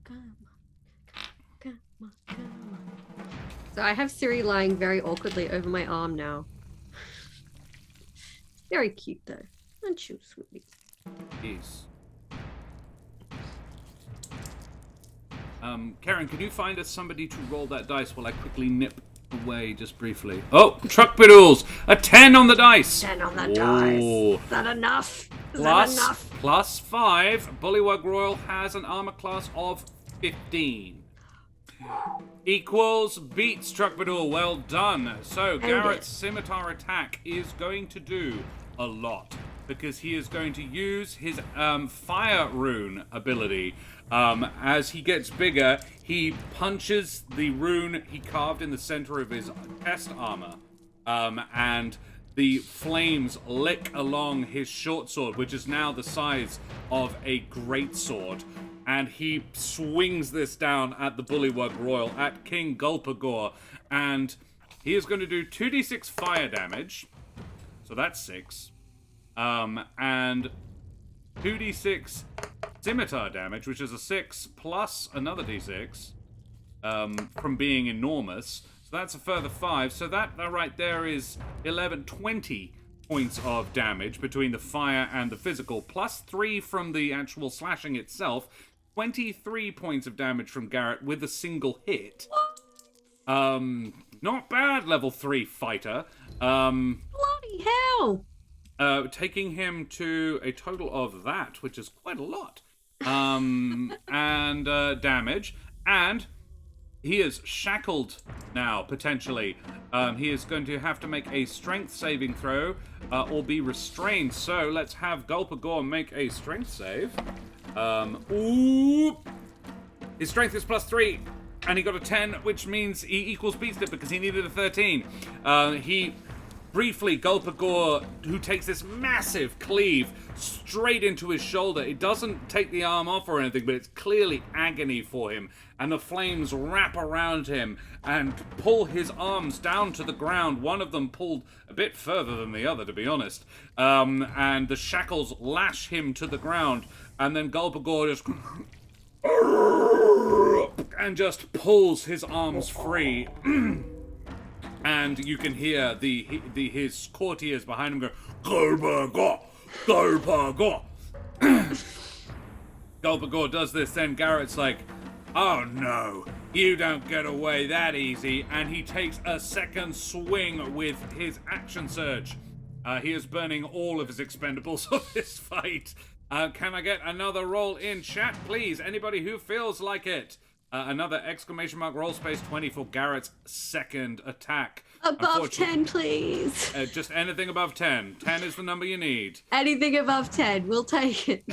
Come on. So I have Siri lying very awkwardly over my arm now. Very cute, though. Aren't you, sweetie? Yes. Karen, can you find us somebody to roll that dice while I quickly nip away just briefly? Oh, truck pedals! A 10 on the dice! 10 on the dice. Is that enough? Is that enough? Plus 5. Bullywug Royal has an armor class of 15. Equals beats Truck Pedal. Well done. So Garrett's scimitar attack is going to do a lot, because he is going to use his fire rune ability. As he gets bigger, he punches the rune he carved in the center of his chest armor, and the flames lick along his short sword, which is now the size of a great sword, and he swings this down at the Bullywug Royal, at King Gulpagore, and he is going to do 2d6 fire damage, so that's 6, and 2d6 scimitar damage, which is a 6 plus another d6 from being enormous. So that's a further 5. So that right there is 20 points of damage between the fire and the physical, plus 3 from the actual slashing itself. 23 points of damage from Garrett with a single hit. Not bad, level 3 fighter. Bloody hell! Taking him to a total of that, which is quite a lot. And damage. And he is shackled now, potentially. He is going to have to make a strength saving throw, or be restrained. So let's have Gulpagore make a strength save. His strength is plus 3, and he got a 10, which means he beats it because he needed a 13. He briefly, Gulpagore, who takes this massive cleave straight into his shoulder. It doesn't take the arm off or anything, but it's clearly agony for him. And the flames wrap around him and pull his arms down to the ground. One of them pulled a bit further than the other, to be honest. And the shackles lash him to the ground. And then Gulpagore just pulls his arms free. And you can hear his courtiers behind him go, Gulpagore! Gulpagore! Gulpagore does this, then Garrett's like, oh no, you don't get away that easy, and he takes a second swing with his action surge. He is burning all of his expendables of this fight. Can I get another roll in chat, please? Anybody who feels like it. Another exclamation mark roll space 20 for Garrett's second attack. Above 10, please. Just anything above 10. 10 is the number you need. Anything above 10, we'll take it.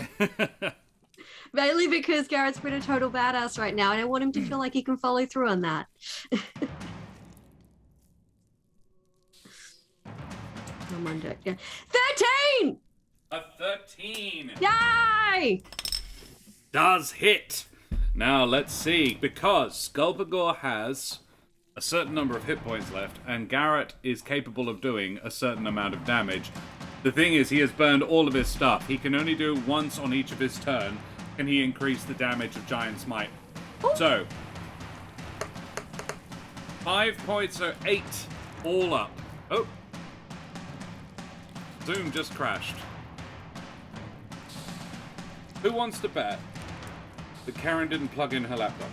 Mainly because Garrett's been a total badass right now, and I want him to feel like he can follow through on that. I'm on deck. 13! A 13! Yay! Does hit. Now, let's see, because Gulpagore has a certain number of hit points left, and Garrett is capable of doing a certain amount of damage. The thing is, he has burned all of his stuff. He can only do once on each of his turn, and he increase the damage of Giant Smite. Ooh. So, 5 points are 8, all up. Oh. Zoom just crashed. Who wants to bet that Karen didn't plug in her laptop?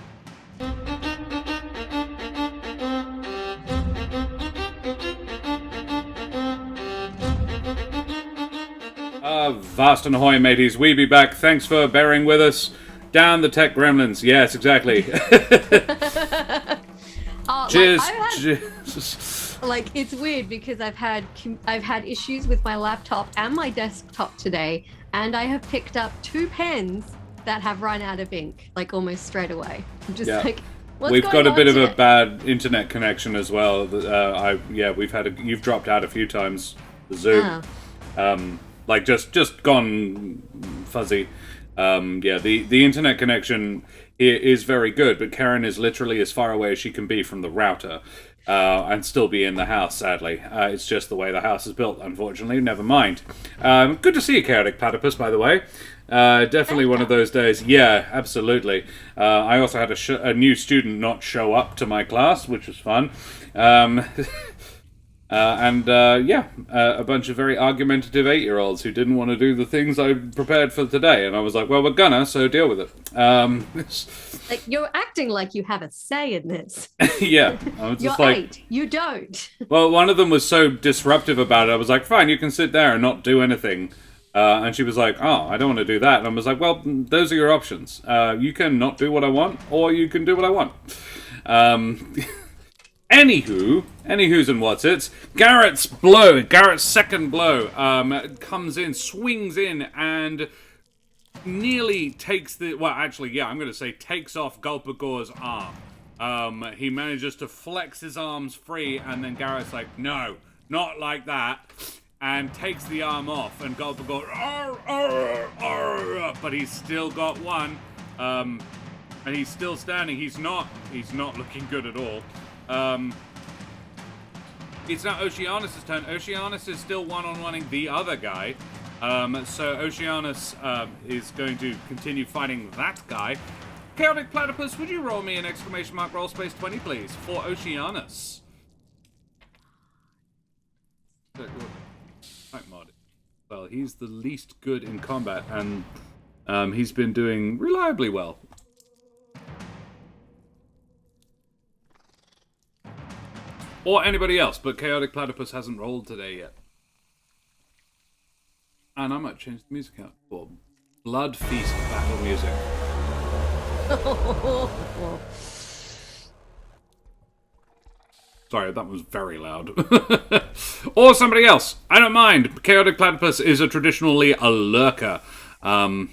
Vast and ahoy, mateys. We be back. Thanks for bearing with us. Down the tech gremlins. Yes, exactly. Cheers. Like, it's weird because I've had issues with my laptop and my desktop today, and I have picked up 2 pens that have run out of ink, like almost straight away. I'm just like, what's we've going got a bit on of a bad internet connection as well. We've had you've dropped out a few times. The Zoom, like just gone fuzzy. The internet connection here is very good, but Karen is literally as far away as she can be from the router. And still be in the house, sadly. It's just the way the house is built, unfortunately. Never mind. Good to see you, Chaotic Platypus, by the way. Definitely one of those days. Yeah, absolutely. I also had a new student not show up to my class, which was fun. A bunch of very argumentative 8-year-olds who didn't want to do the things I prepared for today. And I was like, well, we're gonna, so deal with it. Like, you're acting like you have a say in this. Yeah. I was just you're like, 8. You don't. Well, one of them was so disruptive about it. I was like, fine, you can sit there and not do anything. And she was like, oh, I don't want to do that. And I was like, well, those are your options. You can not do what I want, or you can do what I want. Anywho's and what's it's. Garrett's second blow, comes in, swings in, and nearly takes I'm going to say takes off Gulpagore's arm. He manages to flex his arms free, and then Garrett's like, no, not like that, and takes the arm off, and Gulpagore, but he's still got one, and he's still standing. He's not looking good at all. It's now Oceanus' turn. Oceanus is still one-on-oneing the other guy. So Oceanus is going to continue fighting that guy. Chaotic Platypus, would you roll me an exclamation mark roll space 20, please, for Oceanus? Fight mod. Well, he's the least good in combat, and he's been doing reliably well. Or anybody else, but Chaotic Platypus hasn't rolled today yet. And I might change the music out for Blood Feast battle music. Sorry, that was very loud. Or somebody else. I don't mind. Chaotic Platypus is traditionally a lurker. Just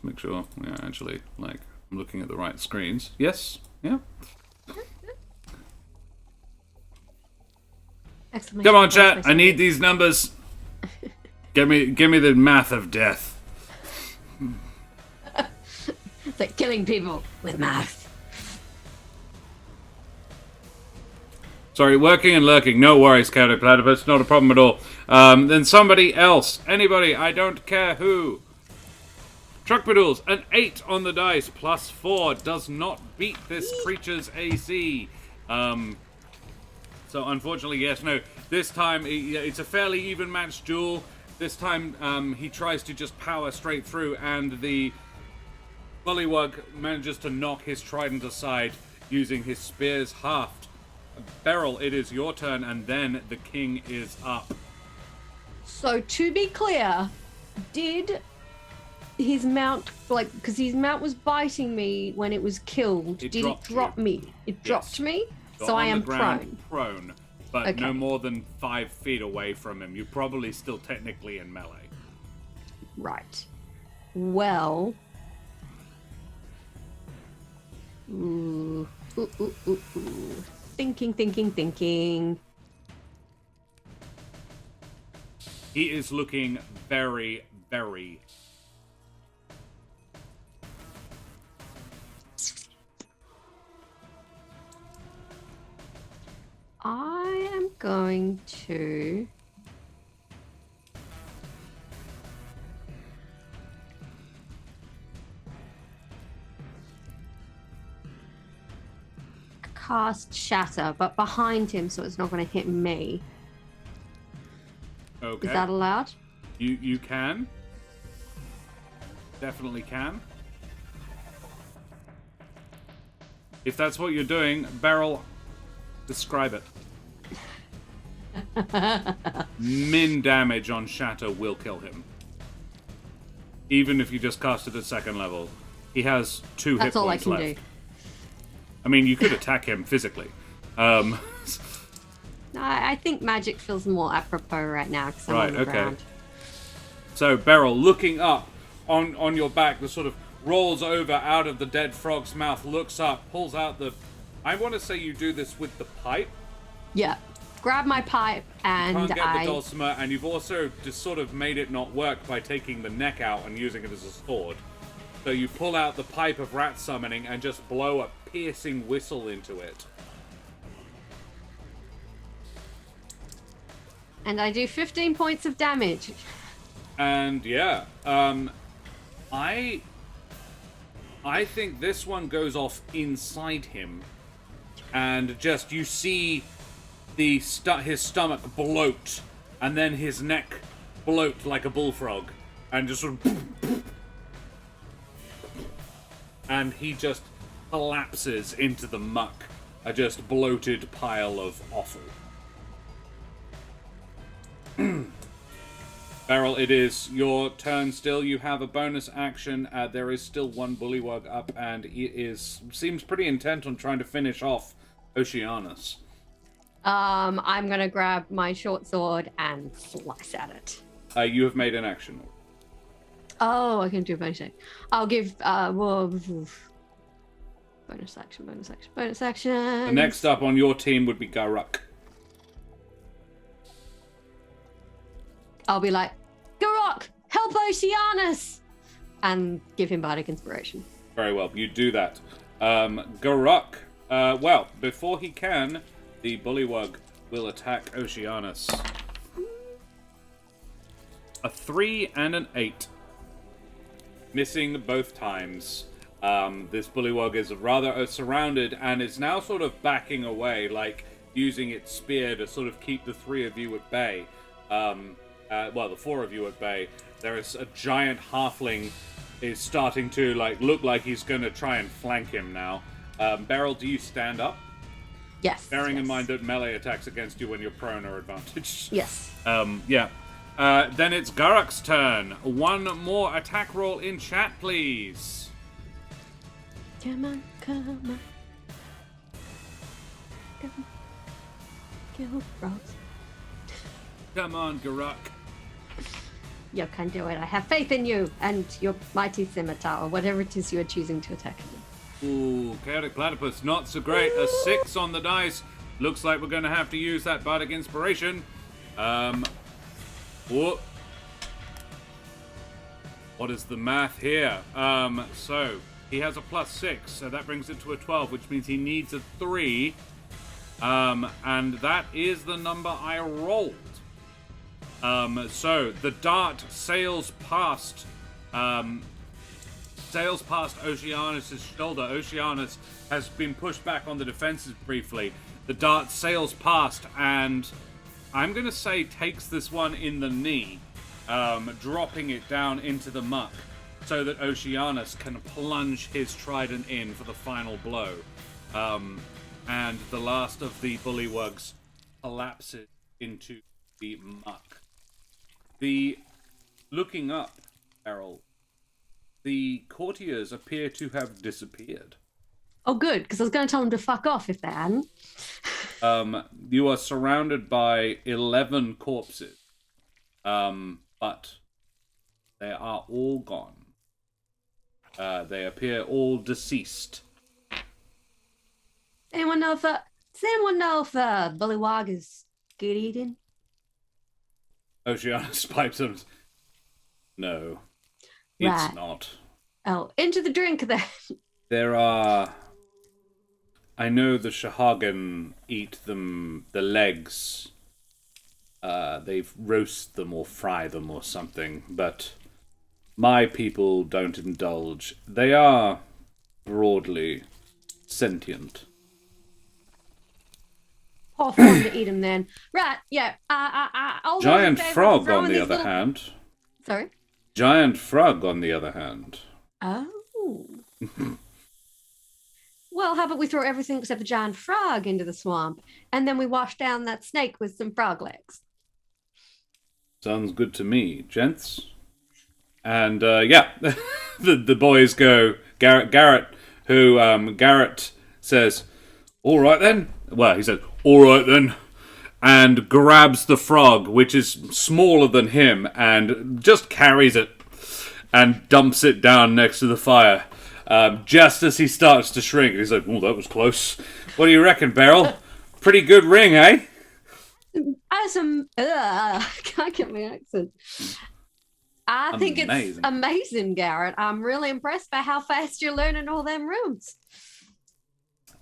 make sure we're actually, I'm looking at the right screens. Yes? Yeah? Come on, chat. I need these numbers. Give me the math of death. It's like killing people with math. Sorry, working and lurking. No worries, Counter Platypus. Not a problem at all. Then somebody else. Anybody. I don't care who. Truckpadoodles. An 8 on the dice. Plus 4 does not beat this creature's AC. So unfortunately, yes, no. This time, it's a fairly even matched duel. This time, he tries to just power straight through, and the Bullywug manages to knock his trident aside using his spear's haft. Beryl, it is your turn, and then the king is up. So to be clear, did his mount, like, because his mount was biting me when it was killed, did it drop me? It dropped me? So I am prone, but okay. No more than 5 feet away from him. You're probably still technically in melee. Right. Well. Ooh. Thinking. He is looking very, very... I am going to... cast Shatter, but behind him, so it's not going to hit me. Okay. Is that allowed? You can. Definitely can. If that's what you're doing, Beryl, describe it. Min damage on Shatter will kill him. Even if you just cast it at 2nd level. He has 2 hit points left. That's all I can do. I mean, you could attack him physically. I think magic feels more apropos right now because I'm on the ground. So Beryl, looking up on your back, the sort of rolls over out of the dead frog's mouth, looks up, pulls out the... I want to say you do this with the pipe. Yeah. Grab my pipe and you can't get the dulcimer, and you've also just sort of made it not work by taking the neck out and using it as a sword. So you pull out the pipe of rat summoning and just blow a piercing whistle into it. And I do 15 points of damage. And yeah, I think this one goes off inside him, and just you see his stomach bloat, and then his neck bloat like a bullfrog, and just sort of, and he just collapses into the muck, a just bloated pile of offal. Beryl, it is your turn still. You have a bonus action. There is still one Bullywug up, and it seems pretty intent on trying to finish off Oceanus. I'm gonna grab my short sword and slice at it. You have made an action. Oh, I can do a bonus action. I'll give bonus action. The next up on your team would be Garuk. I'll be like, Garuk, help Oceanus! And give him bardic inspiration. Very well, you do that. Garuk, well, before he can, the Bullywug will attack Oceanus. A 3 and an 8. Missing both times. This Bullywug is rather surrounded and is now sort of backing away, like using its spear to sort of keep the 3 of you at bay. Well, the 4 of you at bay. There is a giant halfling is starting to look like he's going to try and flank him now. Beryl, do you stand up? Yes. Bearing in mind that melee attacks against you when you're prone are advantaged. Yes. Yeah. Then it's Garuk's turn. One more attack roll in chat, please. Come on. Come on. Kill frogs. Come on, Garuk. You can do it. I have faith in you and your mighty scimitar, or whatever it is you are choosing to attack me. Ooh, Chaotic Platypus, not so great. A 6 on the dice. looks like we're going to have to use that bardic inspiration. What is the math here? So he has a +6, so that brings it to a 12, which means he needs a 3. And that is the number I rolled. So the dart sails past Oceanus' shoulder. Oceanus has been pushed back on the defenses briefly. The dart sails past and I'm going to say takes this one in the knee, dropping it down into the muck so that Oceanus can plunge his trident in for the final blow. And the last of the bullywugs collapses into the muck. Looking up, Beryl, the courtiers appear to have disappeared. Oh, good, because I was going to tell them to fuck off if they hadn't. You are surrounded by 11 corpses, but they are all gone. They appear all deceased. Does anyone know if Bullywog is good eating? Oceanus pipes him. No, Right. it's not. Oh, into the drink then. There are... I know the Shahagan eat them, the legs. They roast them or fry them or something, but my people don't indulge. They are broadly sentient. Pour for him to eat him then. Right, yeah. I'll Giant vote in favour of frog, throwing on the these other little- hand. Sorry? Giant frog, on the other hand. Oh. Well, how about we throw everything except the giant frog into the swamp, and then we wash down that snake with some frog legs? Sounds good to me, gents. And, yeah, the boys go, Garrett, who, Garrett says, all right then. Well, he said, all right then. And grabs the frog, which is smaller than him, and just carries it and dumps it down next to the fire. Just as he starts to shrink. He's like, oh, that was close. What do you reckon, Beryl? Pretty good ring, eh? Can't get my accent. I think it's amazing, Garrett. I'm really impressed by how fast you're learning all them runes.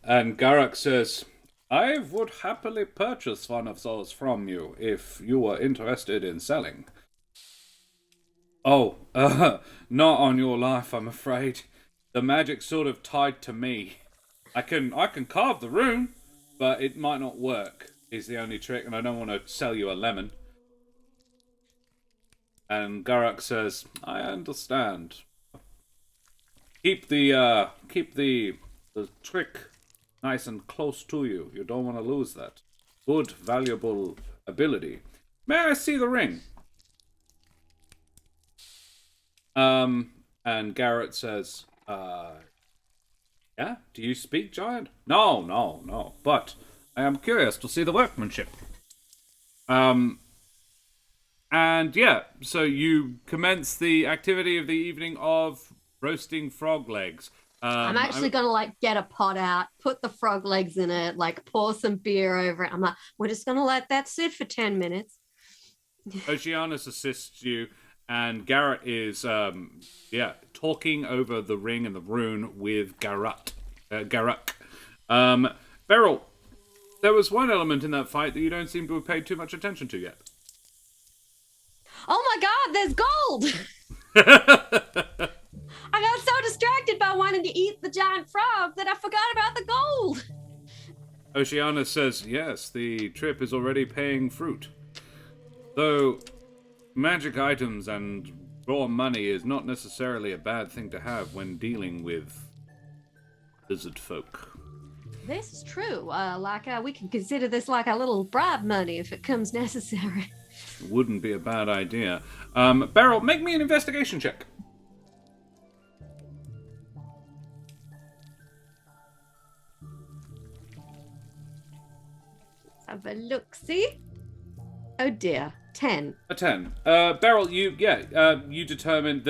And Garrett says, I would happily purchase one of those from you if you were interested in selling. Oh, not on your life, I'm afraid. The magic's sort of tied to me. I can carve the rune, but it might not work, is the only trick, and I don't want to sell you a lemon. And Garak says, I understand. Keep the trick nice and close to you. You don't want to lose that. Good, valuable ability. May I see the ring? And Garrett says, yeah, do you speak giant? No. But I am curious to see the workmanship. And yeah, so you commence the activity of the evening of roasting frog legs. I'm actually gonna get a pot out, put the frog legs in it, pour some beer over it. I'm like, we're just gonna let that sit for 10 minutes. Oceanus assists you, and Garrett is talking over the ring and the rune with Garrett. Beryl, there was one element in that fight that you don't seem to have paid too much attention to yet. Oh my god, there's gold! I got so distracted by wanting to eat the giant frog that I forgot about the gold. Oceanus says, yes, the trip is already paying fruit. Though magic items and raw money is not necessarily a bad thing to have when dealing with Lizardfolk. This is true. We can consider this like a little bribe money if it comes necessary. Wouldn't be a bad idea. Beryl, make me an investigation check. Have a look-see. Oh dear, 10. A 10. Beryl, you determine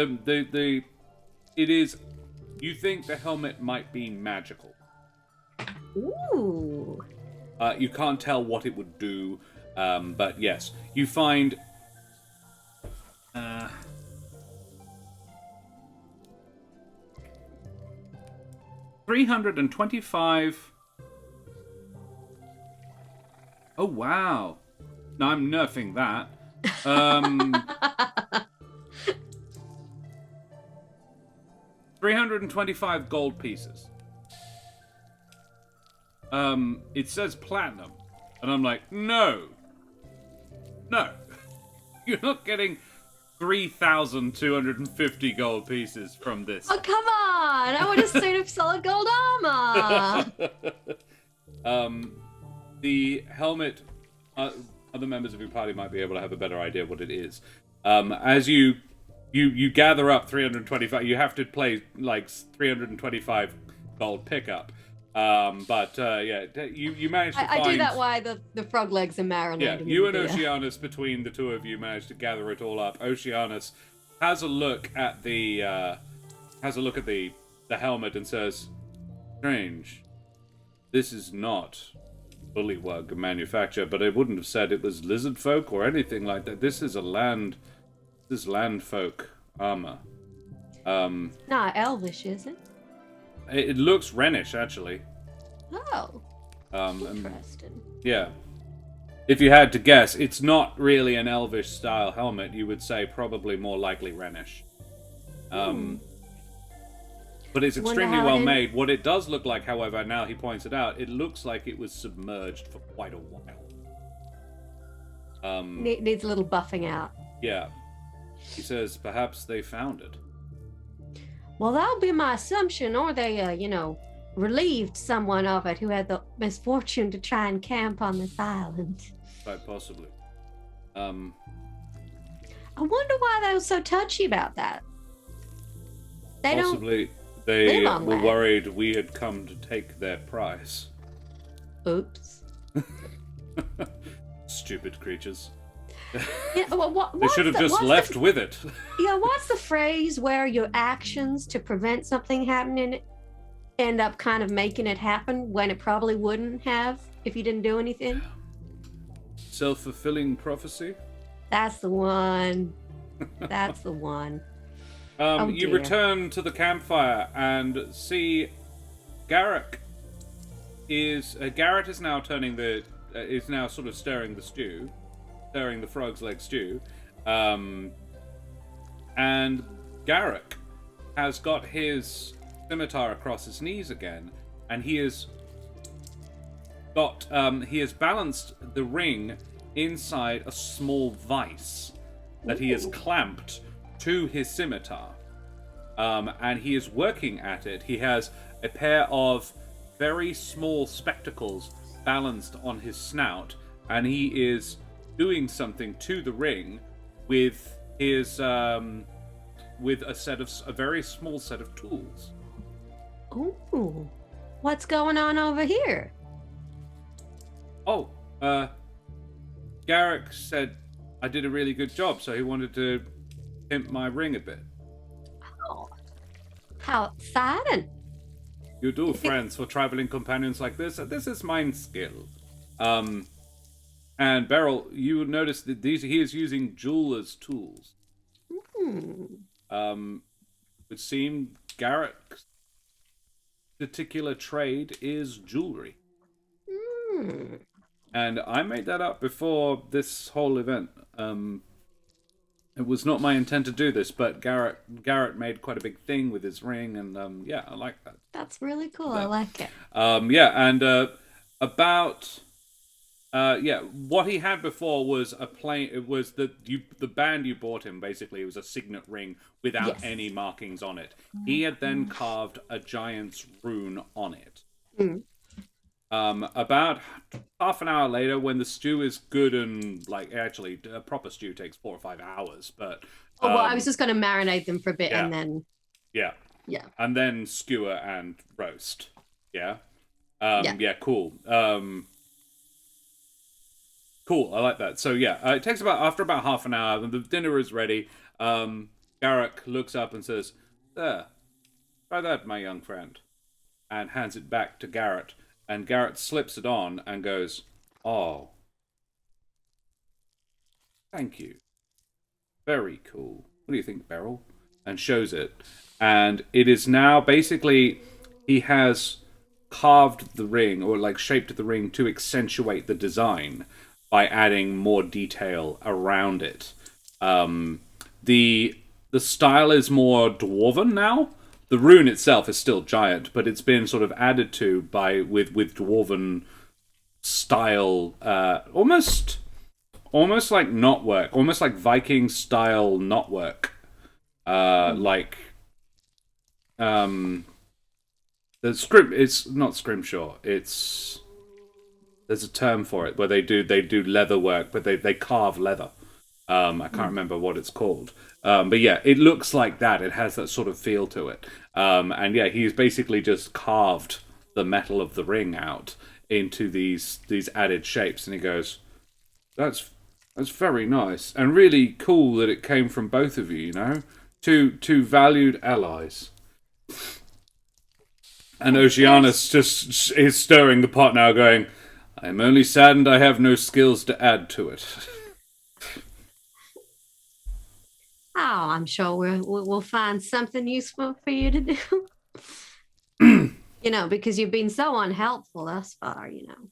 you think the helmet might be magical. Ooh. You can't tell what it would do, but yes, you find 325. Oh wow! No, I'm nerfing that. 325 gold pieces. It says platinum, and I'm like, no, you're not getting 3,250 gold pieces from this. Oh, come on! I would have seen a solid gold armor. The helmet. Other members of your party might be able to have a better idea what it is. As you gather up 325, you have to play like 325 gold pickup. Yeah, you managed to find... I do that while the frog legs are marinating. Yeah, you and Oceanus, between the two of you, managed to gather it all up. Oceanus has a look at the helmet and says, "Strange. This is not bullywug manufacture, but I wouldn't have said it was Lizardfolk or anything like that. This is landfolk armor. Not elvish, is it? It looks Rhenish, actually. Oh. Interesting. Yeah. If you had to guess, it's not really an elvish style helmet. You would say probably more likely Rhenish. But it's extremely well made. What it does look like, however, now he points it out, it looks like it was submerged for quite a while. Needs a little buffing out. Yeah. He says perhaps they found it. Well, that'll be my assumption, or they, relieved someone of it who had the misfortune to try and camp on this island. Quite possibly. I wonder why they were so touchy about that. Possibly they were worried we had come to take their prize. Oops. Stupid creatures. Yeah, well, they should have just left with it. Yeah, what's the phrase where your actions to prevent something happening end up kind of making it happen when it probably wouldn't have if you didn't do anything? Self-fulfilling prophecy? That's the one. That's the one. You return to the campfire and see Garrett is now is now sort of stirring the stew. Stirring the frog's leg stew. And Garrick has got his scimitar across his knees again, and he has balanced the ring inside a small vice that he has clamped to his scimitar. And he is working at it. He has a pair of very small spectacles balanced on his snout, and he is doing something to the ring with his with a very small set of tools. Ooh, what's going on over here? Oh, Garrick said I did a really good job, so he wanted to pimp my ring a bit. Oh, how exciting! You do, friends, for traveling companions like this. This is mine skill. And Beryl, you notice that he is using jeweler's tools. It seemed Garrett's particular trade is jewelry. And I made that up before this whole event. It was not my intent to do this, but Garrett made quite a big thing with his ring, and yeah, I like that. That's really cool. I like it. What he had before was the band you bought him. Basically, it was a signet ring without any markings on it. He had then carved a giant's rune on it. About half an hour later, when the stew is good and actually a proper stew takes 4 or 5 hours, but I was just going to marinate them for a bit and then and then skewer and roast. Cool. Cool, I like that. So it takes after about half an hour, and the dinner is ready. Garrick looks up and says, "There, try that, my young friend," and hands it back to Garrett. And Garrett slips it on and goes, "Oh, thank you. Very cool. What do you think, Beryl?" And shows it. And it is now basically, he has carved the ring, or like shaped the ring to accentuate the design by adding more detail around it. The style is more dwarven now. The rune itself is still giant, but it's been sort of added to with dwarven style, almost like knotwork, almost like Viking style knotwork. The scrim, it's not scrimshaw. There's a term for it where they do leather work, but they carve leather. I can't remember what it's called. But yeah, it looks like that. It has that sort of feel to it. And yeah, he's basically just carved the metal of the ring out into these added shapes, and he goes, That's very nice and really cool that it came from both of you. You know, two valued allies." And Oceanus just is stirring the pot now, going, "I am only saddened I have no skills to add to it." Oh, I'm sure we'll find something useful for you to do. You know, because you've been so unhelpful thus far, you know.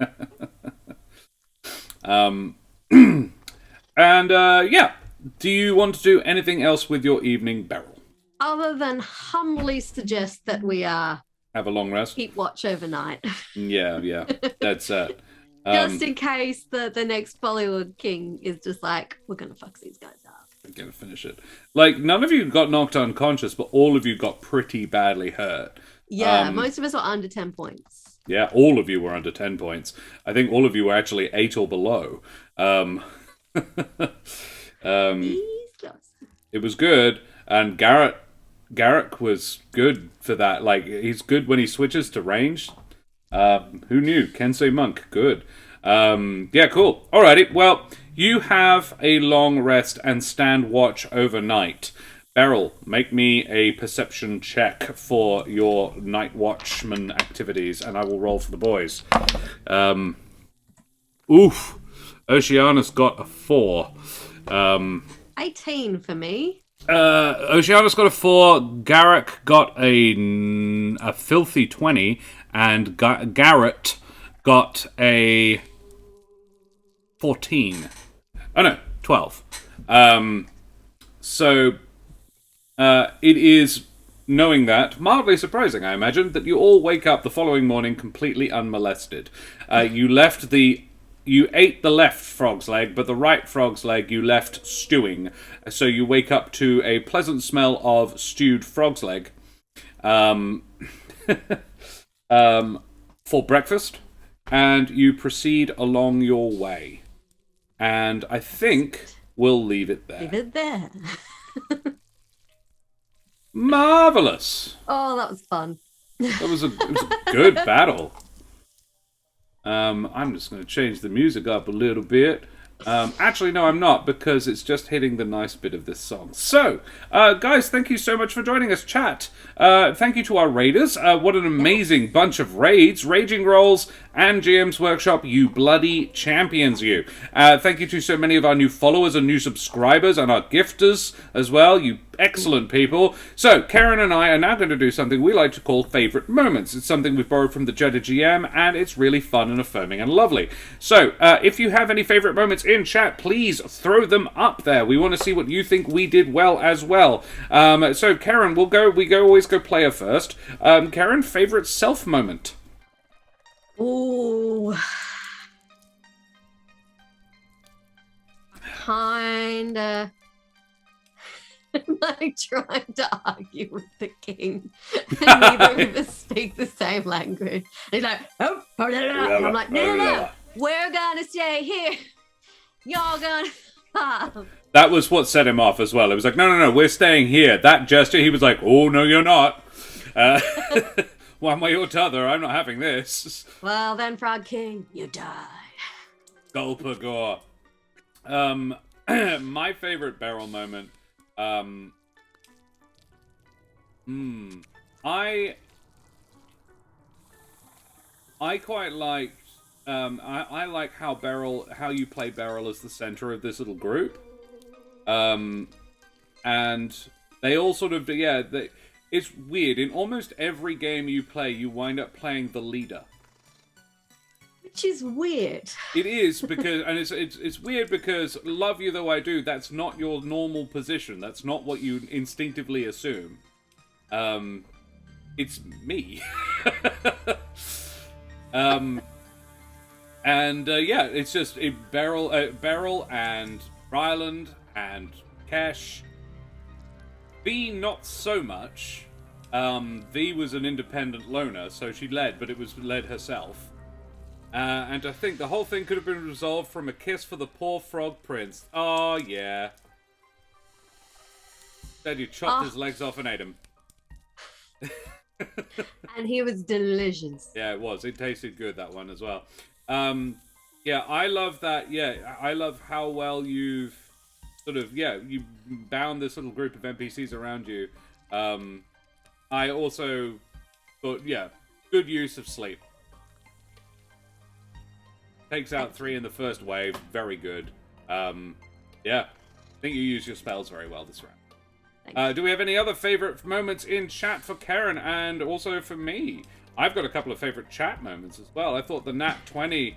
And yeah, do you want to do anything else with your evening, Beryl? Other than humbly suggest that we have a long rest, keep watch overnight. Yeah, that's it. Just in case the next Bollywood king is just like, we're gonna fuck these guys up. I'm gonna finish it. Like, none of you got knocked unconscious, but all of you got pretty badly hurt. Yeah, most of us were under 10 points. Yeah, all of you were under 10 points. I think all of you were actually 8 or below. It was good, and Garrick was good for that. Like, he's good when he switches to range. Who knew? Kensei Monk, good. Yeah, cool. Alrighty, well, you have a long rest and stand watch overnight. Beryl, make me a perception check for your night watchman activities, and I will roll for the boys. Oof. Oceanus got a 4. 18 for me. Oceanus got a 4. Garrick got a filthy 20, and Garrett got a 14. Oh no, 12. So it is, knowing that, mildly surprising, I imagine, that you all wake up the following morning completely unmolested. You ate the left frog's leg, but the right frog's leg you left stewing. So you wake up to a pleasant smell of stewed frog's leg for breakfast, and you proceed along your way. And I think we'll leave it there. Leave it there. Marvelous. Oh, that was fun. It was a good battle. I'm just going to change the music up a little bit. Actually, no, I'm not, because it's just hitting the nice bit of this song. So, guys, thank you so much for joining us, chat. Thank you to our raiders. What an amazing bunch of raids, Raging Rolls, and GM's Workshop, you bloody champions, you. Thank you to so many of our new followers and new subscribers, and our gifters as well, you excellent people. So, Karen and I are now going to do something we like to call Favourite Moments. It's something we've borrowed from the Jedi GM, and it's really fun and affirming and lovely. So, if you have any favourite moments in chat, please throw them up there. We want to see what you think we did well as well. So, Karen, we always go player first. Karen, favourite self moment? Ooh. Kinda. Like trying to argue with the king, and neither of us speak the same language. He's like, oh, I'm like, no, we're gonna stay here. You're gonna. That was what set him off as well. It was like, no, we're staying here. That gesture, he was like, oh no, you're not. One way or t'other, I'm not having this. Well then, Frog King, you die. Gulpagore. My favorite Beryl moment. I quite liked. I like how you play Beryl as the center of this little group. And they all sort of, it's weird. In almost every game you play, you wind up playing the leader. Which is weird. It is because, and it's weird because, love you though I do, that's not your normal position. That's not what you instinctively assume. It's me. It's just Beryl and Ryland and Kesh. V not so much. V was an independent loner, so she led, but it was led herself. And I think the whole thing could have been resolved from a kiss for the poor frog prince. Oh, yeah. Then you chopped his legs off and ate him. And he was delicious. Yeah, it was. It tasted good, that one, as well. I love that. Yeah, I love how well you've sort of, you bound this little group of NPCs around you. I also thought, good use of sleep. Takes out 3 in the first wave. Very good. I think you use your spells very well this round. Do we have any other favorite moments in chat for Karen and also for me? I've got a couple of favorite chat moments as well. I thought the Nat 20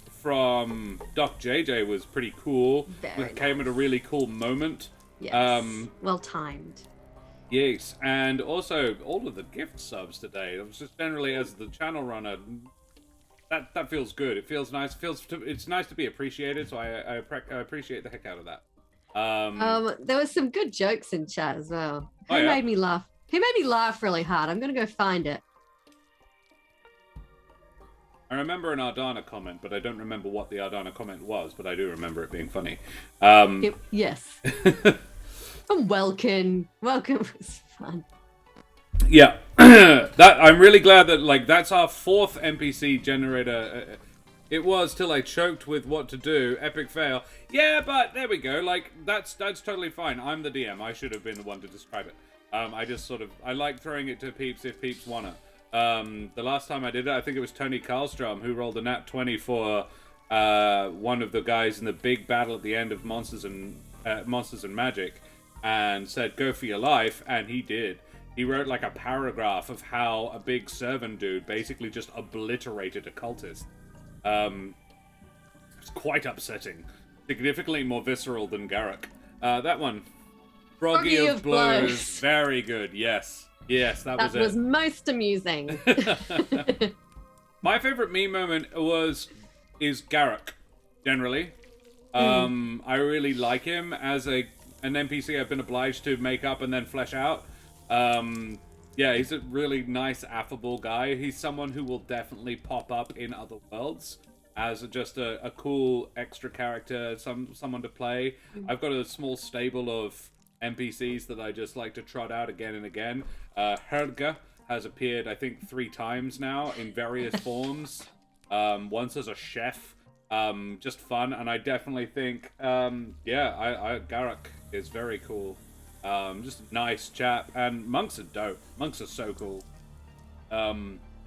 from Doc JJ was pretty cool. It came at a really cool moment. Yes. Well timed. Yes, and also all of the gift subs today. It was just generally as the channel runner. That feels good. It feels nice. It's nice to be appreciated. So I appreciate the heck out of that. There was some good jokes in chat as well. Who yeah? made me laugh? Who made me laugh really hard? I'm gonna go find it. I remember an Ardana comment, but I don't remember what the Ardana comment was. But I do remember it being funny. Yes. And Welkin was fun. Yeah, that I'm really glad that that's our 4th NPC generator. It was till I choked with what to do. Epic fail. Yeah, but there we go. That's totally fine. I'm the DM. I should have been the one to describe it. I just sort of I like throwing it to peeps if peeps wanna. The last time I did it, I think it was Tony Karlstrom who rolled a nat 20 for one of the guys in the big battle at the end of Monsters and Magic, and said go for your life, and he did. He wrote a paragraph of how a big servant dude basically just obliterated a cultist. It's quite upsetting. Significantly more visceral than Garrick. That one. Froggy of Blows. Very good, yes. Yes, that was it. That was most amusing. My favorite meme moment is Garrick, generally. I really like him as an NPC I've been obliged to make up and then flesh out. He's a really nice, affable guy. He's someone who will definitely pop up in other worlds as just a cool extra character, someone to play. I've got a small stable of NPCs that I just like to trot out again and again. Helga has appeared, I think, 3 times now in various forms. Once as a chef. Just fun, and I definitely think, Garrick is very cool. Just a nice chap, and monks are dope. Monks are so cool. I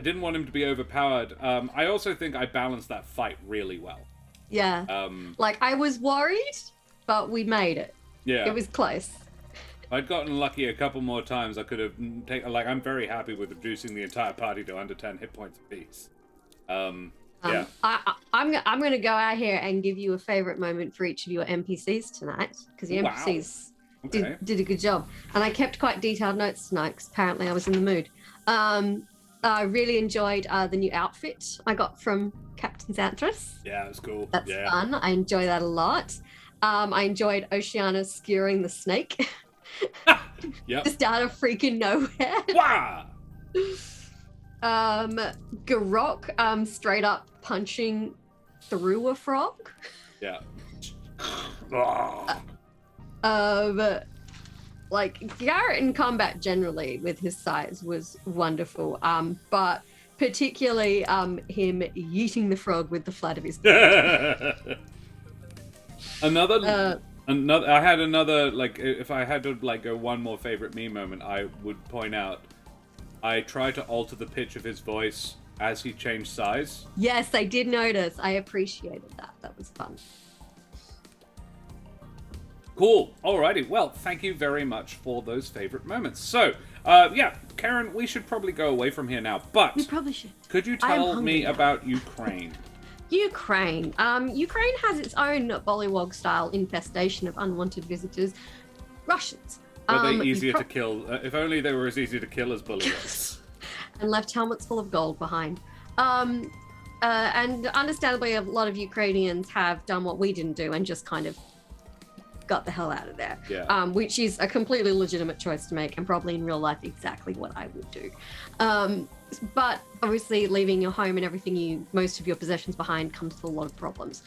didn't want him to be overpowered. I also think I balanced that fight really well. Yeah. I was worried, but we made it. Yeah. It was close. If I'd gotten lucky a couple more times, I could have taken. I'm very happy with reducing the entire party to under 10 hit points apiece. I'm going to go out here and give you a favorite moment for each of your NPCs tonight, because the NPCs did a good job, and I kept quite detailed notes tonight because apparently I was in the mood. I really enjoyed the new outfit I got from Captain Xanthras. Yeah, it was cool. That's fun. I enjoy that a lot. I enjoyed Oceana skewering the snake. Yep. Just out of freaking nowhere. Wow. Garok straight up punching through a frog. Yeah. Garrett in combat generally with his size was wonderful. But particularly him yeeting the frog with the flat of his Another I had another, if I had to go one more favorite meme moment, I would point out I try to alter the pitch of his voice as he changed size. Yes, I did notice. I appreciated that. That was fun. Cool. Alrighty. Well, thank you very much for those favorite moments. So, Karen, we should probably go away from here now. But we probably should. Could you tell me about Ukraine? Ukraine. Ukraine has its own Bollywog-style infestation of unwanted visitors. Russians. Are they easier to kill? If only they were as easy to kill as Bullywogs. And left helmets full of gold behind. And understandably, a lot of Ukrainians have done what we didn't do and just kind of got the hell out of there. Yeah. Which is a completely legitimate choice to make, and probably in real life exactly what I would do. But obviously, leaving your home and everything, most of your possessions behind, comes with a lot of problems.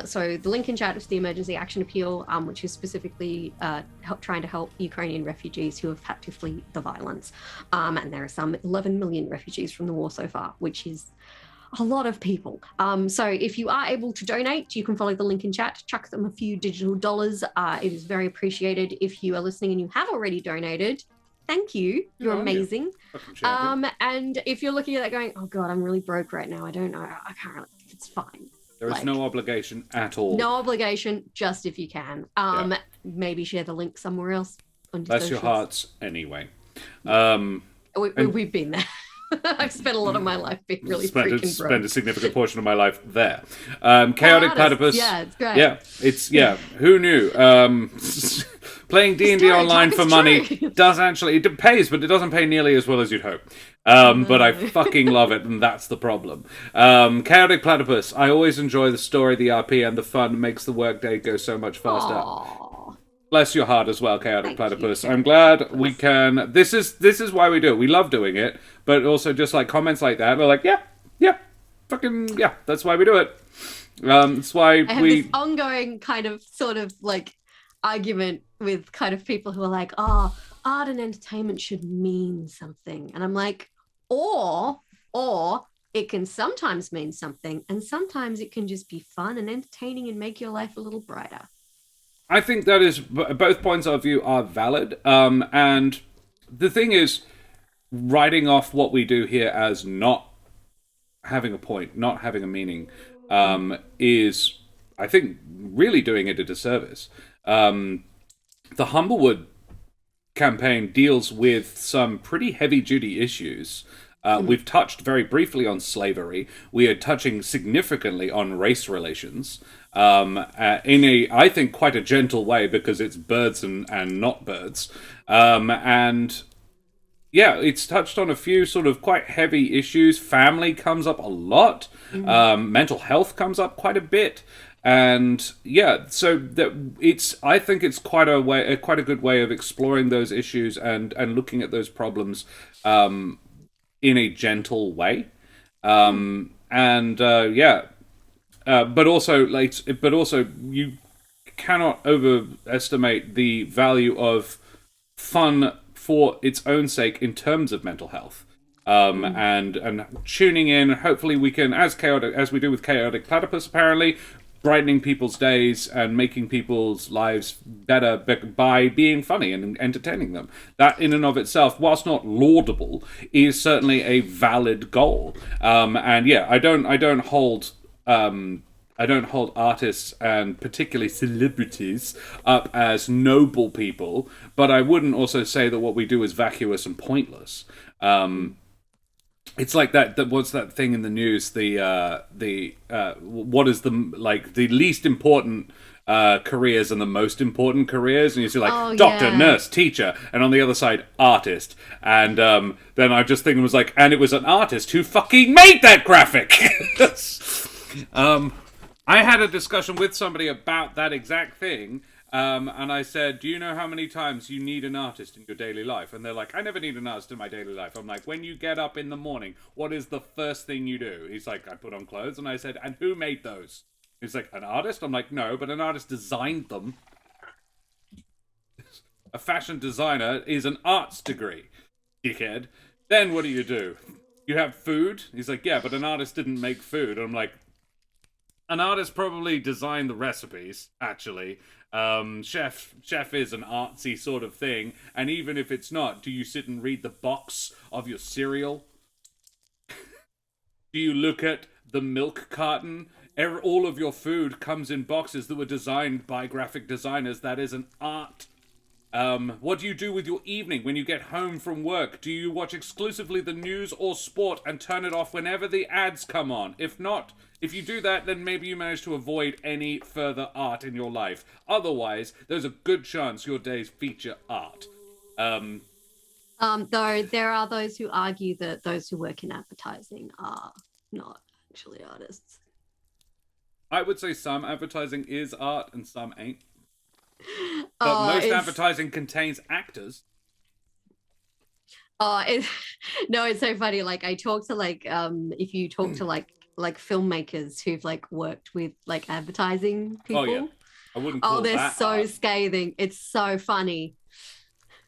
So the link in chat is the emergency action appeal, which is specifically trying to help Ukrainian refugees who have had to flee the violence. And there are some 11 million refugees from the war so far, which is a lot of people. So if you are able to donate, you can follow the link in chat, chuck them a few digital dollars. It is very appreciated. If you are listening and you have already donated, thank you. You're amazing. And if you're looking at that going, oh God, I'm really broke right now. I don't know. I can't really, it's fine. There is no obligation at all. No obligation, just if you can. Maybe share the link somewhere else. Bless your hearts anyway. We've been there. I've spent a lot of my life being really freaking broke. Spent a significant portion of my life there. Chaotic Platypus. Yeah, it's great. Yeah, who knew? Playing D&D online for money does actually, it pays, but it doesn't pay nearly as well as you'd hope. But I fucking love it, and that's the problem. Chaotic Platypus. I always enjoy the story, the RP, and the fun makes the workday go so much faster. Aww. Bless your heart as well, Chaotic Platypus. I'm glad we can. This is why we do it. We love doing it, but also just like comments like that, we're like, that's why we do it. That's why I have this ongoing kind of sort of like argument with kind of people who are like, oh, art and entertainment should mean something, and I'm like, or it can sometimes mean something, and sometimes it can just be fun and entertaining and make your life a little brighter. I think that is, both points of view are valid. And the thing is, writing off what we do here as not having a point, not having a meaning, is, I think, really doing it a disservice. The Humblewood campaign deals with some pretty heavy-duty issues. We've touched very briefly on slavery. We are touching significantly on race relations. In a, I think, quite a gentle way, because it's birds and not birds. And yeah, it's touched on a few sort of quite heavy issues. Family comes up a lot. Mental health comes up quite a bit. And yeah, so that I think it's quite a good way of exploring those issues and looking at those problems in a gentle way. But also you cannot overestimate the value of fun for its own sake in terms of mental health. And tuning in, hopefully we can, as we do with Chaotic Platypus, apparently, brightening people's days and making people's lives better by being funny and entertaining them. That in and of itself, whilst not laudable, is certainly a valid goal. And yeah, I don't hold artists and particularly celebrities up as noble people, but I wouldn't also say that what we do is vacuous and pointless. It's like that what's that thing in the news? What is the least important careers and the most important careers, and you see doctor, nurse, teacher, and on the other side artist. And then I just think it was like, and it was an artist who fucking made that graphic. I had a discussion with somebody about that exact thing. And I said, do you know how many times you need an artist in your daily life? And they're like, I never need an artist in my daily life. I'm like, when you get up in the morning, what is the first thing you do? He's like, I put on clothes. And I said, and who made those? He's like, an artist? I'm like, no, but an artist designed them. A fashion designer is an arts degree, dickhead. Then what do? You have food? He's like, yeah, but an artist didn't make food. And I'm like, An artist probably designed the recipes, actually. Chef is an artsy sort of thing, and even if it's not, do you sit and read the box of your cereal? Do you look at the milk carton? All of your food comes in boxes that were designed by graphic designers. That is an art. What do you do with your evening when you get home from work? Do you watch exclusively the news or sport and turn it off whenever the ads come on? If not, if you do that, then maybe you manage to avoid any further art in your life. Otherwise, there's a good chance your days feature art. Though there are those who argue that those who work in advertising are not actually artists. I would say some advertising is art and some ain't. But most advertising contains actors. It's so funny. Like I talk to if you talk to like filmmakers who've like worked with like advertising people. Oh yeah, I wouldn't call they're that so art. Scathing. It's so funny.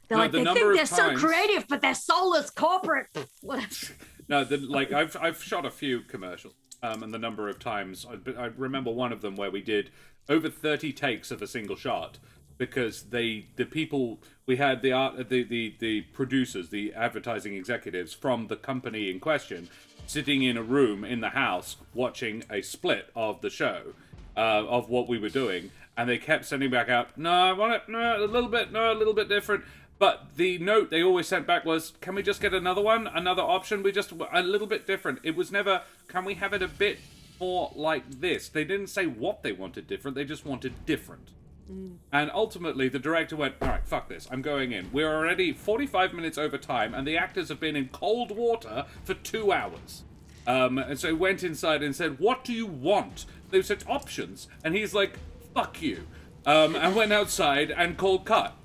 They're like, they think they're so creative, but they're soulless corporate. No, I've shot a few commercials, and the number of times I remember one of them where we did over 30 takes of a single shot because the people we had the producers, the advertising executives from the company in question sitting in a room in the house watching a split of the show of what we were doing, and they kept sending back out, no, I want it, no, a little bit different. But the note they always sent back was, can we just get another one? Another option? We just, a little bit different. It was never, can we have it a bit more like this? They didn't say what they wanted different. They just wanted different. And ultimately, the director went, all right, fuck this. I'm going in. We're already 45 minutes over time, and the actors have been in cold water for 2 hours. And so he went inside and said, what do you want? They said, options. And he's like, fuck you. And went outside and called cut.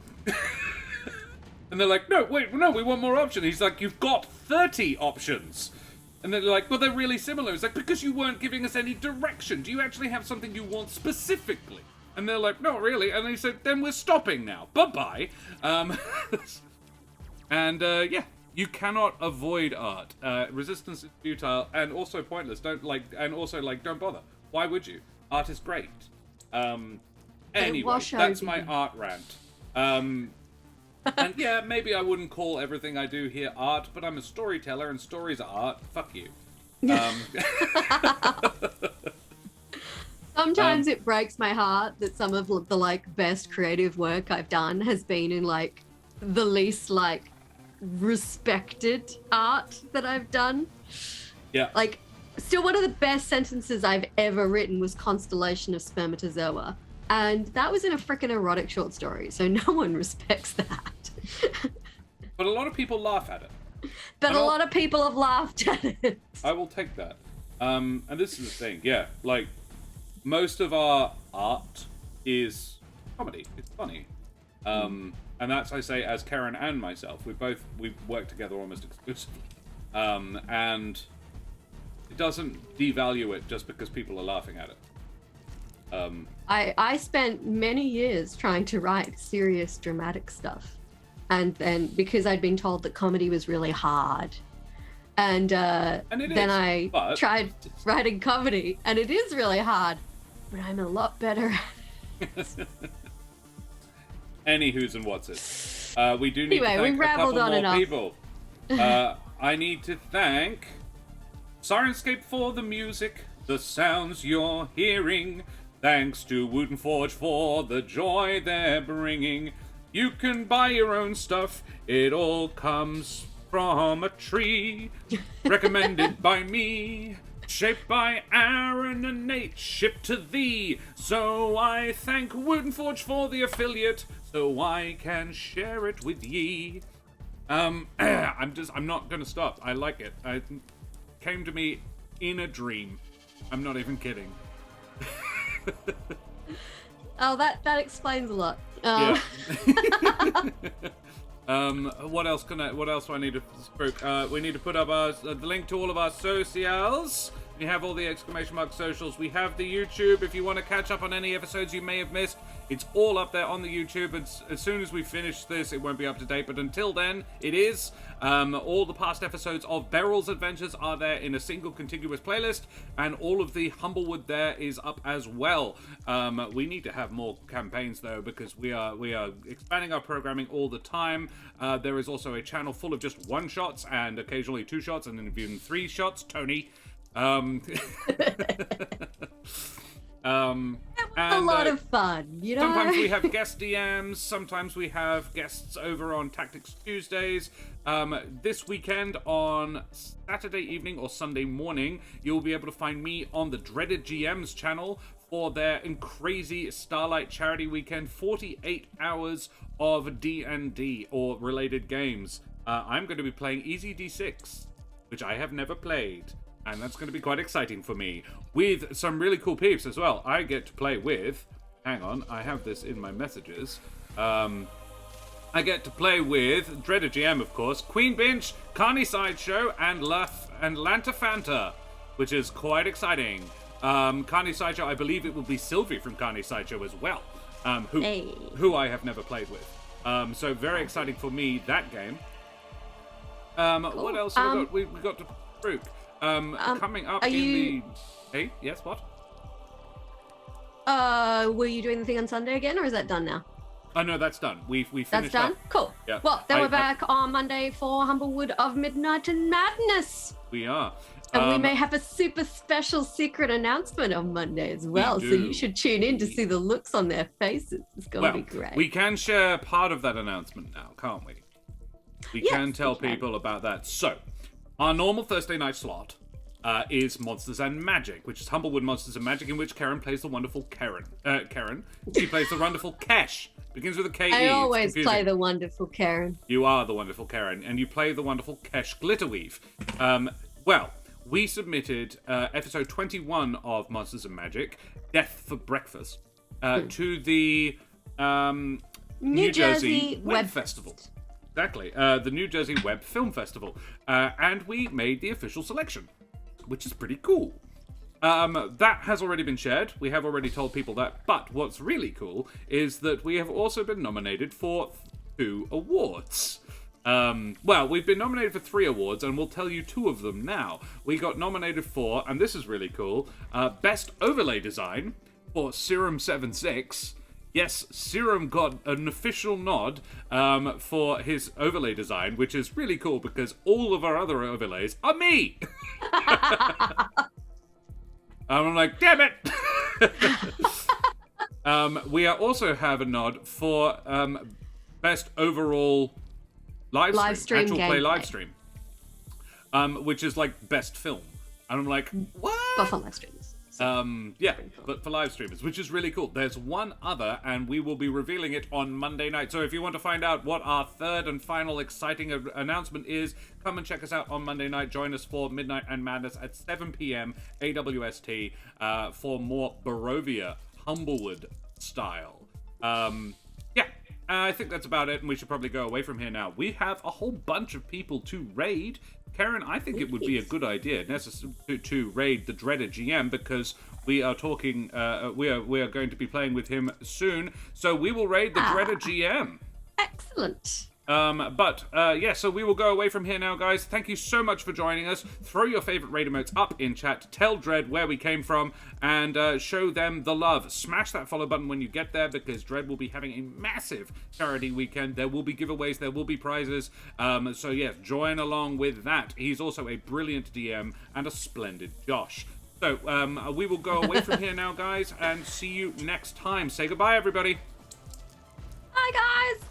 And they're like, no, we want more options. He's like, you've got 30 options. And they're like, well, they're really similar. It's like, because you weren't giving us any direction. Do you actually have something you want specifically? And they're like, no, really. And he said, then we're stopping now. Bye-bye. Yeah, you cannot avoid art. Resistance is futile and also pointless. Don't bother. Why would you? Art is great. Anyway, that's my art rant. And yeah, maybe I wouldn't call everything I do here art, but I'm a storyteller and stories are art. Fuck you. Sometimes it breaks my heart that some of the like best creative work I've done has been in like the least like respected art that I've done. Yeah. Like still one of the best sentences I've ever written was Constellation of Spermatozoa. And that was in a freaking erotic short story, so no one respects that. But a lot of people laugh at it. But a lot of people have laughed at it. I will take that. And this is the thing, yeah. Like, most of our art is comedy. It's funny. And that's, I say, as Karen and myself. We've worked together almost exclusively. And it doesn't devalue it just because people are laughing at it. I spent many years trying to write serious dramatic stuff, and then because I'd been told that comedy was really hard, and then I tried writing comedy, and it is really hard, but I'm a lot better at it. Any who's and what's it. We do need to thank a couple more people. I need to thank Sirenscape for the music, the sounds you're hearing. Thanks to Wooten Forge for the joy they're bringing. You can buy your own stuff. It all comes from a tree. Recommended by me. Shaped by Aaron and Nate. Shipped to thee. So I thank Wooten Forge for the affiliate. So I can share it with ye. I'm not going to stop. I like it. It came to me in a dream. I'm not even kidding. Oh, that explains a lot. Yeah. What else do I need to spook? We need to put up the link to all of our socials. We have all the ! Socials. We have the YouTube. If you want to catch up on any episodes you may have missed, It's all up there on the YouTube. As soon as we finish this, it won't be up to date, but until then, it is. All the past episodes of Beryl's Adventures are there in a single contiguous playlist, and all of the Humblewood there is up as well. We need to have more campaigns, though, because we are expanding our programming all the time. There is also a channel full of just one-shots, and occasionally two-shots, and then even three-shots. Tony. A lot of fun, you know? Sometimes we have guest DMs, sometimes we have guests over on Tactics Tuesdays. This weekend on Saturday evening or Sunday morning, you'll be able to find me on the Dreaded GM's channel for their crazy Starlight Charity Weekend, 48 hours of D&D or related games. I'm going to be playing Easy D6, which I have never played. And that's going to be quite exciting for me, with some really cool peeps as well. I get to play with... Hang on, I have this in my messages. I get to play with Dreaded GM, of course, Queen Binch, Carney Sideshow, and Lanta Fanta, which is quite exciting. Carney Sideshow, I believe it will be Sylvie from Carney Sideshow as well, who I have never played with. So very exciting for me, that game. Cool. What else have we got? We've got to Brook. Coming up in the... Hey, yes, what? Were you doing the thing on Sunday again, or is that done now? Oh, no, that's done. We finished That's done? up. Cool. Yeah. Well, then we're back on Monday for Humblewood of Midnight and Madness. We are. And we may have a super special secret announcement on Monday as well, so you should tune in to see the looks on their faces. It's going to be great. We can share part of that announcement now, can't we? We can tell people about that. So, our normal Thursday night slot is Monsters and Magic, which is Humblewood Monsters and Magic, in which Karen plays the wonderful Karen. She plays the wonderful Kesh. Begins with a K-E. I always play the wonderful Karen. You are the wonderful Karen, and you play the wonderful Kesh Glitterweave. Well, we submitted episode 21 of Monsters and Magic, Death for Breakfast, to the New Jersey Web Festival. Exactly, the New Jersey Web Film Festival. And we made the official selection, which is pretty cool. That has already been shared. We have already told people that. But what's really cool is that we have also been nominated for 2 awards. Well, we've been nominated for 3 awards, and we'll tell you 2 of them now. We got nominated for, and this is really cool, Best Overlay Design for Serum 76. Yes, Serum got an official nod for his overlay design, which is really cool because all of our other overlays are me. I'm like, damn it. We also have a nod for best overall live stream, actual play live stream, which is like best film. And I'm like, what? But for live streams. Yeah, but for live streamers, which is really cool. There's one other, and we will be revealing it on Monday night. So if you want to find out what our third and final exciting announcement is, come and check us out on Monday night. Join us for Midnight and Madness at 7 p.m. AWST for more Barovia Humblewood style. Yeah, I think that's about it, and we should probably go away from here now. We have a whole bunch of people to raid. Karen, I think it would be a good idea to raid the Dreaded GM, because we are talking, we are going to be playing with him soon. So we will raid the Dreaded GM. Excellent. Yeah, so we will go away from here now, guys. Thank you so much for joining us. Throw your favorite raid emotes up in chat. Tell Dread where we came from, and show them the love. Smash that follow button when you get there, because Dread will be having a massive charity weekend. There will be giveaways. There will be prizes. So yes, join along with that. He's also a brilliant DM and a splendid Josh. So we will go away from here now, guys, and see you next time. Say goodbye, everybody. Bye, guys.